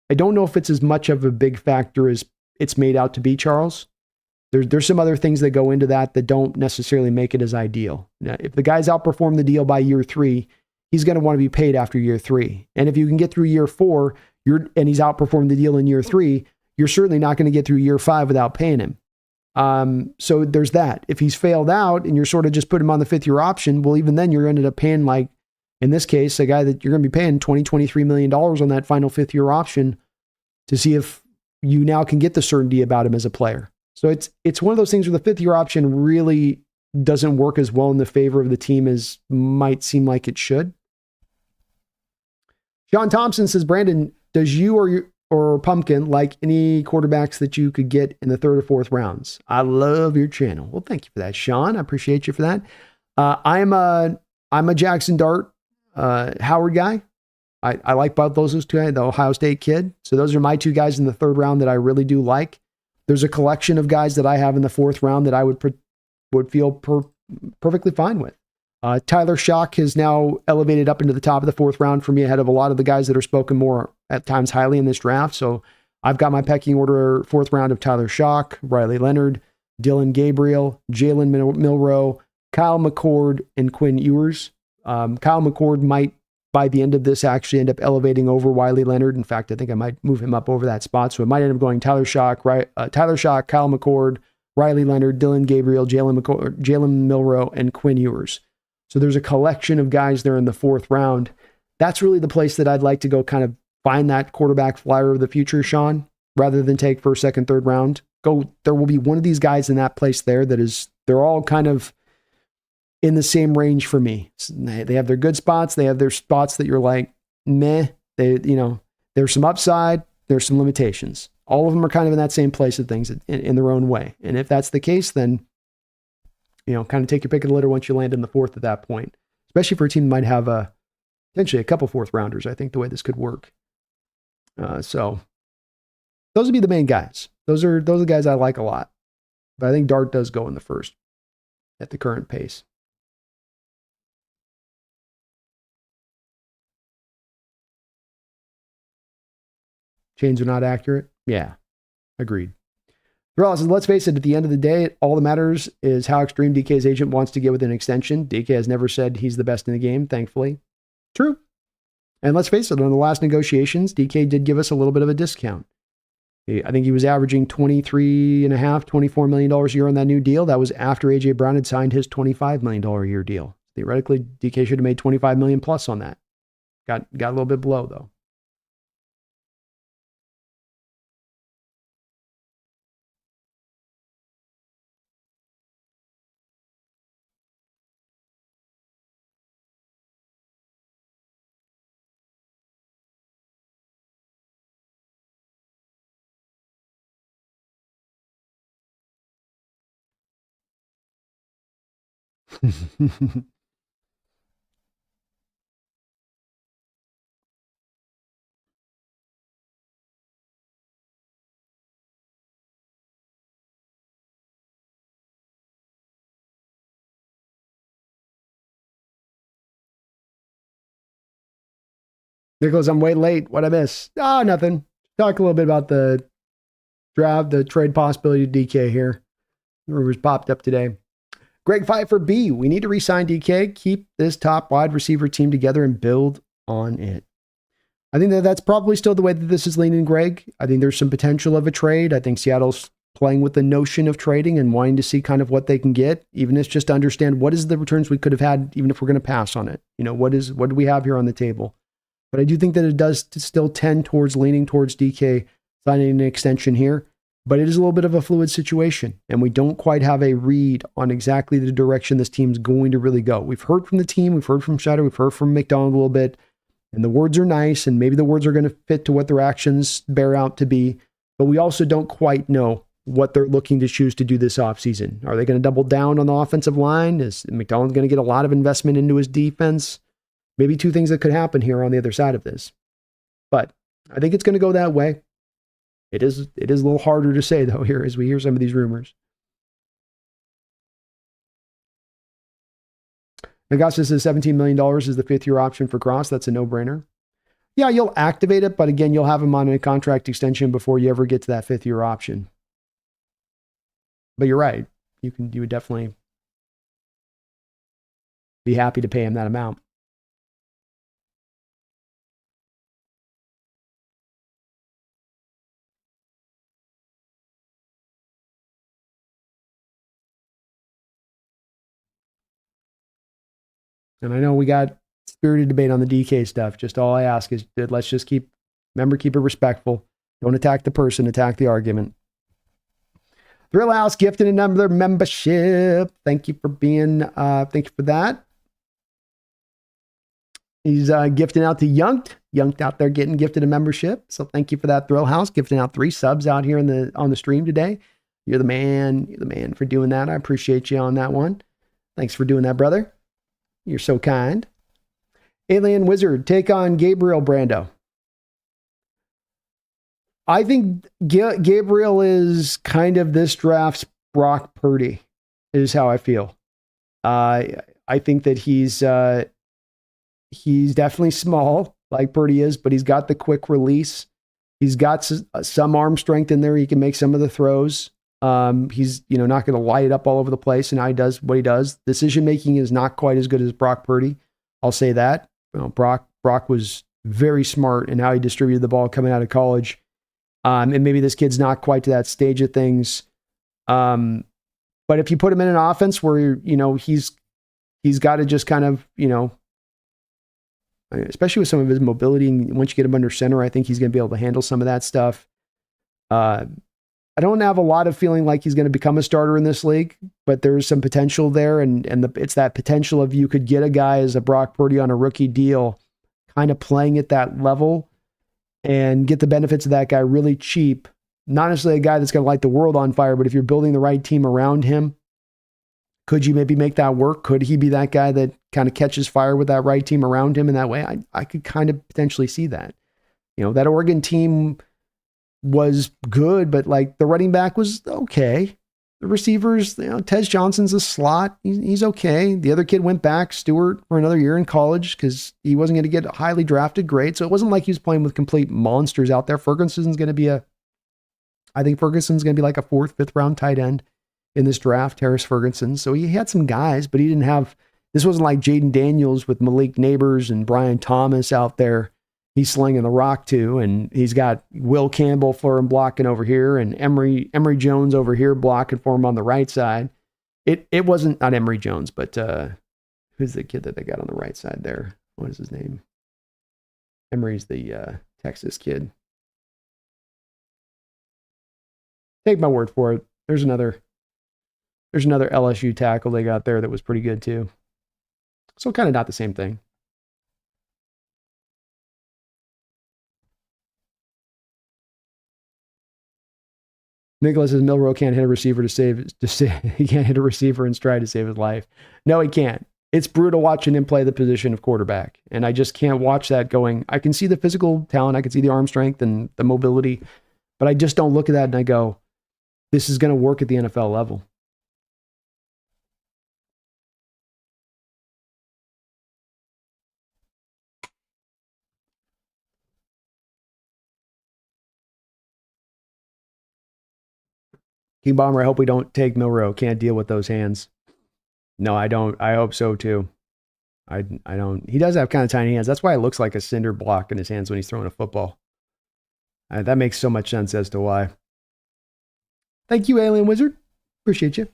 I don't know if it's as much of a big factor as it's made out to be, Charles. There's some other things that go into that don't necessarily make it as ideal. Now, if the guy's outperformed the deal by year 3, he's going to want to be paid after year 3. And if you can get through year 4, and he's outperformed the deal in year 3, you're certainly not going to get through year 5 without paying him. So there's that. If he's failed out and you're sort of just put him on the 5th year option, well, even then you're ended up paying, like in this case, a guy that you're going to be paying $23 million on that final 5th year option to see if you now can get the certainty about him as a player. So it's one of those things where the 5th year option really doesn't work as well in the favor of the team as might seem like it should. John Thompson says, Brandon, does you or Pumpkin like any quarterbacks that you could get in the 3rd or 4th rounds? I love your channel. Well, thank you for that, Sean. I appreciate you for that. I'm a Jackson Dart Howard guy. I like both those two, the Ohio State kid. So those are my 2 guys in the 3rd round that I really do like. There's a collection of guys that I have in the 4th round that I would feel perfectly fine with. Tyler Shock has now elevated up into the top of the 4th round for me, ahead of a lot of the guys that are spoken more at times highly in this draft. So I've got my pecking order 4th round of Tyler Shock, Riley Leonard, Dylan Gabriel, Jalen Milroe, Kyle McCord, and Quinn Ewers. Kyle McCord might, by the end of this, actually end up elevating over Wiley Leonard. In fact, I think I might move him up over that spot. So it might end up going Tyler Shock, Kyle McCord, Riley Leonard, Dylan Gabriel, Jalen Milroe, and Quinn Ewers. So there's a collection of guys there in the 4th round. That's really the place that I'd like to go kind of find that quarterback flyer of the future, Sean, rather than take 1st, 2nd, 3rd round. There will be one of these guys in that place there they're all kind of in the same range for me. They have their good spots. They have their spots that you're like, meh. There's some upside. There's some limitations. All of them are kind of in that same place of things in their own way. And if that's the case, then, kind of take your pick of the litter once you land in the 4th at that point, especially for a team that might have potentially a couple 4th rounders. I think the way this could work. So those would be the main guys. Those are the guys I like a lot. But I think Dart does go in the 1st at the current pace. Chains are not accurate. Yeah, agreed. Thrall says, let's face it, at the end of the day, all that matters is how extreme DK's agent wants to get with an extension. DK has never said he's the best in the game, thankfully. True. And let's face it, on the last negotiations, DK did give us a little bit of a discount. I think he was averaging $24 million a year on that new deal. That was after A.J. Brown had signed his $25 million a year deal. Theoretically, DK should have made $25 million plus on that. Got a little bit below, though. Nicholas, I'm way late. What'd I miss? Oh, nothing. Talk a little bit about the draft, the trade possibility of DK here. The rumors popped up today. Greg Pfeiffer B. We need to re-sign DK, keep this top wide receiver team together, and build on it. I think that's probably still the way that this is leaning, Greg. I think there's some potential of a trade. I think Seattle's playing with the notion of trading and wanting to see kind of what they can get, even if it's just to understand what is the returns we could have had, even if we're going to pass on it. What do we have here on the table? But I do think that it does still tend towards leaning towards DK signing an extension here. But it is a little bit of a fluid situation, and we don't quite have a read on exactly the direction this team's going to really go. We've heard from the team, we've heard from Shatter, we've heard from McDonald a little bit, and the words are nice, and maybe the words are going to fit to what their actions bear out to be, but we also don't quite know what they're looking to choose to do this offseason. Are they going to double down on the offensive line? Is McDonald going to get a lot of investment into his defense? Maybe two things that could happen here on the other side of this. But I think it's going to go that way. It is a little harder to say, though, here as we hear some of these rumors. Augustus says $17 million is the fifth-year option for Cross. That's a no-brainer. Yeah, you'll activate it, but again, you'll have him on a contract extension before you ever get to that fifth-year option. But you're right. You would definitely be happy to pay him that amount. And I know we got spirited debate on the DK stuff. Just all I ask is let's just keep it respectful. Don't attack the person, attack the argument. Thrill House gifted another membership. Thank you for thank you for that. He's gifting out to Yunked. Yunked out there getting gifted a membership. So thank you for that, Thrill House. Gifting out 3 subs out here on the stream today. You're the man. You're the man for doing that. I appreciate you on that one. Thanks for doing that, brother. You're so kind. Alien Wizard, take on Gabriel Brando. I think Gabriel is kind of this draft's Brock Purdy, is how I feel. I think that he's definitely small, like Purdy is, but he's got the quick release. He's got some arm strength in there. He can make some of the throws. He's not going to light it up all over the place, and how he does what he does. Decision making is not quite as good as Brock Purdy. I'll say that. Brock was very smart in how he distributed the ball coming out of college. And maybe this kid's not quite to that stage of things. But if you put him in an offense where he's got to just kind of especially with some of his mobility, and once you get him under center, I think he's going to be able to handle some of that stuff. I don't have a lot of feeling like he's going to become a starter in this league, but there's some potential there. And it's that potential of you could get a guy as a Brock Purdy on a rookie deal, kind of playing at that level and get the benefits of that guy really cheap. Not necessarily a guy that's going to light the world on fire, but if you're building the right team around him, could you maybe make that work? Could he be that guy that kind of catches fire with that right team around him in that way? I could kind of potentially see that. That Oregon team was good, but like the running back was okay. The receivers, Tez Johnson's a slot. He's okay. The other kid went back, Stewart, for another year in college because he wasn't going to get a highly drafted grade. So it wasn't like he was playing with complete monsters out there. I think Ferguson's going to be like a 4th, 5th round tight end in this draft, Harris Ferguson. So he had some guys, but he didn't have, this wasn't like Jaden Daniels with Malik Neighbors and Brian Thomas out there. he's slinging the rock too, and he's got Will Campbell for him blocking over here, and Emory Jones over here blocking for him on the right side. It wasn't not Emory Jones, but who's the kid that they got on the right side there? What is his name? Emory's the Texas kid. Take my word for it. There's another LSU tackle they got there that was pretty good too. So kind of not the same thing. Nicholas says Milroe can't hit a receiver he can't hit a receiver in stride to save his life. No, he can't. It's brutal watching him play the position of quarterback. And I just can't watch that going. I can see the physical talent, I can see the arm strength and the mobility, but I just don't look at that and I go, this is going to work at the NFL level. King Bomber, I hope we don't take Milroe. Can't deal with those hands. No, I don't. I hope so too. I don't. He does have kind of tiny hands. That's why it looks like a cinder block in his hands when he's throwing a football. That makes so much sense as to why. Thank you, Alien Wizard. Appreciate you.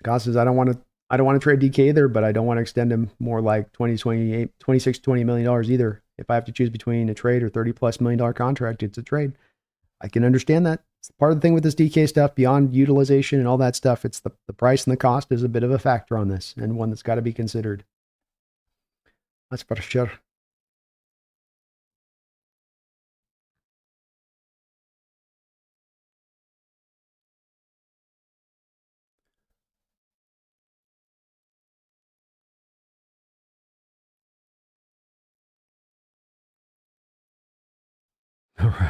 Goss says, I don't want to trade DK either, but I don't want to extend him more like $20 million either. If I have to choose between a trade or $30+ million contract, it's a trade. I can understand that. It's part of the thing with this DK stuff, beyond utilization and all that stuff. It's the price and the cost is a bit of a factor on this, and one that's got to be considered. That's for sure.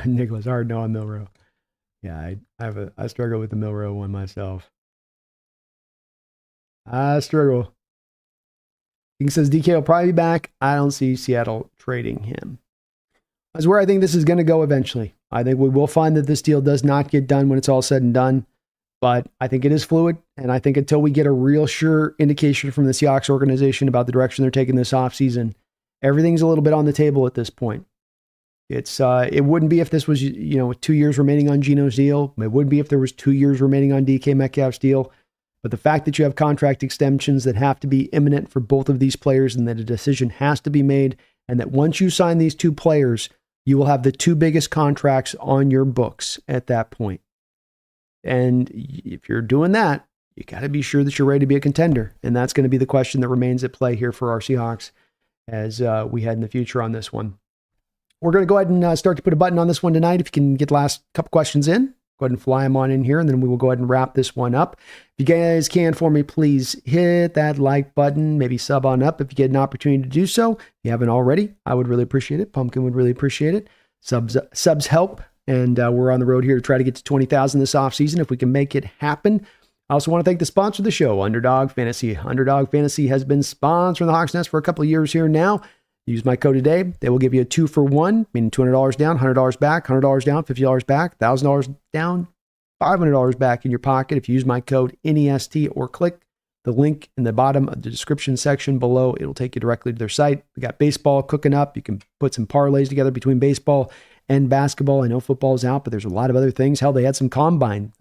Nicholas, hard no on Milroe. Yeah, I struggle with the Milroe one myself. I struggle. He says DK will probably be back. I don't see Seattle trading him. That's where I think this is going to go eventually. I think we will find that this deal does not get done when it's all said and done. But I think it is fluid. And I think until we get a real sure indication from the Seahawks organization about the direction they're taking this offseason, everything's a little bit on the table at this point. It wouldn't be if this was, 2 years remaining on Geno's deal. It wouldn't be if there was 2 years remaining on DK Metcalf's deal. But the fact that you have contract extensions that have to be imminent for both of these players and that a decision has to be made, and that once you sign these two players, you will have the two biggest contracts on your books at that point. And if you're doing that, you got to be sure that you're ready to be a contender. And that's going to be the question that remains at play here for our Seahawks as we head in the future on this one. We're going to go ahead and start to put a button on this one tonight. If you can get the last couple questions in, go ahead and fly them on in here, and then we will go ahead and wrap this one up. If you guys can for me, please hit that like button, maybe sub on up if you get an opportunity to do so. If you haven't already, I would really appreciate it. Pumpkin would really appreciate it. Subs help, and we're on the road here to try to get to 20,000 this offseason if we can make it happen. I also want to thank the sponsor of the show, Underdog Fantasy. Underdog Fantasy has been sponsoring the Hawks Nest for a couple of years here now. Use my code today. They will give you a 2-for-1, meaning $200 down, $100 back, $100 down, $50 back, $1,000 down, $500 back in your pocket if you use my code NEST or click the link in the bottom of the description section below. It'll take you directly to their site. We got baseball cooking up. You can put some parlays together between baseball and basketball. I know football's out, but there's a lot of other things. Hell, they had some combine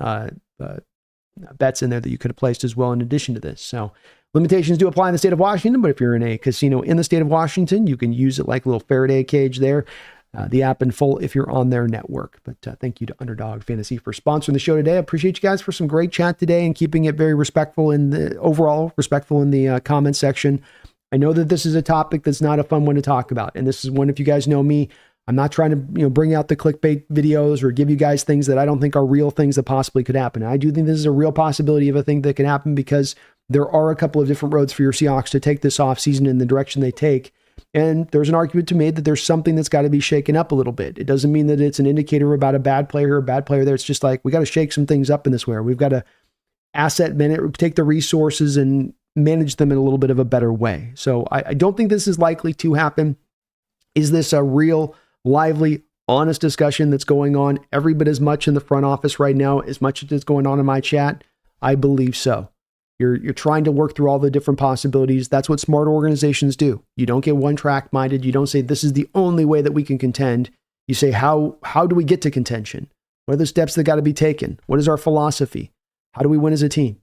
bets in there that you could have placed as well in addition to this. So limitations do apply in the state of Washington, but if you're in a casino in the state of Washington, you can use it like a little Faraday cage there. The app in full if you're on their network. But thank you to Underdog Fantasy for sponsoring the show today. I appreciate you guys for some great chat today and keeping it very respectful in the comment section. I know that this is a topic that's not a fun one to talk about. And this is one, if you guys know me, I'm not trying to bring out the clickbait videos or give you guys things that I don't think are real things that possibly could happen. I do think this is a real possibility of a thing that can happen because there are a couple of different roads for your Seahawks to take this offseason in the direction they take. And there's an argument to be made that there's something that's got to be shaken up a little bit. It doesn't mean that it's an indicator about a bad player or a bad player there. It's just like, we got to shake some things up in this way. We've got to take the resources and manage them in a little bit of a better way. So I don't think this is likely to happen. Is this a real, lively, honest discussion that's going on every bit as much in the front office right now as much as it's going on in my chat? I believe so. You're trying to work through all the different possibilities. That's what smart organizations do. You don't get one track minded. You don't say this is the only way that we can contend. You say, how do we get to contention? What are the steps that got to be taken? What is our philosophy? How do we win as a team?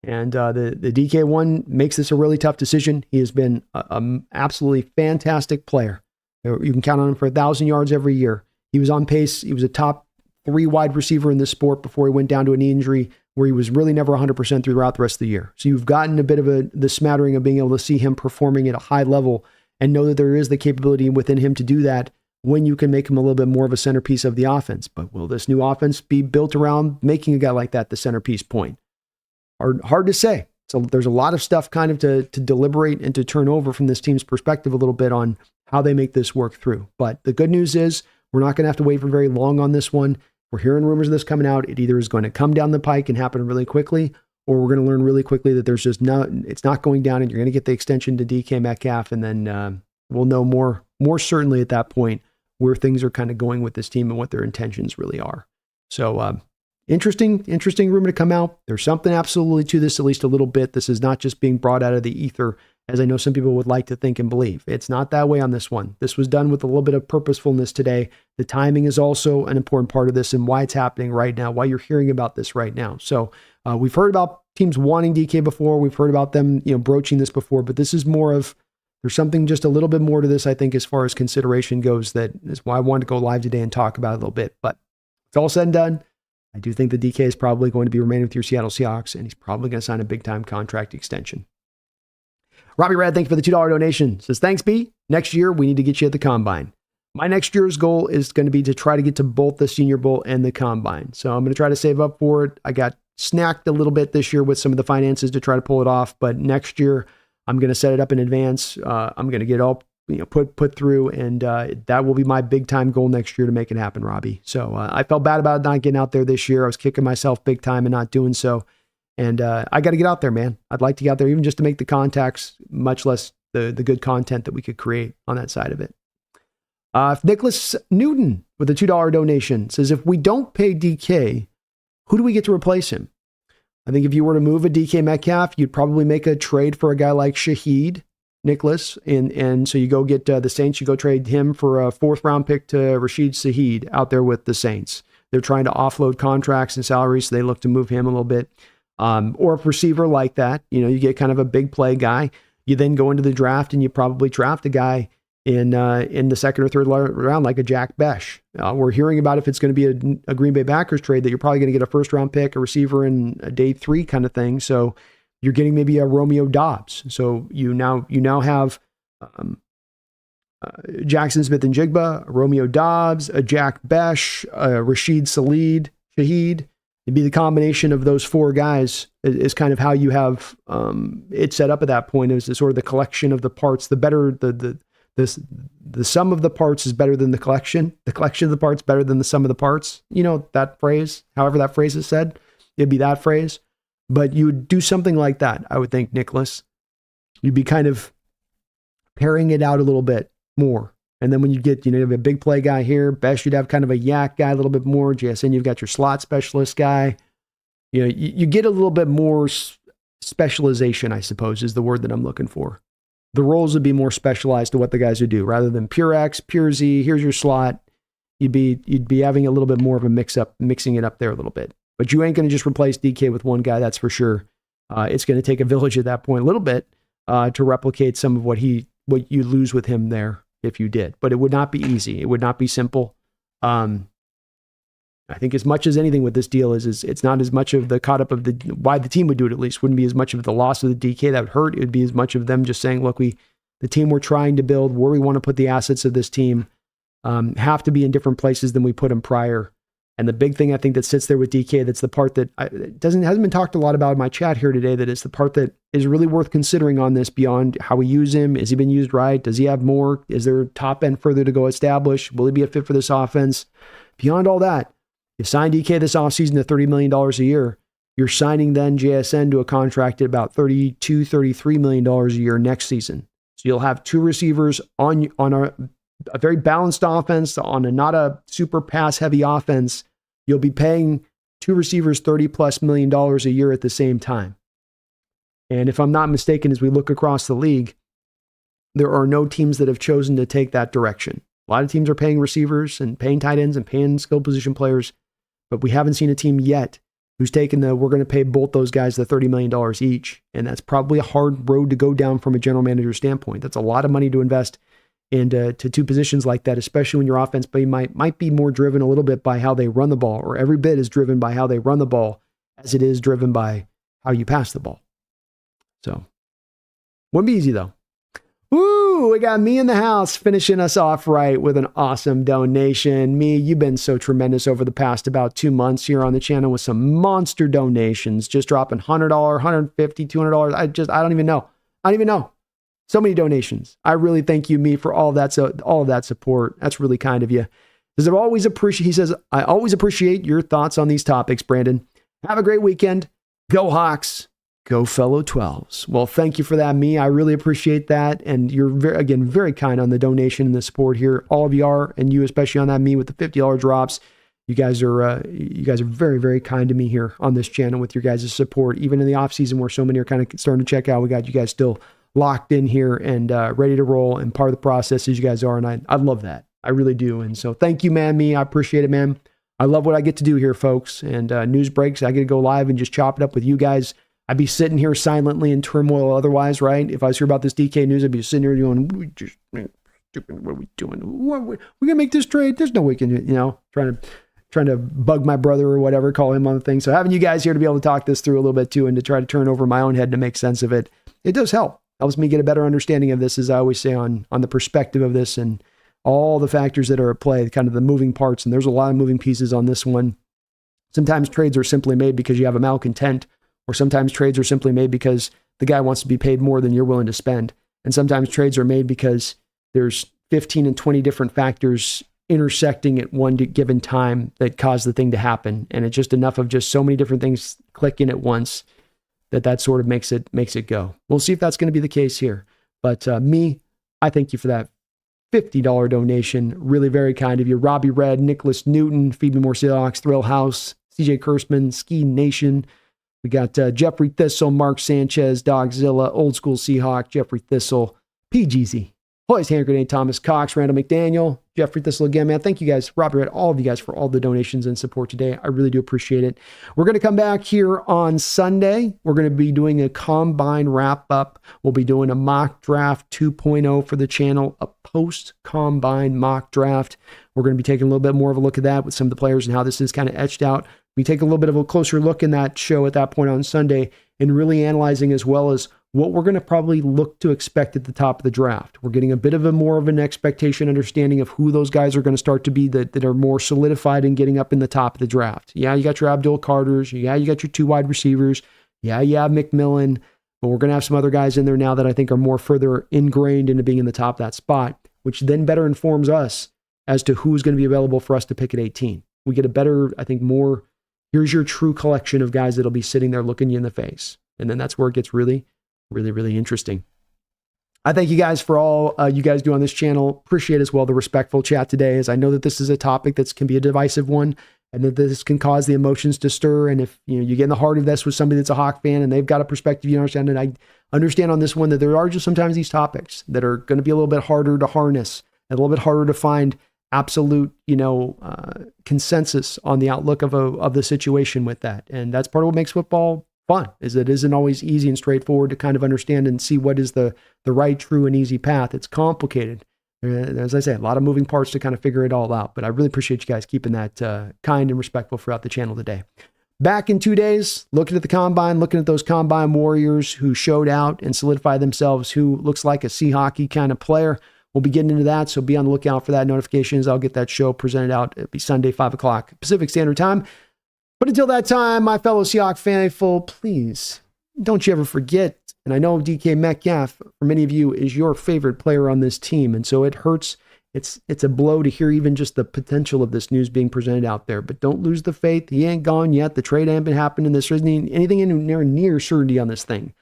And the DK one makes this a really tough decision. He has been an absolutely fantastic player. You can count on him for 1,000 yards every year. He was on pace. He was a top 3 wide receiver in this sport before he went down to a knee injury where he was really never 100% throughout the rest of the year. So you've gotten a bit of the smattering of being able to see him performing at a high level and know that there is the capability within him to do that when you can make him a little bit more of a centerpiece of the offense. But will this new offense be built around making a guy like that the centerpiece point? Hard to say. So there's a lot of stuff kind of to deliberate and to turn over from this team's perspective a little bit on how they make this work through. But the good news is we're not going to have to wait for very long on this one. We're hearing rumors of this coming out. It either is going to come down the pike and happen really quickly, or we're going to learn really quickly that there's just it's not going down and you're going to get the extension to DK Metcalf. And then we'll know more certainly at that point where things are kind of going with this team and what their intentions really are. So interesting rumor to come out. There's something absolutely to this, at least a little bit. This is not just being brought out of the ether, as I know some people would like to think and believe. It's not that way on this one. This was done with a little bit of purposefulness today. The timing is also an important part of this and why it's happening right now, why you're hearing about this right now. So we've heard about teams wanting DK before. We've heard about them, broaching this before, but this is more of, there's something just a little bit more to this, I think, as far as consideration goes. That is why I wanted to go live today and talk about it a little bit. But it's all said and done. I do think the DK is probably going to be remaining with your Seattle Seahawks, and he's probably going to sign a big-time contract extension. Robbie Rad, thank you for the $2 donation. Says, thanks, B. Next year, we need to get you at the Combine. My next year's goal is going to be to try to get to both the Senior Bowl and the Combine. So I'm going to try to save up for it. I got snacked a little bit this year with some of the finances to try to pull it off, but next year, I'm going to set it up in advance. I'm going to get it all put through, and that will be my big-time goal next year to make it happen, Robbie. So I felt bad about not getting out there this year. I was kicking myself big time and not doing so. And I got to get out there, man. I'd like to get out there even just to make the contacts, much less the good content that we could create on that side of it. Nicholas Newton with a $2 donation says, if we don't pay DK, who do we get to replace him? I think if you were to move a DK Metcalf, you'd probably make a trade for a guy like Shaheed, Nicholas. And so you go get the Saints, you go trade him for a 4th-round pick to Rashid Shaheed out there with the Saints. They're trying to offload contracts and salaries, so they look to move him a little bit. Or a receiver like that, you get kind of a big play guy. You then go into the draft and you probably draft a guy in the 2nd or 3rd round, like a Jack Besh. We're hearing about if it's going to be a Green Bay Packers trade that you're probably going to get a 1st-round pick, a receiver in a day 3 kind of thing. So you're getting maybe a Romeo Dobbs. So you now have Jackson Smith-Njigba, Romeo Dobbs, a Jack Besh, Rashid Shaheed. It'd be the combination of those 4 guys is kind of how you have it set up at that point. Is sort of the collection of the parts. The sum of the parts is better than the collection. The collection of the parts better than the sum of the parts. That phrase, however that phrase is said, it'd be that phrase. But you would do something like that, I would think, Nicholas. You'd be kind of pairing it out a little bit more. And then when you get, you have a big play guy here, Best, you'd have kind of a yak guy a little bit more. JSN, you've got your slot specialist guy. You get a little bit more specialization, I suppose, is the word that I'm looking for. The roles would be more specialized to what the guys would do rather than pure X, pure Z, here's your slot. You'd be having a little bit more of a mixing it up there a little bit. But you ain't going to just replace DK with one guy, that's for sure. It's going to take a village at that point a little bit to replicate some of what you lose with him there if you did. But it would not be easy. It would not be simple. I think as much as anything with this deal is it's not as much of the caught up of why the team would do it, at least. Wouldn't be as much of the loss of the DK that would hurt. It would be as much of them just saying, look, the team we're trying to build, where we want to put the assets of this team, have to be in different places than we put them prior. And the big thing I think that sits there with DK, that's the part that hasn't been talked a lot about in my chat here today, that is the part that is really worth considering on this beyond how we use him. Has he been used right? Does he have more? Is there top end further to go establish? Will he be a fit for this offense? Beyond all that, you sign DK this offseason to $30 million a year. You're signing then JSN to a contract at about $32, $33 million a year next season. So you'll have 2 receivers on a very balanced offense, on not a super pass heavy offense. You'll be paying 2 receivers $30+ million a year at the same time. And if I'm not mistaken, as we look across the league, there are no teams that have chosen to take that direction. A lot of teams are paying receivers and paying tight ends and paying skill position players, but we haven't seen a team yet who's taken we're going to pay both those guys the $30 million each. And that's probably a hard road to go down from a general manager standpoint. That's a lot of money to invest into two positions like that, especially when your offense might be more driven a little bit by how they run the ball, or every bit is driven by how they run the ball as it is driven by how you pass the ball. So, wouldn't be easy though. Woo! We got me in the house finishing us off right with an awesome donation. Me, you've been so tremendous over the past about 2 months here on the channel with some monster donations, just dropping $100, $150, $200. I don't even know. I don't even know. So many donations. I really thank you, me, for all of that support. That's really kind of you. He says, I always appreciate your thoughts on these topics, Brandon. Have a great weekend. Go Hawks. Go fellow 12s. Well, thank you for that, me. I really appreciate that. And you're, very kind on the donation and the support here. All of you are, and you especially on that, me, with the $50 drops. You guys are very, very kind to me here on this channel with your guys' support. Even in the off season where so many are kind of starting to check out, we got you guys still locked in here and ready to roll, and part of the process as you guys are. And I love that. I really do. And so thank you, man, me. I appreciate it, man. I love what I get to do here, folks. And news breaks, I get to go live and just chop it up with you guys. I'd be sitting here silently in turmoil otherwise, right? If I was hear about this DK news, I'd be sitting here going, what are we doing? We're going to make this trade. There's no way we can, trying to bug my brother or whatever, call him on the thing. So having you guys here to be able to talk this through a little bit too, and to try to turn over my own head to make sense of it, it does help. Helps me get a better understanding of this, as I always say, on the perspective of this and all the factors that are at play, kind of the moving parts. And there's a lot of moving pieces on this one. Sometimes trades are simply made because you have a malcontent, or sometimes trades are simply made because the guy wants to be paid more than you're willing to spend. And sometimes trades are made because there's 15 and 20 different factors intersecting at one given time that cause the thing to happen. And it's just enough of just so many different things clicking at once that sort of makes it go. We'll see if that's going to be the case here. But me, I thank you for that $50 donation. Really very kind of you. Robbie Red, Nicholas Newton, Feed Me More Seahawks, Thrill House, CJ Kurtzman, Ski Nation. We got Jeffrey Thistle, Mark Sanchez, Dogzilla, Old School Seahawk, Jeffrey Thistle, PGZ, Hoy's Hand Grenade, Thomas Cox, Randall McDaniel, Jeffrey Thistle again, man. Thank you guys, Robbie Red, all of you guys for all the donations and support today. I really do appreciate it. We're going to come back here on Sunday. We're going to be doing a combine wrap up. We'll be doing a mock draft 2.0 for the channel, a post-combine mock draft. We're going to be taking a little bit more of a look at that with some of the players and how this is kind of etched out. We take a little bit of a closer look in that show at that point on Sunday, and really analyzing as well as what we're going to probably look to expect at the top of the draft. We're getting a bit of more of an expectation understanding of who those guys are going to start to be that are more solidified and getting up in the top of the draft. Yeah, you got your Abdul Carters. Yeah, you got your 2 wide receivers. Yeah, you have McMillan. But we're going to have some other guys in there now that I think are more further ingrained into being in the top of that spot, which then better informs us as to who's going to be available for us to pick at 18. We get a better, I think, more, here's your true collection of guys that'll be sitting there looking you in the face. And then that's where it gets really, really, really interesting. I thank you guys for all you guys do on this channel. Appreciate as well the respectful chat today, as I know that this is a topic that can be a divisive one, and that this can cause the emotions to stir. And if you get in the heart of this with somebody that's a Hawk fan and they've got a perspective you understand, and I understand on this one that there are just sometimes these topics that are going to be a little bit harder to harness and a little bit harder to find absolute, consensus on the outlook of the situation with that. And that's part of what makes football fun, is it isn't always easy and straightforward to kind of understand and see what is the right, true, and easy path. It's complicated. As I say, a lot of moving parts to kind of figure it all out. But I really appreciate you guys keeping that kind and respectful throughout the channel today. Back in 2 days, looking at the combine, looking at those combine warriors who showed out and solidified themselves, who looks like a Seahawky kind of player. We'll be getting into that, so be on the lookout for that notifications. I'll get that show presented out. It'll be Sunday, 5 o'clock Pacific Standard Time. But until that time, my fellow Seahawks faithful, please don't you ever forget, and I know DK Metcalf, for many of you, is your favorite player on this team, and so it hurts. It's a blow to hear even just the potential of this news being presented out there. But don't lose the faith. He ain't gone yet. The trade ain't been happening. There isn't anything near certainty on this thing.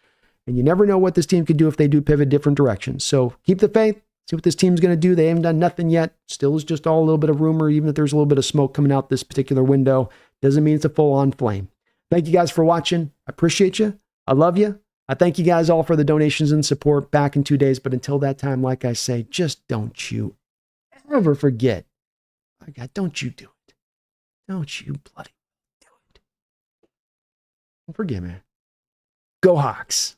And you never know what this team could do if they do pivot different directions. So keep the faith. See what this team's going to do. They haven't done nothing yet. Still is just all a little bit of rumor, even if there's a little bit of smoke coming out this particular window. Doesn't mean it's a full-on flame. Thank you guys for watching. I appreciate you. I love you. I thank you guys all for the donations and support back in 2 days. But until that time, like I say, just don't you ever forget. My God, don't you do it. Don't you bloody do it. Don't forget, man. Go Hawks.